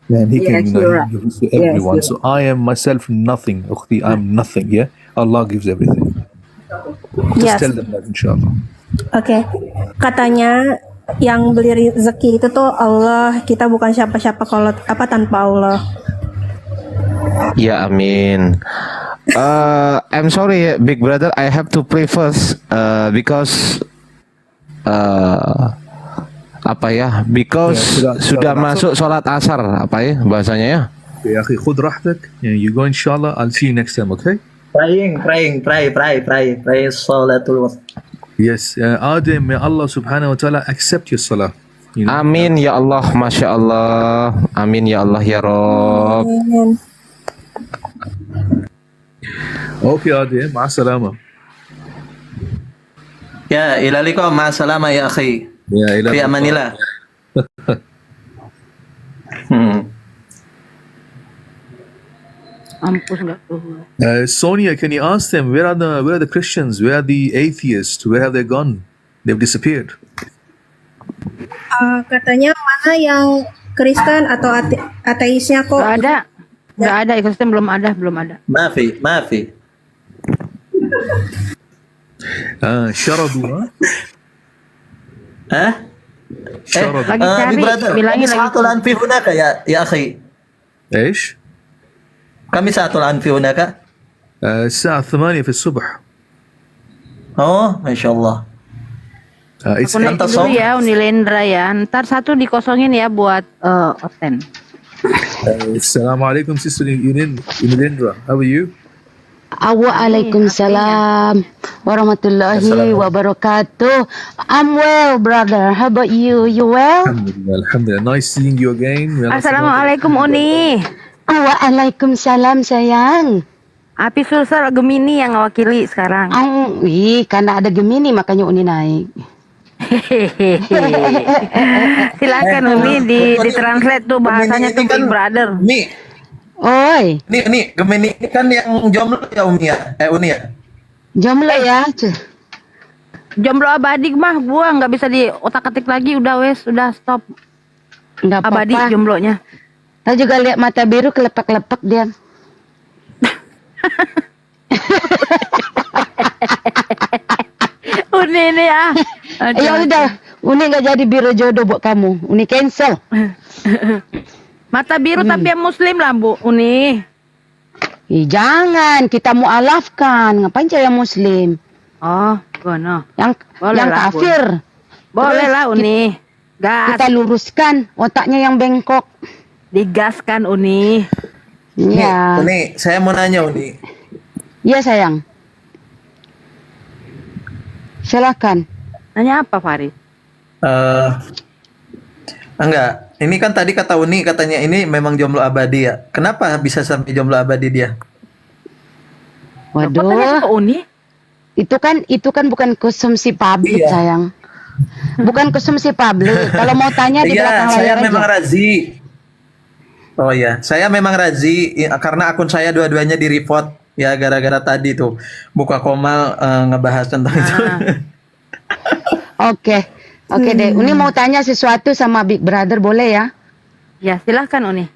and He can, Yes, you're right. give to Yes, everyone. you're So I am myself nothing. Ukhti, I'm nothing. Yeah, Allah gives everything. Just Yes. tell them that, inshallah. Oke, katanya yang beli rezeki itu tuh Allah, kita bukan siapa-siapa kalau tanpa Allah. Ya amin. I'm sorry, big brother. I have to pray first because Because sudah masuk sholat asar bahasanya ya. Ya akhi, khud rahtak. You go inshallah. I'll see you next time. Okay? Pray. Salatul wasl. Yes, Adam, may Allah Subhanahu wa Taala accept your salah. Amin ya Allah, masya Allah. Amin ya Allah ya Rob. Okay, Adam, ma'asalama. Ya, ilalikum ma'asalama ya akhi. Ya, Fi amanillah. Sonia, can you ask them where are the Christians? Where are the atheists? Where have they gone? They've disappeared. Katanya mana yang Kristen atau ateisnya kok? Nggak ada, Kristen belum ada. Maafi. Syaradu, lagi cari, bilangin lagi. Satu lan fi hunaka ya akhi. ايش؟ Kami satu lan fi hunaka. الساعة 8 في الصبح. Oh, masyaallah. Aku nanti dulu ya Unilendra ya. Ntar satu dikosongin ya buat Oten. Assalamualaikum Sister Unilendra. How are you? Waalaikumsalam warahmatullahi wabarakatuh. I'm well, brother. How about you? You well? Alhamdulillah. Nice seeing you again. Assalamualaikum Uni. Waalaikumsalam sayang. Api Sulsel Gemini yang ngewakili sekarang. Karena ada Gemini makanya Uni naik. Silakan Umi di translate tuh bahasanya tuh Big Brother. Oi, Ini Gemini ini kan yang jomblo ya Umi ya? Uni ya? jomblo ya. Jomblo abadi mah gua nggak bisa di otak-atik lagi, udah wes, udah stop. Nggak Abadi apa-apa. jomblonya. Saya juga lihat mata biru kelepek-lepek dia. Uni ini ya. Ya udah, Uni nggak jadi biro jodoh buat kamu. Uni cancel. Mata biru tapi yang muslim lah Bu Uni. Jangan, kita mualafkan. Ngapain cari yang muslim? Oh, gono. Yang Boleh yang lah, kafir. Boleh Terus lah Uni. Gas. Kita luruskan otaknya yang bengkok. Digaskan Uni. Iya. Uni, saya mau nanya Uni. Iya sayang. Silakan. Nanya apa Farid? Enggak. Ini kan tadi kata Uni katanya ini memang jomblo abadi ya. Kenapa bisa sampai jomblo abadi dia? Waduh. Uni? Itu kan bukan konsumsi publik sayang. Bukan konsumsi publik. Kalau mau tanya di belakang Iya, saya layar memang aja. razi. Oh iya, saya memang razi karena akun saya dua-duanya di report ya gara-gara tadi tuh buka komal ngebahas tentang itu. Oke. Oke deh. Uni mau tanya sesuatu sama Big Brother, boleh ya? Ya, silahkan Uni.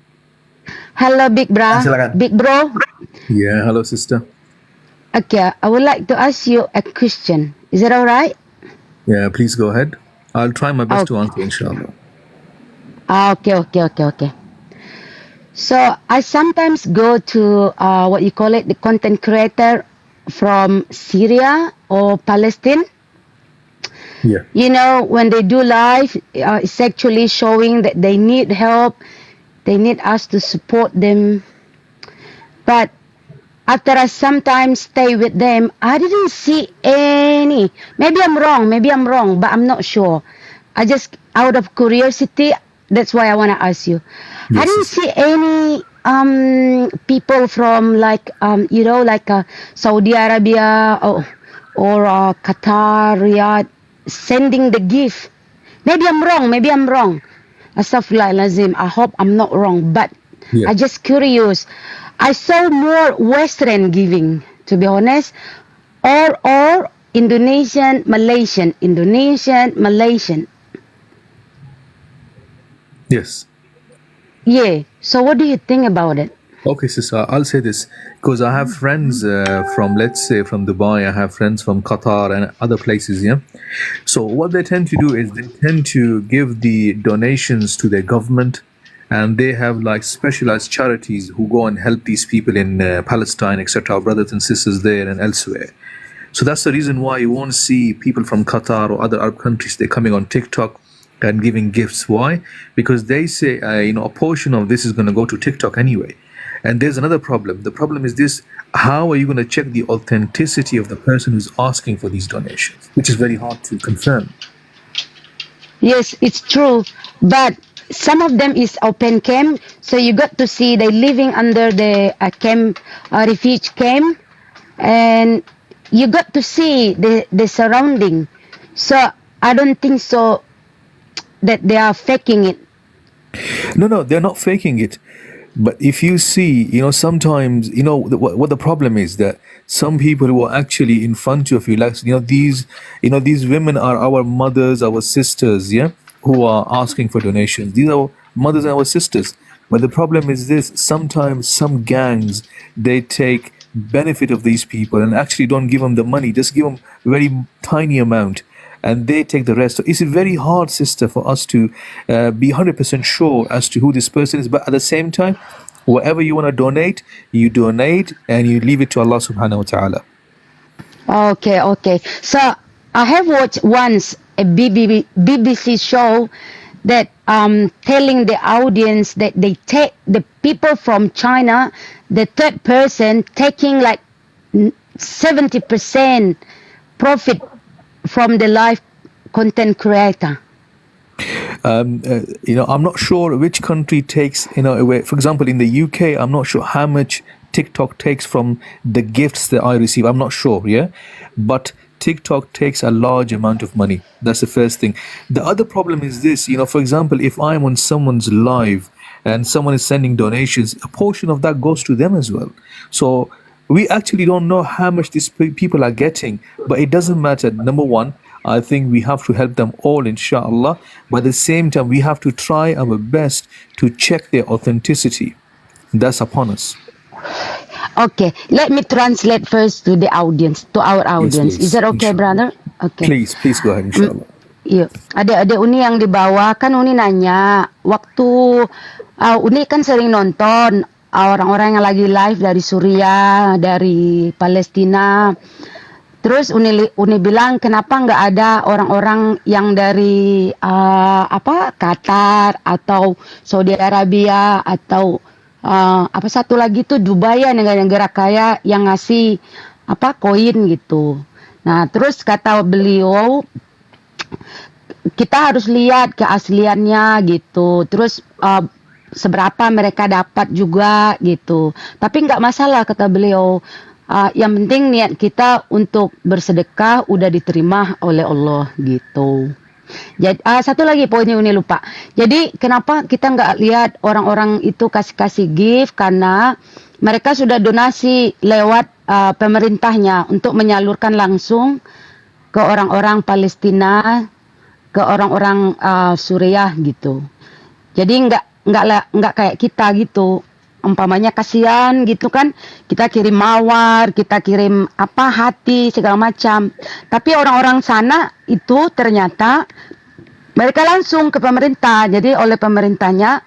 Halo Big Bro. Silakan. Big Bro. Yeah, hello sister. Okay, I would like to ask you a question. Is that alright? Yeah, please go ahead. I'll try my best to answer, inshallah. Okay. So I sometimes go to what you call it, the content creator from Syria or Palestine. Yeah. You know, when they do live, it's actually showing that they need help. They need us to support them. But after I sometimes stay with them, I didn't see any. Maybe I'm wrong, but I'm not sure. I just, out of curiosity, that's why I want to ask you. I didn't see any people from like, Saudi Arabia or Qatar, Riyadh, sending the gift. Maybe I'm wrong. Astaghfirullahalazim. I hope I'm not wrong, but I just curious. I saw more Western giving, to be honest, or Indonesian, Malaysian. Yes. Yeah. So what do you think about it? Okay, sister, I'll say this because I have friends from, let's say, from Dubai. I have friends from Qatar and other places. Yeah. So what they tend to do is they tend to give the donations to their government, and they have like specialized charities who go and help these people in Palestine, etc. Our brothers and sisters there and elsewhere. So that's the reason why you won't see people from Qatar or other Arab countries. They're coming on TikTok and giving gifts. Why? Because they say, a portion of this is going to go to TikTok anyway. And there's another problem. The problem is this: how are you going to check the authenticity of the person who's asking for these donations, which is very hard to confirm. Yes, it's true, but some of them is open camp, so you got to see they living under the camp, refuge camp, and you got to see the surrounding. So I don't think so that they are faking it. No, they're not faking it. But if you see, sometimes, what the problem is that some people who are actually in front of you, like, these women are our mothers, our sisters, yeah, who are asking for donations. These are our mothers and our sisters. But the problem is this: sometimes some gangs, they take benefit of these people and actually don't give them the money, just give them a very tiny amount, and they take the rest. So it's very hard, sister, for us to be 100% sure as to who this person is. But at the same time, whatever you want to donate, you donate and you leave it to Allah subhanahu wa ta'ala. Okay. So I have watched once a BBC show that telling the audience that they take the people from China, the third person taking like 70% profit from the live content creator. I'm not sure which country takes, away. For example, in the UK, I'm not sure how much TikTok takes from the gifts that I receive. I'm not sure, yeah? But TikTok takes a large amount of money. That's the first thing. The other problem is this, for example, if I'm on someone's live and someone is sending donations, a portion of that goes to them as well. So we actually don't know how much these people are getting, but it doesn't matter. Number one, I think we have to help them all, inshallah. But at the same time, we have to try our best to check their authenticity. That's upon us. Okay, let me translate first to the audience, to our audience. please. Is that okay, brother? Okay. Please go ahead, inshallah. Iya, adik-adik Uni yang di bawah kan Uni nanya, waktu Uni kan sering nonton orang-orang yang lagi live dari Suriah, dari Palestina. Terus Uni bilang kenapa nggak ada orang-orang yang dari Qatar atau Saudi Arabia atau satu lagi tuh Dubai ya, negara-negara kaya yang ngasih koin gitu. Nah, terus kata beliau kita harus lihat keasliannya gitu. Terus seberapa mereka dapat juga gitu. Tapi nggak masalah kata beliau. Yang penting niat kita untuk bersedekah udah diterima oleh Allah gitu. Jadi satu lagi poinnya Uni lupa. Jadi kenapa kita nggak lihat orang-orang itu kasih gift, karena mereka sudah donasi lewat pemerintahnya untuk menyalurkan langsung ke orang-orang Palestina, ke orang-orang Suriah gitu. Jadi nggak kayak kita gitu. Umpamanya kasihan gitu kan, kita kirim mawar, kita kirim hati segala macam. Tapi orang-orang sana itu ternyata mereka langsung ke pemerintah. Jadi oleh pemerintahnya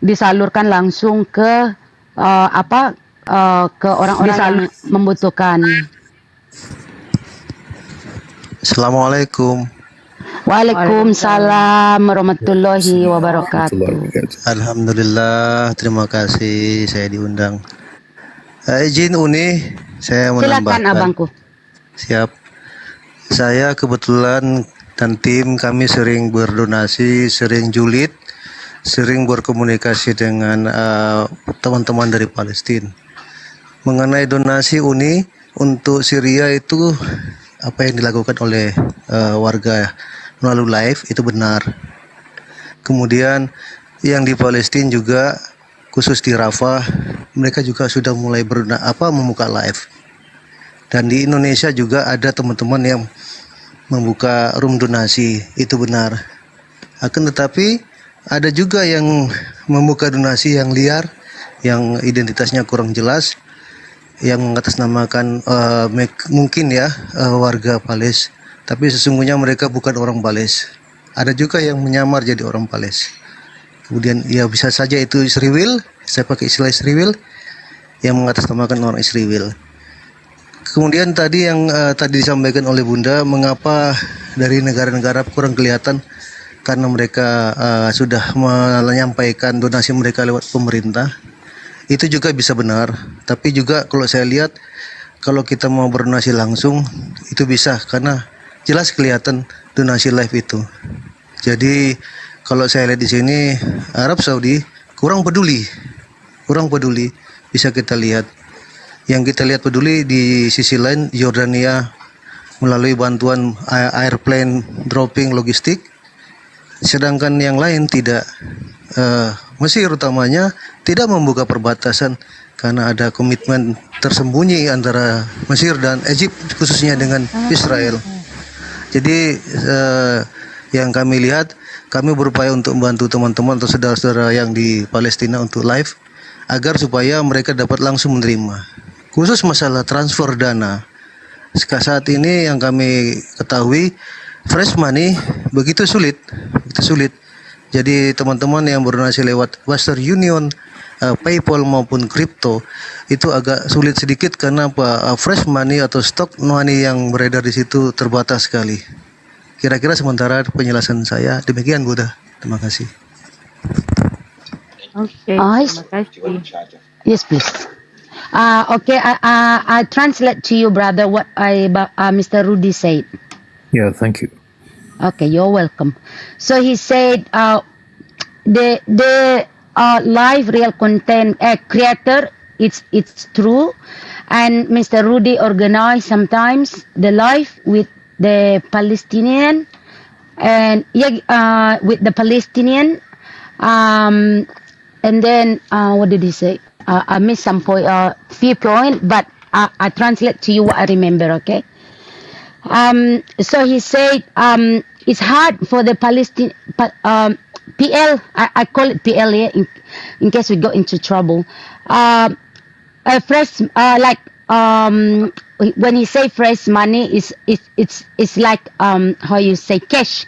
disalurkan langsung ke ke orang-orang yang membutuhkan. Assalamualaikum. Waalaikumsalam warahmatullahi wabarakatuh. Alhamdulillah, terima kasih saya diundang. Izin Uni, saya Silakan menambahkan. abangku. Siap. Saya kebetulan dan tim kami sering berdonasi, sering julid, sering berkomunikasi dengan teman-teman dari Palestina. Mengenai donasi Uni untuk Syria itu apa yang dilakukan oleh warga melalui live itu benar. Kemudian yang di Palestina juga khusus di Rafah mereka juga sudah mulai membuka live. Dan di Indonesia juga ada teman-teman yang membuka room donasi, itu benar. Akan tetapi ada juga yang membuka donasi yang liar, yang identitasnya kurang jelas, yang mengatasnamakan mungkin ya warga Pales, tapi sesungguhnya mereka bukan orang Pales. Ada juga yang menyamar jadi orang Pales. Kemudian ya bisa saja itu Israel, saya pakai istilah Israel, yang mengatasnamakan orang Israel. Kemudian tadi yang tadi disampaikan oleh Bunda, mengapa dari negara-negara kurang kelihatan, karena mereka sudah menyampaikan donasi mereka lewat pemerintah. Itu juga bisa benar, tapi juga kalau saya lihat kalau kita mau berdonasi langsung itu bisa, karena jelas kelihatan donasi live itu. Jadi kalau saya lihat di sini Arab Saudi kurang peduli, bisa kita lihat. Yang kita lihat peduli di sisi lain Yordania melalui bantuan airplane dropping logistik, sedangkan yang lain tidak. Mesir utamanya tidak membuka perbatasan karena ada komitmen tersembunyi antara Mesir dan Egypt, khususnya dengan Israel. Jadi yang kami lihat, kami berupaya untuk membantu teman-teman atau saudara-saudara yang di Palestina untuk live, agar supaya mereka dapat langsung menerima. Khusus masalah transfer dana, saat ini yang kami ketahui fresh money begitu sulit. Jadi teman-teman yang berdonasi lewat Western Union, PayPal maupun kripto itu agak sulit sedikit karena fresh money atau stok money yang beredar di situ terbatas sekali. Kira-kira sementara penjelasan saya demikian, Buddha. Terima kasih. Okay, terima kasih. Yes, please. Okay, I translate to you, brother, what Mr. Rudy said. Yeah, thank you. Okay, you're welcome. So he said, the live real content creator, it's true, and Mr. Rudy organized sometimes the live with the Palestinian, and with the Palestinian, and then what did he say? I missed some point, few point, but I translate to you what I remember. Okay. So he said it's hard for the Palestine, PL. I call it PL here in case we go into trouble. Fresh, like when he say fresh money it's like how you say cash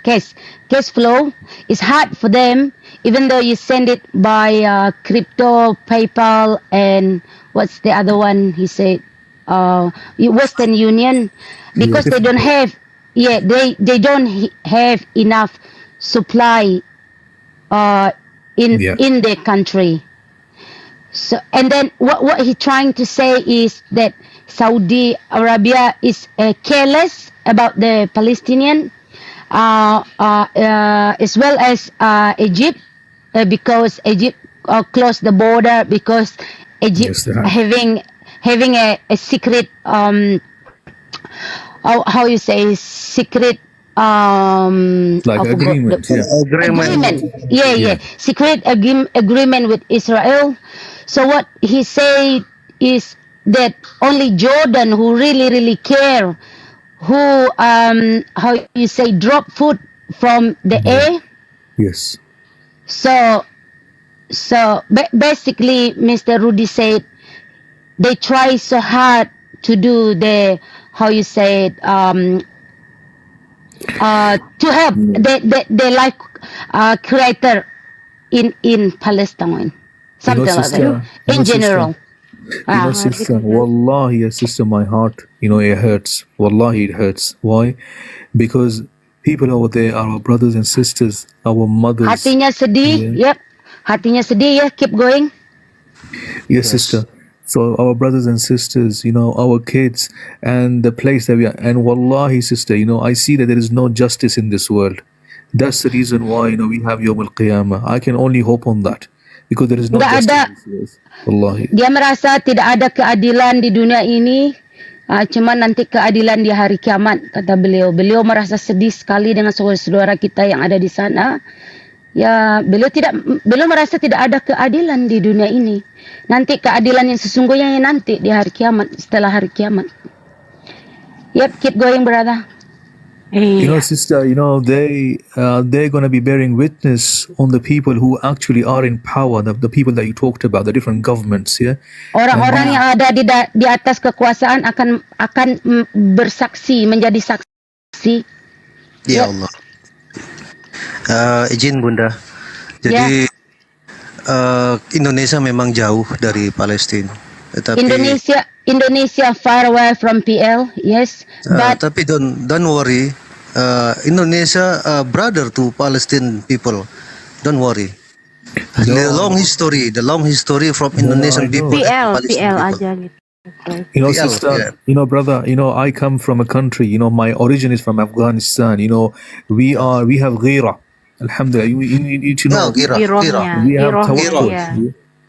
flow. It's hard for them, even though you send it by crypto, PayPal, and what's the other one he said, Western Union, because they don't have, they don't have enough supply in their country. So, and then what he trying to say is that Saudi Arabia is careless about the Palestinian, as well as Egypt, because Egypt closed the border because Egypt having a secret, how you say, secret, like agreement, secret agreement with Israel. So what he said is that only Jordan, who really care, who how you say, drop food from the air. Yes. So basically, Mr. Rudy said they try so hard to do the, how you say it, to help the life creator in Palestine, something like that. In general. Sister, wallahi, sister, my heart, it hurts. Wallahi, it hurts. Why? Because people over there are our brothers and sisters, our mothers. Hatinya sedih, yep. Hatinya sedih, ya. Keep going. Yes, sister. So our brothers and sisters, our kids, and the place that we are. And wallahi, sister, I see that there is no justice in this world. That's the reason why, we have Yawm al-Qiyamah. I can only hope on that. Because there is no justice. Wallahi. Dia merasa tidak ada keadilan di dunia ini, cuman nanti keadilan di hari kiamat, kata beliau. Beliau merasa sedih sekali dengan saudara-saudara kita yang ada di sana. Ya, beliau merasa tidak ada keadilan di dunia ini. Nanti keadilan yang sesungguhnya nanti di hari kiamat, setelah hari kiamat. Yep, keep going, brother. Sister, they're going to be bearing witness on the people who actually are in power, the people that you talked about, the different governments, yeah. Orang-orang yang ada di atas kekuasaan akan bersaksi, menjadi saksi. Ya Allah. Izin Bunda. Jadi Indonesia memang jauh dari Palestina. Tetapi Indonesia far away from PL, yes. But tapi don't worry. Indonesia brother to Palestinian people. Don't worry. The long history from Indonesian people. PL aja gitu. Sister, brother, I come from a country, my origin is from Afghanistan. We have ghira. Alhamdulillah. You know, ghira. We have tawakkul.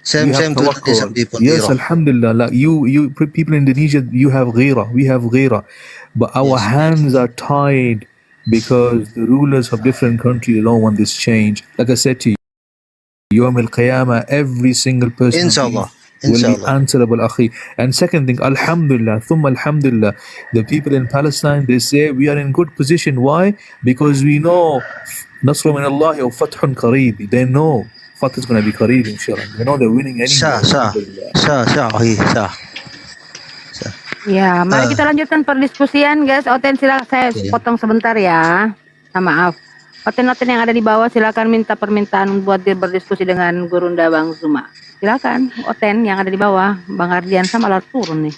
Same to Indonesian people. Yes, ghira. Alhamdulillah. Like you people in Indonesia, you have ghira. We have ghira. But our hands are tied because the rulers of different countries don't want this change. Like I said to you, Yawm al-Qiyamah, every single person Inshallah. will be answerable, akhi. And second thing, Alhamdulillah, thumma Alhamdulillah, the people in Palestine, they say we are in good position. Why? Because we know Nasr min Allah wa Fathun Qareeb. They know Fath is going to be Qareeb, inshallah. They know they're winning anyway. Ya, mari kita lanjutkan perdiskusian, guys. Oten, silakan, saya potong sebentar ya. Maaf. Oten-oten yang ada di bawah silakan minta permintaan buat dia berdiskusi dengan Gurunda Bang Zuma. Silakan, Oten yang ada di bawah. Bang Ardian sama malah turun nih.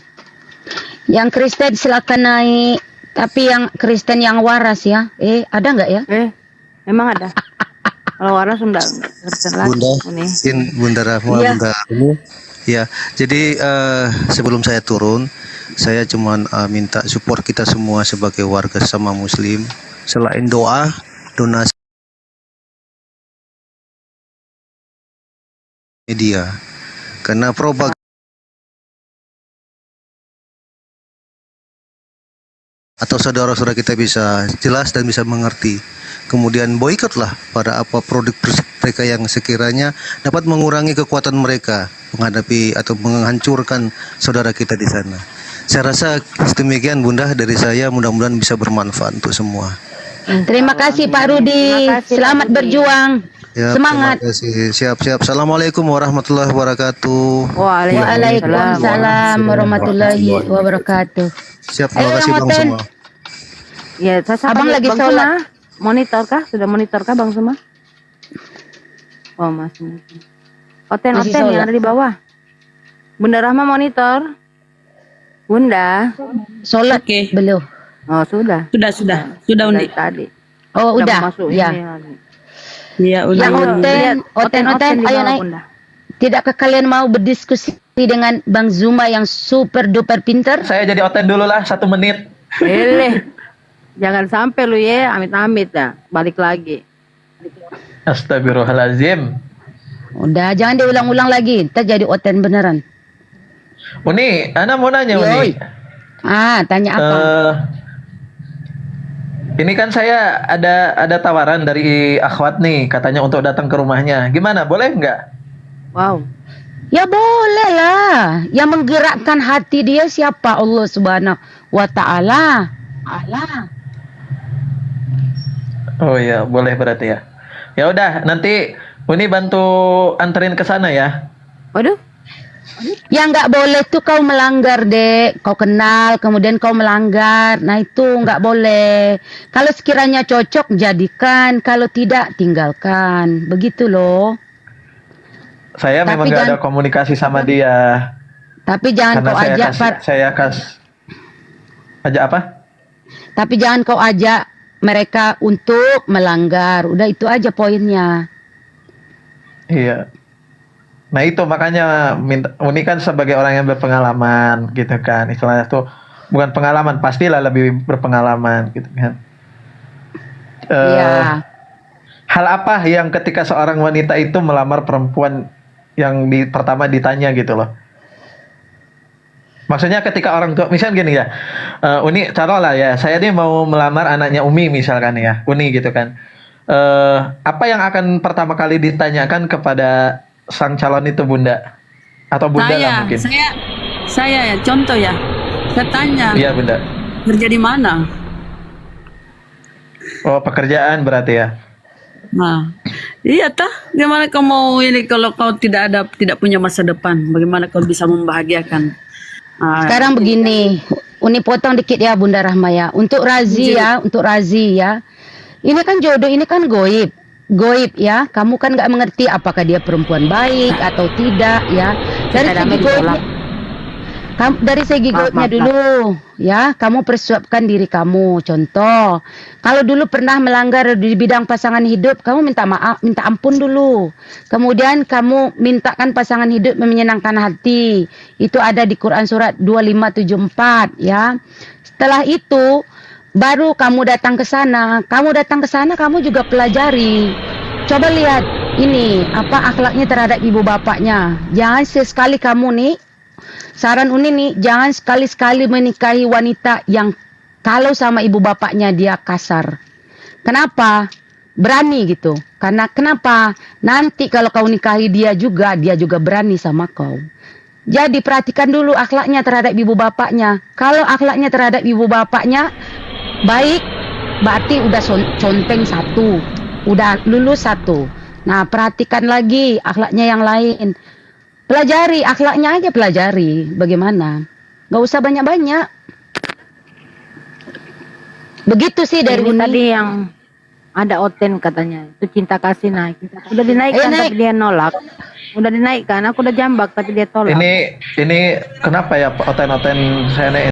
Yang Kristen silakan naik, tapi yang Kristen yang waras ya. Ada nggak ya? Memang ada. Kalau waras enggak Kristen lagi. Bunda Rahma, Bunda. Ya, jadi sebelum saya turun, saya cuma minta support kita semua sebagai warga sama Muslim. Selain doa, donasi media, karena propaganda atau saudara-saudara kita bisa jelas dan bisa mengerti kemudian boikotlah pada apa produk mereka yang sekiranya dapat mengurangi kekuatan mereka menghadapi atau menghancurkan saudara kita di sana. Saya rasa demikian Bunda dari saya, mudah-mudahan bisa bermanfaat untuk semua. Terima kasih Pak Rudi. Selamat berjuang. Ya, Semangat. Terima kasih. Siap-siap. Assalamualaikum warahmatullahi wabarakatuh. Waalaikumsalam warahmatullahi wabarakatuh. Siap, terima kasih Bang Oten. semua. Ya, saya Abang lagi Bang sholat. Suma. Monitor kah? Sudah monitor kah Bang Suma? Oh, masih. Masih Oten sholat. yang ada di bawah. Bunda Rahma monitor. Bunda. Sholat belum? Oh, sudah. Sudah Undi. Tadi. Oh, udah. Masuk Ya. ini lagi. Iya, udah. Yang Oten, di ayo bawah, naik. Bunda. Tidakkah kalian mau berdiskusi dengan Bang Zuma yang super duper pinter? Saya jadi Oten dulu lah 1 menit. Jangan sampai lu ya, amit-amit ya. Balik lagi. Astagfirullahalazim. Udah, jangan diulang-ulang lagi. Ntar jadi Oten beneran. Uni, Ana mau nanya Uni. Tanya apa? Ini kan saya ada tawaran dari akhwat nih, katanya untuk datang ke rumahnya. Gimana? Boleh nggak? Wow. Ya boleh lah. Yang menggerakkan hati dia siapa? Allah Subhanahu wa Ta'ala. Oh ya, boleh berarti ya. Ya udah, nanti Uni bantu anterin ke sana ya. Waduh. Yang nggak boleh tuh kau melanggar, Dek. Kau kenal, kemudian kau melanggar. Nah itu nggak boleh. Kalau sekiranya cocok, jadikan. Kalau tidak, tinggalkan. Begitu loh. Saya Tapi memang nggak ada komunikasi sama dia. Tapi jangan Karena kau ajak, ajak apa? Tapi jangan kau ajak mereka untuk melanggar. Udah itu aja poinnya. Iya. Nah itu makanya Uni kan sebagai orang yang berpengalaman gitu kan, istilahnya tuh bukan pengalaman, pastilah lebih berpengalaman gitu kan. Iya. Hal apa yang ketika seorang wanita itu melamar perempuan yang pertama ditanya gitu loh? Maksudnya ketika orang tua, misalnya gini ya, Uni taruhlah ya, saya nih mau melamar anaknya Umi misalkan ya, Uni gitu kan. Apa yang akan pertama kali ditanyakan kepada sang calon itu Bunda? Atau Bunda lah mungkin. Saya ya, contoh ya. Saya tanya. Iya Bunda. Kerja di mana? Oh pekerjaan berarti ya. Nah, iya tah. Gimana kau mau ini kalau kau tidak punya masa depan? Bagaimana kau bisa membahagiakan? Sekarang begini, Uni potong dikit ya Bunda Rahma ya. Untuk Razi ya, Ini kan jodoh, ini kan goib. Goib ya, kamu kan nggak mengerti apakah dia perempuan baik atau tidak ya. Dari segi goibnya dulu ya, kamu persiapkan diri kamu. Contoh, kalau dulu pernah melanggar di bidang pasangan hidup, kamu minta maaf, minta ampun dulu. Kemudian kamu mintakan pasangan hidup menyenangkan hati. Itu ada di Quran surat 2574 ya. Setelah itu baru kamu datang ke sana. Kamu juga pelajari. Coba lihat ini apa akhlaknya terhadap ibu bapaknya. Jangan sesekali kamu nih, saran Uni nih, jangan sekali-sekali menikahi wanita yang kalau sama ibu bapaknya dia kasar. Kenapa? Berani gitu. Karena kenapa? Nanti kalau kau nikahi dia juga berani sama kau. Jadi perhatikan dulu akhlaknya terhadap ibu bapaknya. Kalau akhlaknya terhadap ibu bapaknya baik, berarti udah conteng 1, udah lulus 1. Nah perhatikan lagi akhlaknya yang lain. Pelajari akhlaknya aja, pelajari bagaimana. Gak usah banyak-banyak. Begitu sih dari Ini tadi yang ada Oten katanya. Itu cinta kasih naik. Udah dinaikkan tapi dia nolak. Udah dinaikkan, aku udah jambak tapi dia tolak. Ini kenapa ya Oten saya